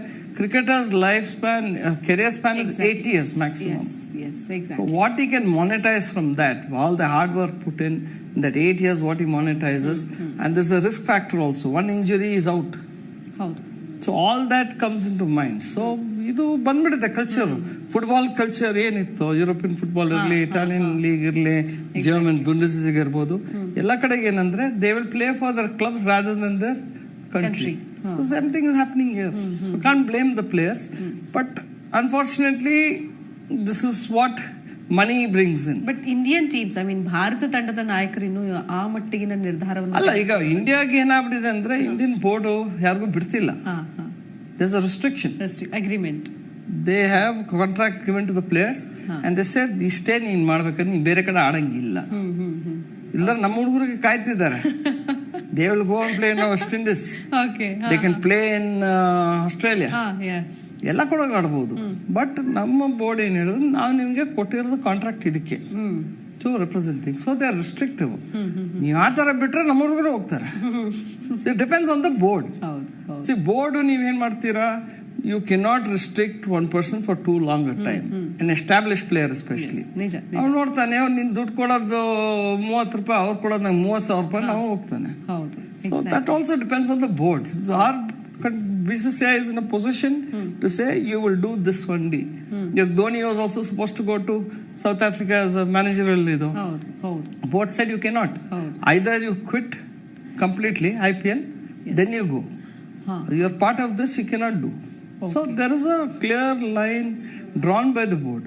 cricketers life span, career span is 8 years maximum. So what he can monetize from that, all the hard work put in that 8 years, what he monetizes, and there's a risk factor also. One injury is out. So all that comes into mind. So ಇದು ಬಂದ್ಬಿಡುತ್ತೆ culture. Football culture ಏನಿತ್ತು, European football ಇರಲಿ, Italian league ಇರಲಿ, German Bundesliga ಇರ್ಬೋದು, ಎಲ್ಲ ಕಡೆಗೆ ಏನಂದ್ರೆ they will play for their clubs rather than their country. So same thing is happening here. So can't blame the players, but unfortunately this is what money brings in. But Indian teams, I mean Bharat ತಂಡದ ನಾಯಕರು ಇನ್ನು ಆ ಮಟ್ಟಿಗಿನ ನಿರ್ಧಾರವನ್ನು ಅಲ್ಲ. ಈಗ ಇಂಡಿಯಾಗೆ ಏನಾಗ್ಬಿಟ್ಟಿದೆ ಅಂದ್ರೆ, Indian board ಯಾರಿಗೂ ಬಿಡ್ತಿಲ್ಲ. There's a restriction agreement. They have contract given to the players and they said ಇಷ್ಟೇ ನೀನ್ ಮಾಡ್ಬೇಕಂದ್ರೆ ನೀನ್ ಬೇರೆ ಕಡೆ ಆಡಂಗಿಲ್ಲ. ಇಲ್ಲ ನಮ್ಮ ಹುಡುಗರಿಗೆ ಕಾಯ್ತಿದ್ದಾರೆ. They will go and play in West Indies. Okay. They can play in Australia. ಎಲ್ಲ ಕೂಡ ಆಡ್ಬೋದು. ಬಟ್ ನಮ್ಮ ಬೋರ್ಡ್ ಏನ್ ಹೇಳಿದ್ರು, ನಾವು ನಿಮ್ಗೆ ಕೊಟ್ಟಿರೋದು ಕಾಂಟ್ರಾಕ್ಟ್ ಇದಕ್ಕೆ to representing. So they are restrictive. ನೀವು ಆ ತರ ಬಿಟ್ರೆ ನಮ್ಮ ಹುಡುಗರು ಹೋಗ್ತಾರೆ. So it depends on the board. See board ನೀವೇನ್ ಮಾಡ್ತೀರಾ, you cannot restrict one person for too long a time. An established player especially. ಅವ್ನು ನೋಡ್ತಾನೆ, ನಿನ್ ದುಡ್ಡು ಕೊಡೋದು 30 ರೂಪಾಯಿ, ಅವ್ರು ಕೊಡೋದು ನಂಗೆ 30,000 ರೂಪಾಯಿ, ನಾವು ಹೋಗ್ತಾನೆ. So that also depends on the board. Our BCCI is in a position to say you will do this one day. Dhoni was also supposed to go to South Africa as a managerial leader. Board said you cannot. Either you quit completely IPL, then you go. You are part of this, you cannot do. So there is a clear line drawn by the board,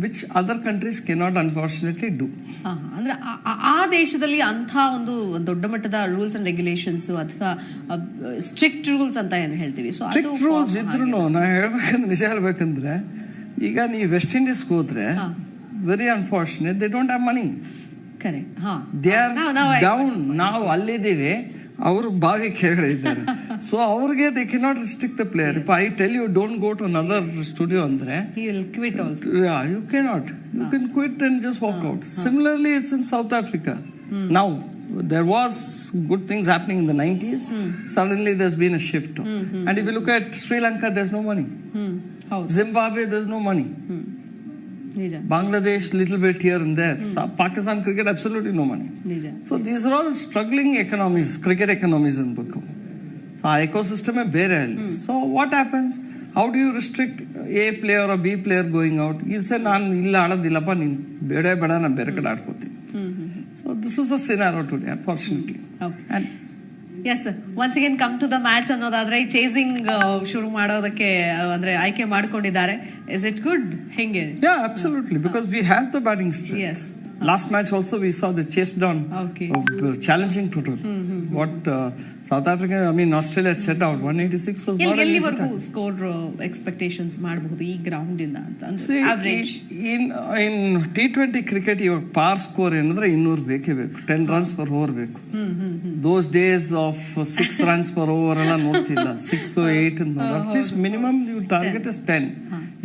which other countries cannot unfortunately do. ಅಂದ್ರೆ ಆ ದೇಶದಲ್ಲಿ ಅಂಥ ಒಂದು ದೊಡ್ಡ ಮಟ್ಟದ rules and regulations ಅಥವಾ strict rules ಅಂತ ಏನು ಹೇಳ್ತೀವಿ. ಸೊ ಸ್ಟ್ರಿಕ್ಟ್ ರೂಲ್ಸ್ ಇದ್ರು ನಾ ಹೇಳ್ಬೇಕಂದ್ರೆ ನಿಜ ಹೇಳ್ಬೇಕಂದ್ರೆ ಈಗ ನೀವು ವೆಸ್ಟ್ ಇಂಡೀಸ್ಗೆ ಹೋದ್ರೆ very unfortunate they don't have money. They are down. ನಾವು ಅಲ್ಲಿದ್ದೀವಿ, ಅವರು ಬಾವಿ ಕೆಳಗಡೆ ಇದ್ದಾರೆ. ಸೊ ಅವ್ರಿಗೆ they cannot restrict the player. If I tell you don't go to another studio ಅಂದ್ರೆ you cannot. You can quit and just walk out. Similarly it's in South Africa. Now there was good things happening in the 90s. Suddenly there's been a shift. And if you look at Sri Lanka, there's no money. Zimbabwe, there's no money. Bangladesh, little bit here and there. Pakistan cricket, absolutely no money. So these are all struggling economies, cricket economies in Bakku. So our ecosystem is bare. So what happens? How do you restrict A player or B player going out? He'll say, "Naan illa adadillappa, nin beda beda na bere kade aadkotin." So this is a scenario today, unfortunately. And yes sir, once again come to the match ಅನ್ನೋದಾದ್ರೆ chasing ಶುರು ಮಾಡೋದಕ್ಕೆ ಅಂದ್ರೆ ಆಯ್ಕೆ ಮಾಡ್ಕೊಂಡಿದ್ದಾರೆ. Is it good? ಹೆಂಗೆ? Yeah, absolutely, because we have the batting strength. Yes. Last match also we saw the chase down challenging total. What South Africa, Australia had set out 186 was not an easy time. Score expectations ಮಾಡಬಹುದು ಈ ground ಇಂದ ಅಂತ average in T20 cricket your par score ಏನಂದ್ರೆ 200 ಬೇಕೇ ಬೇಕು. 10 runs per over ಬೇಕು. Those days of 6 runs per over ಎಲ್ಲ ನೋಡ್ತಿಲ್ಲ. 6 or 8 and at least minimum you target is 10.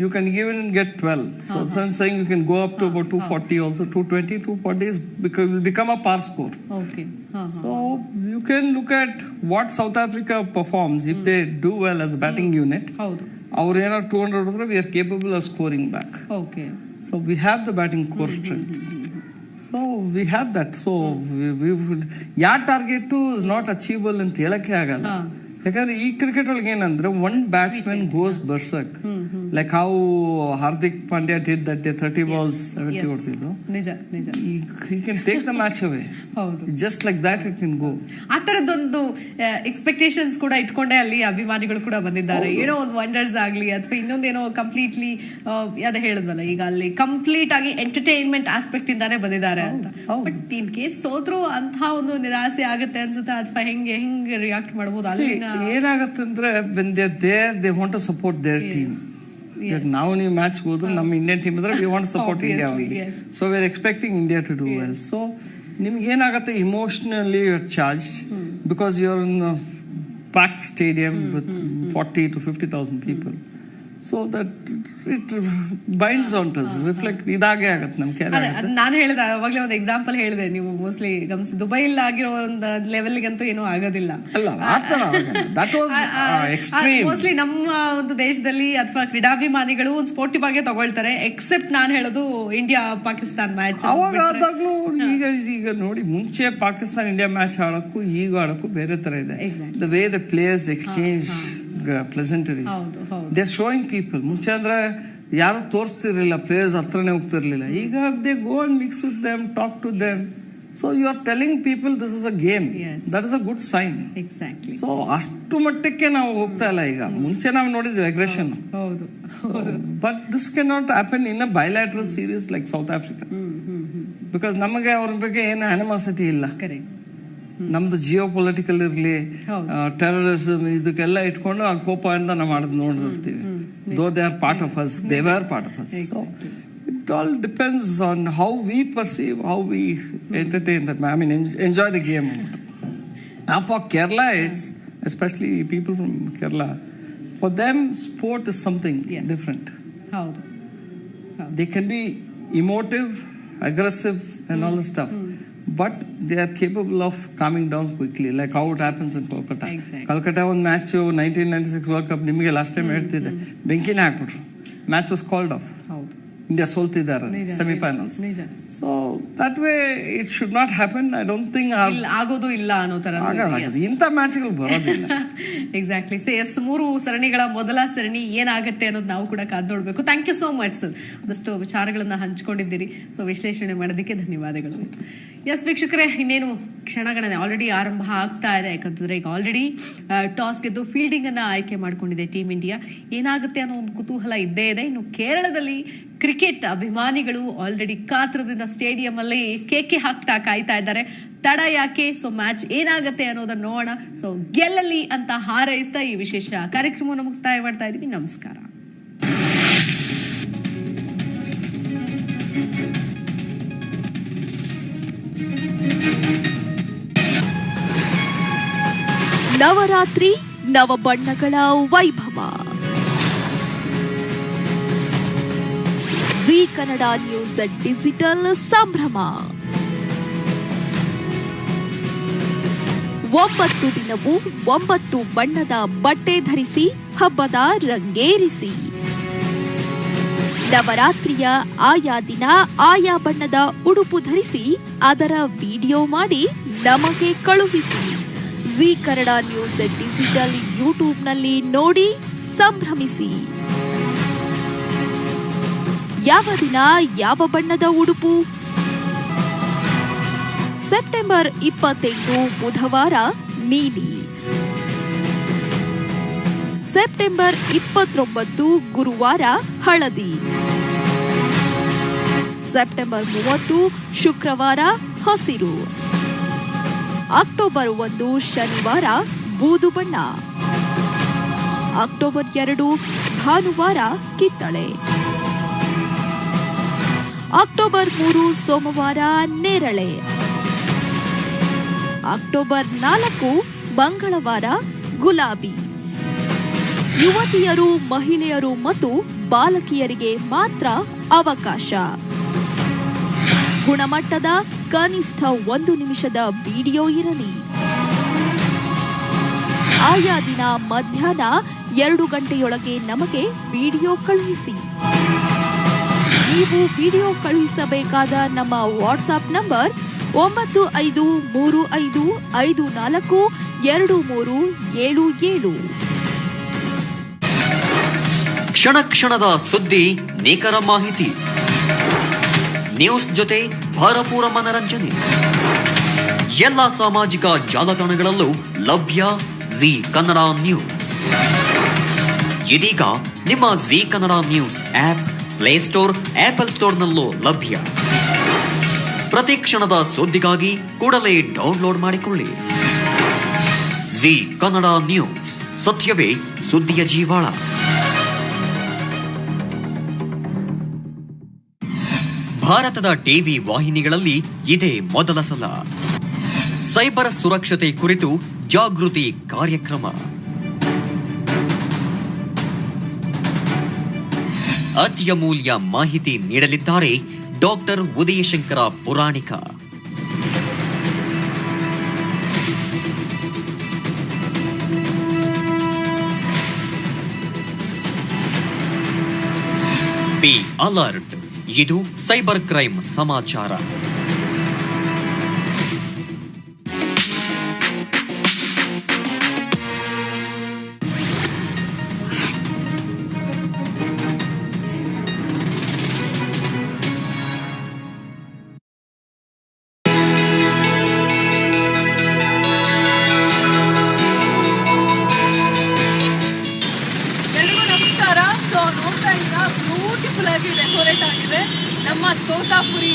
You can even get 12. So I'm saying you can go up to about 240 also. 220, 240 will become a par score. Okay. So you can look at what South Africa performs if they do well as a batting unit. Our 200 ಹೊಡೆದ್ರೆ we are capable of scoring back. Okay. So we have the batting core strength. So we have that. So we ಯಾರ್ target is not achievable ಅಂತ ಹೇಳಕ್ಕೆ ಆಗಲ್ಲ. ಯಾಕಂದ್ರೆ ಈ cricket ಒಳಗೆ ಏನಂದ್ರೆ one batsman goes berserk, like how Hardik Pandya did that day 30 balls 70 ಹೊಡೆದಿದ್ದು. he can take the match away. Just like that it can go. ಆ ತರದೊಂದು ಎಕ್ಸ್ಪೆಕ್ಟೇಷನ್ಸ್ ಕೂಡ ಇಟ್ಕೊಂಡೆ ಅಲ್ಲಿ ಅಭಿಮಾನಿಗಳು ಕೂಡ ಬಂದಿದ್ದಾರೆ. ಏನೋ ಒಂದು ವಂಡರ್ಸ್ ಆಗ್ಲಿ ಅಥವಾ ಇನ್ನೊಂದೇನೋ ಕಂಪ್ಲೀಟ್ಲಿ ಅದೇ ಹೇಳಿದ್ವಲ್ಲ ಈಗ ಅಲ್ಲಿ ಕಂಪ್ಲೀಟ್ ಆಗಿ ಎಂಟರ್ಟೈನ್ಮೆಂಟ್ ಆಸ್ಪೆಕ್ಟ್ ಇಂದಾನೆ ಬಂದಿದ್ದಾರೆ ಅಂತ. ಬಟ್ ಇನ್ ಕೇಸ್ ಸೋದ್ರು ಅಂತ ಒಂದು ನಿರಾಸೆ ಆಗುತ್ತೆ ಅನ್ಸುತ್ತೆ ಅಥವಾ ಹೆಂಗೆ ರಿಯಾಕ್ಟ್ ಮಾಡಬಹುದು? ಅಲ್ಲಿ ಏನಾಗತ್ತಂದ್ರೆ when they're there they want to support their team. ನಾವು ನೀವು ಮ್ಯಾಚ್ ಹೋದ್ರು ನಮ್ಮ ಇಂಡಿಯನ್ ಟೀಮ್ ಇದ್ರೆ we want to support India only. So we're expecting India to do well. So ನಿಮ್ಗೆ ಏನಾಗುತ್ತೆ, emotionally you're charged because you're in a packed stadium with 40 to 50,000 people. So that it binds on us, reflect ಇದಾಗೆ ಆಗುತ್ತೆ ನಮ್ಮ character. ನಾನು ಹೇಳಿದೆ ಅವಾಗಲೇ ಒಂದು example ಹೇಳಿದೆ, ನೀವು ಮೋಸ್ಟ್ಲಿ ಗಮನಿಸಿ ದುಬೈಲಿ ಆಗಿರೋ ಒಂದು ಲೆವೆಲ್ಗಂತೂ ಏನೂ ಆಗೋದಿಲ್ಲ. ಅಲ್ಲ ಆ ಥರ ದಟ್ ವಾಸ್ ಎಕ್ಸ್ಟ್ರೀಮ್. ಮೋಸ್ಟ್ಲಿ ನಮ್ಮ ಒಂದು ದೇಶದಲ್ಲಿ ಅಥವಾ ಕ್ರೀಡಾಭಿಮಾನಿಗಳು ಒಂದು ಸ್ಪೋರ್ಟಿವ್ ಆಗಿ ತಗೊಳ್ತಾರೆ, ಎಕ್ಸೆಪ್ಟ್ ನಾನು ಹೇಳೋದು ಇಂಡಿಯಾ ಪಾಕಿಸ್ತಾನ್ ಮ್ಯಾಚ್. ಅವಾಗ ಆದಾಗ್ಲೂ ಈಗ ನೋಡಿ, ಮುಂಚೆ ಪಾಕಿಸ್ತಾನ ಇಂಡಿಯಾ ಮ್ಯಾಚ್ ಆಡೋಕ್ಕೂ ಈಗ ಆಡೋಕ್ಕೂ ಬೇರೆ ತರ ಇದೆ. The way the players exchange pleasantries, they are showing people. ಮುಂಚೆ ಅಂದ್ರೆ ಯಾರು ತೋರಿಸ್ತಿರ್ಲಿಲ್ಲ, ಪ್ಲೇಯರ್ಸ್ ಹತ್ರನೇ ಹೋಗ್ತಿರ್ಲಿಲ್ಲ. ಈಗ they go and mix with them, talk to them. So you are telling people this is a game. That is a good sign. So ಅಷ್ಟು ಮಟ್ಟಕ್ಕೆ ನಾವು ಹೋಗ್ತಾ ಇಲ್ಲ ಈಗ. ಮುಂಚೆ ನಾವು ನೋಡಿದ್ವಿ aggression, but this can not happen in a bilateral series like South Africa. Because ನಮಗೆ ಅವ್ರ ಬಗ್ಗೆ ಏನು ಅನಿಮಾಸಿಟಿ ಇಲ್ಲ. ನಮ್ದು ಜಿಯೋ ಪೊಲಿಟಿಕಲ್ ಇರಲಿ, ಟೆರರಿಸಮ್, ಇದಕ್ಕೆಲ್ಲ ಇಟ್ಕೊಂಡು ಆ ಕೋಪದಿಂದ ನಾವು ಮಾಡೋದು ನೋಡಿರ್ತೀವಿ. Though they are part of us, they were part of us. So it all depends on how we perceive, how we entertain that, I mean enjoy the game. Now for Kerala, it's especially people from Kerala, for them sport is something different. They can be emotive, aggressive and all the stuff. But they are capable of calming down quickly, like how it happens in Kolkata. Kolkata ಒಂದು match 1996 world cup ನಿಮಗೆ last time ಹೇಳ್ತಿದ್ದೆ, ಬೆಂಕಿನೇ ಹಾಕ್ಬಿಟ್ರು, match was called off. India ಸೋಲ್ತಿದ್ದಾರೆ semifinals. So that way it should not happen. I don't think ಆಗೋದು ಇಲ್ಲ ಅನ್ನೋ ತರ ಇಂಥ ಮ್ಯಾಚ್ಗಳು ಬರೋದಿಲ್ಲ. ಎಕ್ಸಾಕ್ಟ್ಲಿ. ಎಸ್, 3 ಸರಣಿಗಳ ಮೊದಲ ಸರಣಿ ಏನಾಗುತ್ತೆ ಅನ್ನೋದು ನಾವು ಕೂಡ ಕಾದ್ ನೋಡ್ಬೇಕು. Thank you so much sir, ಒಂದಷ್ಟು ವಿಚಾರಗಳನ್ನ ಹಂಚ್ಕೊಂಡಿದ್ದೀರಿ. ಸೊ ವಿಶ್ಲೇಷಣೆ ಮಾಡೋದಕ್ಕೆ ಧನ್ಯವಾದಗಳು. ಎಸ್ ವೀಕ್ಷಕರೇ, ಇನ್ನೇನು ಕ್ಷಣಗಣನೆ ಆಲ್ರೆಡಿ ಆರಂಭ ಆಗ್ತಾ ಇದೆ. ಯಾಕಂತಂದ್ರೆ ಈಗ ಆಲ್ರೆಡಿ ಟಾಸ್ ಗೆದ್ದು ಫೀಲ್ಡಿಂಗ್ ಅನ್ನ ಆಯ್ಕೆ ಮಾಡ್ಕೊಂಡಿದೆ ಟೀಮ್ ಇಂಡಿಯಾ. ಏನಾಗುತ್ತೆ ಅನ್ನೋ ಒಂದು ಕುತೂಹಲ ಇದ್ದೇ ಇದೆ. ಇನ್ನು ಕೇರಳದಲ್ಲಿ ಕ್ರಿಕೆಟ್ ಅಭಿಮಾನಿಗಳು ಆಲ್ರೆಡಿ ಕಾತ್ರದಿಂದ ಸ್ಟೇಡಿಯಂ ಅಲ್ಲಿ ಕೇಕೆ ಹಾಕ್ತಾ ಕಾಯ್ತಾ ಇದ್ದಾರೆ. ತಡ ಯಾಕೆ? ಸೊ ಮ್ಯಾಚ್ ಏನಾಗುತ್ತೆ ಅನ್ನೋದನ್ನ ನೋಡೋಣ. ಸೊ ಗೆಲ್ಲಲಿ ಅಂತ ಹಾರೈಸ್ತಾ ಈ ವಿಶೇಷ ಕಾರ್ಯಕ್ರಮವನ್ನು ಮುಕ್ತಾಯ ಮಾಡ್ತಾ ಇದೀವಿ. ನಮಸ್ಕಾರ. ನವರಾತ್ರಿ ನವ ಬಣ್ಣಗಳ ವೈಭವ. ಝೀ ಕನ್ನಡ ನ್ಯೂಸ್ ಡಿಜಿಟಲ್ ಸಂಭ್ರಮ. 9 ದಿನವೂ 9 ಬಣ್ಣದ ಬಟ್ಟೆ ಧರಿಸಿ ಹಬ್ಬದ ರಂಗೇರಿಸಿ. ನವರಾತ್ರಿಯ ಆಯಾ ದಿನ ಆಯಾ ಬಣ್ಣದ ಉಡುಪು ಧರಿಸಿ ಅದರ ವಿಡಿಯೋ ಮಾಡಿ ನಮಗೆ ಕಳುಹಿಸಿ. ಝೀ ಕನ್ನಡ ನ್ಯೂಸ್ ಡಿಜಿಟಲ್ ಯೂಟ್ಯೂಬ್ನಲ್ಲಿ ನೋಡಿ ಸಂಭ್ರಮಿಸಿ. ಯಾವ ದಿನ ಯಾವ ಬಣ್ಣದ ಉಡುಪು? ಸೆಪ್ಟೆಂಬರ್ 28 ಬುಧವಾರ ನೀಲಿ. ಸೆಪ್ಟೆಂಬರ್ 29 ಗುರುವಾರ ಹಳದಿ. ಸೆಪ್ಟೆಂಬರ್ 30 ಶುಕ್ರವಾರ ಹಸಿರು. ಅಕ್ಟೋಬರ್ 1 ಶನಿವಾರ ಬೂದು ಬಣ್ಣ. ಅಕ್ಟೋಬರ್ 2 ಭಾನುವಾರ ಕಿತ್ತಳೆ. ಅಕ್ಟೋಬರ್ 3 ಸೋಮವಾರ ನೇರಳೆ. ಅಕ್ಟೋಬರ್ 4 ಮಂಗಳವಾರ ಗುಲಾಬಿ. ಯುವತಿಯರು, ಮಹಿಳೆಯರು ಮತ್ತು ಬಾಲಕಿಯರಿಗೆ ಮಾತ್ರ ಅವಕಾಶ. ಗುಣಮಟ್ಟದ ಕನಿಷ್ಠ 1 ನಿಮಿಷದ ವಿಡಿಯೋ ಇರಲಿ. ಆಯಾ ದಿನ ಮಧ್ಯಾಹ್ನ 2 ಗಂಟೆಯೊಳಗೆ ನಮಗೆ ವಿಡಿಯೋ ಕಳುಹಿಸಿ. ನೀವು ವಿಡಿಯೋ ಕಳುಹಿಸಬೇಕಾದ ನಮ್ಮ ವಾಟ್ಸ್ಆಪ್ ನಂಬರ್ 9535542377. ಕ್ಷಣ ಕ್ಷಣದ ಸುದ್ದಿ, ನಿಖರ ಮಾಹಿತಿ, ನ್ಯೂಸ್ ಜೊತೆ ಭರಪೂರ ಮನರಂಜನೆ. ಎಲ್ಲ ಸಾಮಾಜಿಕ ಜಾಲತಾಣಗಳಲ್ಲೂ ಲಭ್ಯ ಝೀ ಕನ್ನಡ ನ್ಯೂಸ್. ಇದೀಗ ನಿಮ್ಮ Zee Kannada news app play store, Apple ಸ್ಟೋರ್ನಲ್ಲೂ ಲಭ್ಯ. ಪ್ರತಿ ಕ್ಷಣದ ಸುದ್ದಿಗಾಗಿ ಕೂಡಲೇ ಡೌನ್ಲೋಡ್ ಮಾಡಿಕೊಳ್ಳಿ. ಝೀ ಕನ್ನಡ ನ್ಯೂಸ್, ಸತ್ಯವೇ ಸುದ್ದಿಯ ಜೀವಾಳ. ಭಾರತದ ಟಿವಿ ವಾಹಿನಿಗಳಲ್ಲಿ ಇದೇ ಮೊದಲ ಸಲ ಸೈಬರ್ ಸುರಕ್ಷತೆ ಕುರಿತು ಜಾಗೃತಿ ಕಾರ್ಯಕ್ರಮ. ಅತ್ಯಮೂಲ್ಯ ಮಾಹಿತಿ ನೀಡಲಿದ್ದಾರೆ doctor Udayashankar Puranik. Be alert, ಇದು ಸೈಬರ್ ಕ್ರೈಮ್ ಸಮಾಚಾರ. ಡೆಕೋರೇಟ್ ಆಗಿದೆ ನಮ್ಮ ತೋತಾಪುರಿ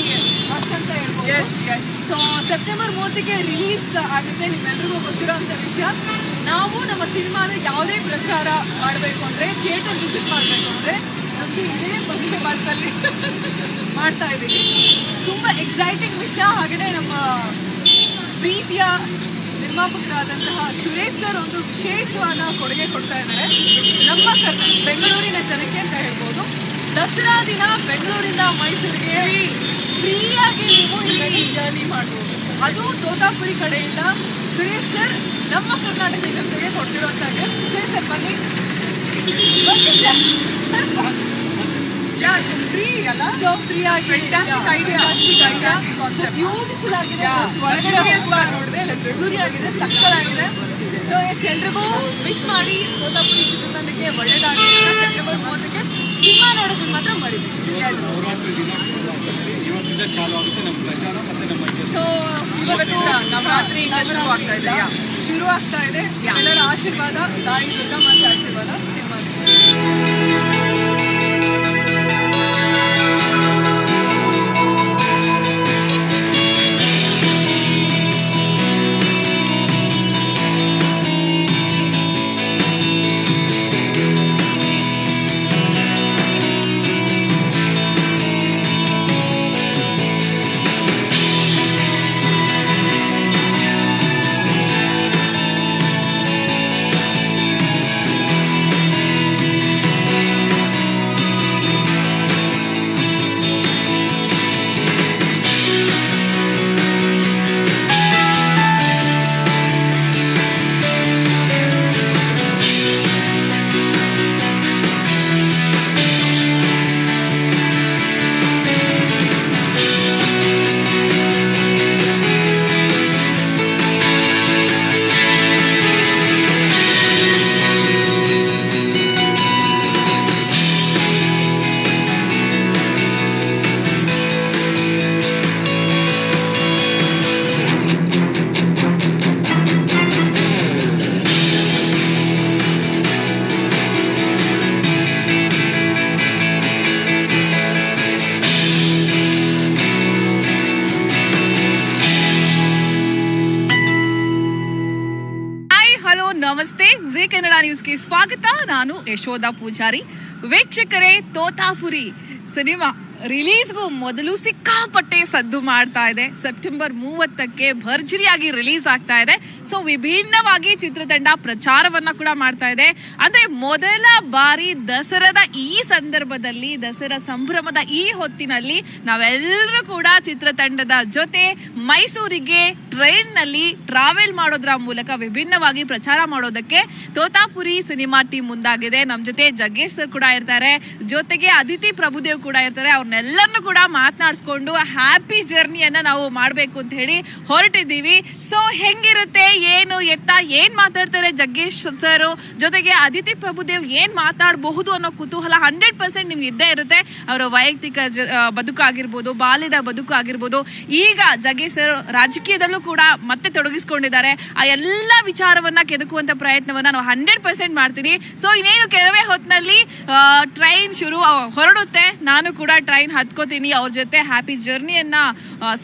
ಬಸ್ ಅಂತ ಹೇಳ್ಬೋದು. ಸೊ ಸೆಪ್ಟೆಂಬರ್ 30ಗೆ ರಿಲೀಸ್ ಆಗುತ್ತೆ. ನಿಮ್ಮೆಲ್ರಿಗೂ ಗೊತ್ತಿರೋಂಥ ವಿಷಯ. ನಾವು ನಮ್ಮ ಸಿನಿಮಾದ ಯಾವುದೇ ಪ್ರಚಾರ ಮಾಡಬೇಕು ಅಂದರೆ, ಥಿಯೇಟರ್ ವಿಸಿಟ್ ಮಾಡಬೇಕು ಅಂದರೆ ನಮಗೆ ಇದೇ ಬಸ್ಸಲ್ಲಿ ಮಾಡ್ತಾ ಇದ್ದೀವಿ. ತುಂಬ ಎಕ್ಸೈಟಿಂಗ್ ವಿಷಯ. ಹಾಗೆಯೇ ನಮ್ಮ ಪ್ರೀತಿಯ ನಿರ್ಮಾಪಕರಾದಂತಹ ಸುರೇಶ್ ಸರ್ ಒಂದು ವಿಶೇಷವಾದ ಕೊಡುಗೆ ಕೊಡ್ತಾ ಇದ್ದಾರೆ ನಮ್ಮ ಬೆಂಗಳೂರಿನ ಜನಕ್ಕೆ ಅಂತ ಹೇಳ್ಬೋದು. ದಸರಾ ದಿನ ಬೆಂಗಳೂರಿಂದ ಮೈಸೂರಿಗೆ ಫ್ರೀಯಾಗಿ ನೀವು ಇಲ್ಲಿ ಜರ್ನಿ ಮಾಡ್ಬೋದು. ಅದು ತೋತಾಪುರಿ ಕಡೆಯಿಂದ ಸುರೇಶ್ ಸರ್ ನಮ್ಮ ಕರ್ನಾಟಕ ಜನತೆಗೆ ಕೊಡ್ತಿರುವಂತಾಗೆ. ಸುರೇಶ್ ಸರ್ ಬನ್ನಿ. ಫ್ರೀ ಅಲ್ಲ, ಸೊ ಫ್ರೀ ಆಗಿ ಬ್ಯೂಟಿಫುಲ್ ಆಗಿದೆ, ನೋಡಿದ್ರೆ ಲಕ್ಸುರಿ ಆಗಿದೆ, ಸಕ್ಕತ್ತಾಗಿದೆ. ಸೊ ಎಲ್ರಿಗೂ ವಿಶ್ ಮಾಡಿ ತೋತಾಪುರಿ ಚಿತ್ರತಂಡಕ್ಕೆ ಒಳ್ಳೇದಾಗಿ. ಸೆಪ್ಟೆಂಬರ್ 30ಕ್ಕೆ ಸಿನಿಮಾ ನೋಡೋದನ್ನ ಮಾತ್ರ ಮರಿಬೇಡಿ. ಸೊ ಇವತ್ತು ನವರಾತ್ರಿ ಶುರು ಆಗ್ತಾ ಇದೆ. ಎಲ್ಲರ ಆಶೀರ್ವಾದ, ತಾಯಿ ದುರ್ಗಮ್ಮನ ಆಶೀರ್ವಾದ ಸಿನಿಮಾ. ನಮಸ್ತೆ, ಝೀ ಕನ್ನಡ ನ್ಯೂಸ್ಗೆ ಸ್ವಾಗತ. ನಾನು ಯಶೋಧ ಪೂಜಾರಿ. ವೀಕ್ಷಕರೇ, ತೋತಾಪುರಿ ಸಿನಿಮಾ ರಿಲೀಸ್ಗೂ ಮೊದಲು ಸಿಕ್ಕಾಪಟ್ಟೆ ಸದ್ದು ಮಾಡ್ತಾ ಇದೆ. ಸೆಪ್ಟೆಂಬರ್ 30ಕ್ಕೆ ಭರ್ಜರಿಯಾಗಿ ರಿಲೀಸ್ ಆಗ್ತಾ ಇದೆ. ಸೊ ವಿಭಿನ್ನವಾಗಿ ಚಿತ್ರತಂಡ ಪ್ರಚಾರವನ್ನ ಕೂಡ ಮಾಡ್ತಾ ಇದೆ. ಅಂದ್ರೆ ಮೊದಲ ಬಾರಿ ದಸರಾದ ಈ ಸಂದರ್ಭದಲ್ಲಿ, ದಸರಾ ಸಂಭ್ರಮದ ಈ ಹೊತ್ತಿನಲ್ಲಿ ನಾವೆಲ್ಲರೂ ಕೂಡ ಚಿತ್ರತಂಡದ ಜೊತೆ ಮೈಸೂರಿಗೆ ಟ್ರೈನ್ ನಲ್ಲಿ ಟ್ರಾವೆಲ್ ಮಾಡೋದ್ರ ಮೂಲಕ ವಿಭಿನ್ನವಾಗಿ ಪ್ರಚಾರ ಮಾಡೋದಕ್ಕೆ ತೋತಾಪುರಿ ಸಿನಿಮಾ ಟೀಮ್ ಮುಂದಾಗಿದೆ. ನಮ್ ಜೊತೆ ಜಗ್ಗೇಶ್ ಸರ್ ಕೂಡ ಇರ್ತಾರೆ, ಜೊತೆಗೆ ಅದಿತಿ ಪ್ರಭುದೇವ್ ಕೂಡ ಇರ್ತಾರೆ. ಅವ್ರನ್ನೆಲ್ಲರನ್ನು ಕೂಡ ಮಾತನಾಡಿಸ್ಕೊಂಡು ಹ್ಯಾಪಿ ಜರ್ನಿಯನ್ನ ನಾವು ಮಾಡ್ಬೇಕು ಅಂತ ಹೇಳಿ ಹೊರಟಿದ್ದೀವಿ. ಸೊ ಹೆಂಗಿರುತ್ತೆ, ಏನು ಎತ್ತ, ಏನ್ ಮಾತಾಡ್ತಾರೆ ಜಗ್ಗೇಶ್ ಸರ್, ಜೊತೆಗೆ ಅದಿತಿ ಪ್ರಭುದೇವ್ ಏನ್ ಮಾತಾಡಬಹುದು ಅನ್ನೋ ಕುತೂಹಲ 100% ನಿಮ್ಗೆ ಇದ್ದೇ ಇರುತ್ತೆ. ಅವರ ವೈಯಕ್ತಿಕ ಬದುಕಾಗಿರ್ಬೋದು, ಬಾಲ್ಯದ ಬದುಕಾಗಿರ್ಬೋದು, ಈಗ ಜಗ್ಗೇಶ್ ಸರ್ ರಾಜಕೀಯದಲ್ಲೂ ಕೂಡ ಮತ್ತೆ ತೊಡಗಿಸ್ಕೊಂಡಿದ್ದಾರೆ. ಆ ಎಲ್ಲ ವಿಚಾರವನ್ನ ಕೆದಕುವಂತ ಪ್ರಯತ್ನವನ್ನ ನಾವು 100% ಮಾಡ್ತೀನಿ. ಸೊ ಇನ್ನೇನು ಕೆಲವೇ ಹೊತ್ತಿನಲ್ಲಿ ಟ್ರೈನ್ ಹೊರಡುತ್ತೆ. ನಾನು ಕೂಡ ಟ್ರೈನ್ ಹತ್ಕೋತೀನಿ. ಅವ್ರ ಜೊತೆ ಹ್ಯಾಪಿ ಜರ್ನಿಯನ್ನ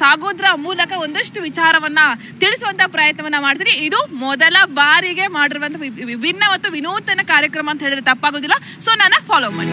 ಸಾಗೋದ್ರ ಮೂಲಕ ಒಂದಷ್ಟು ವಿಚಾರವನ್ನ ತಿಳಿಸುವಂತ ಪ್ರಯತ್ನವನ್ನ ಮಾಡ್ತೀನಿ. ಇದು ಮೊದಲ ಬಾರಿಗೆ ಮಾಡಿರುವಂತ ವಿಭಿನ್ನ ಮತ್ತು ವಿನೂತನ ಕಾರ್ಯಕ್ರಮ ಅಂತ ಹೇಳಿದ್ರೆ ತಪ್ಪಾಗೋದಿಲ್ಲ. ಸೊ ನನ್ನ ಫಾಲೋ ಮಾಡಿ.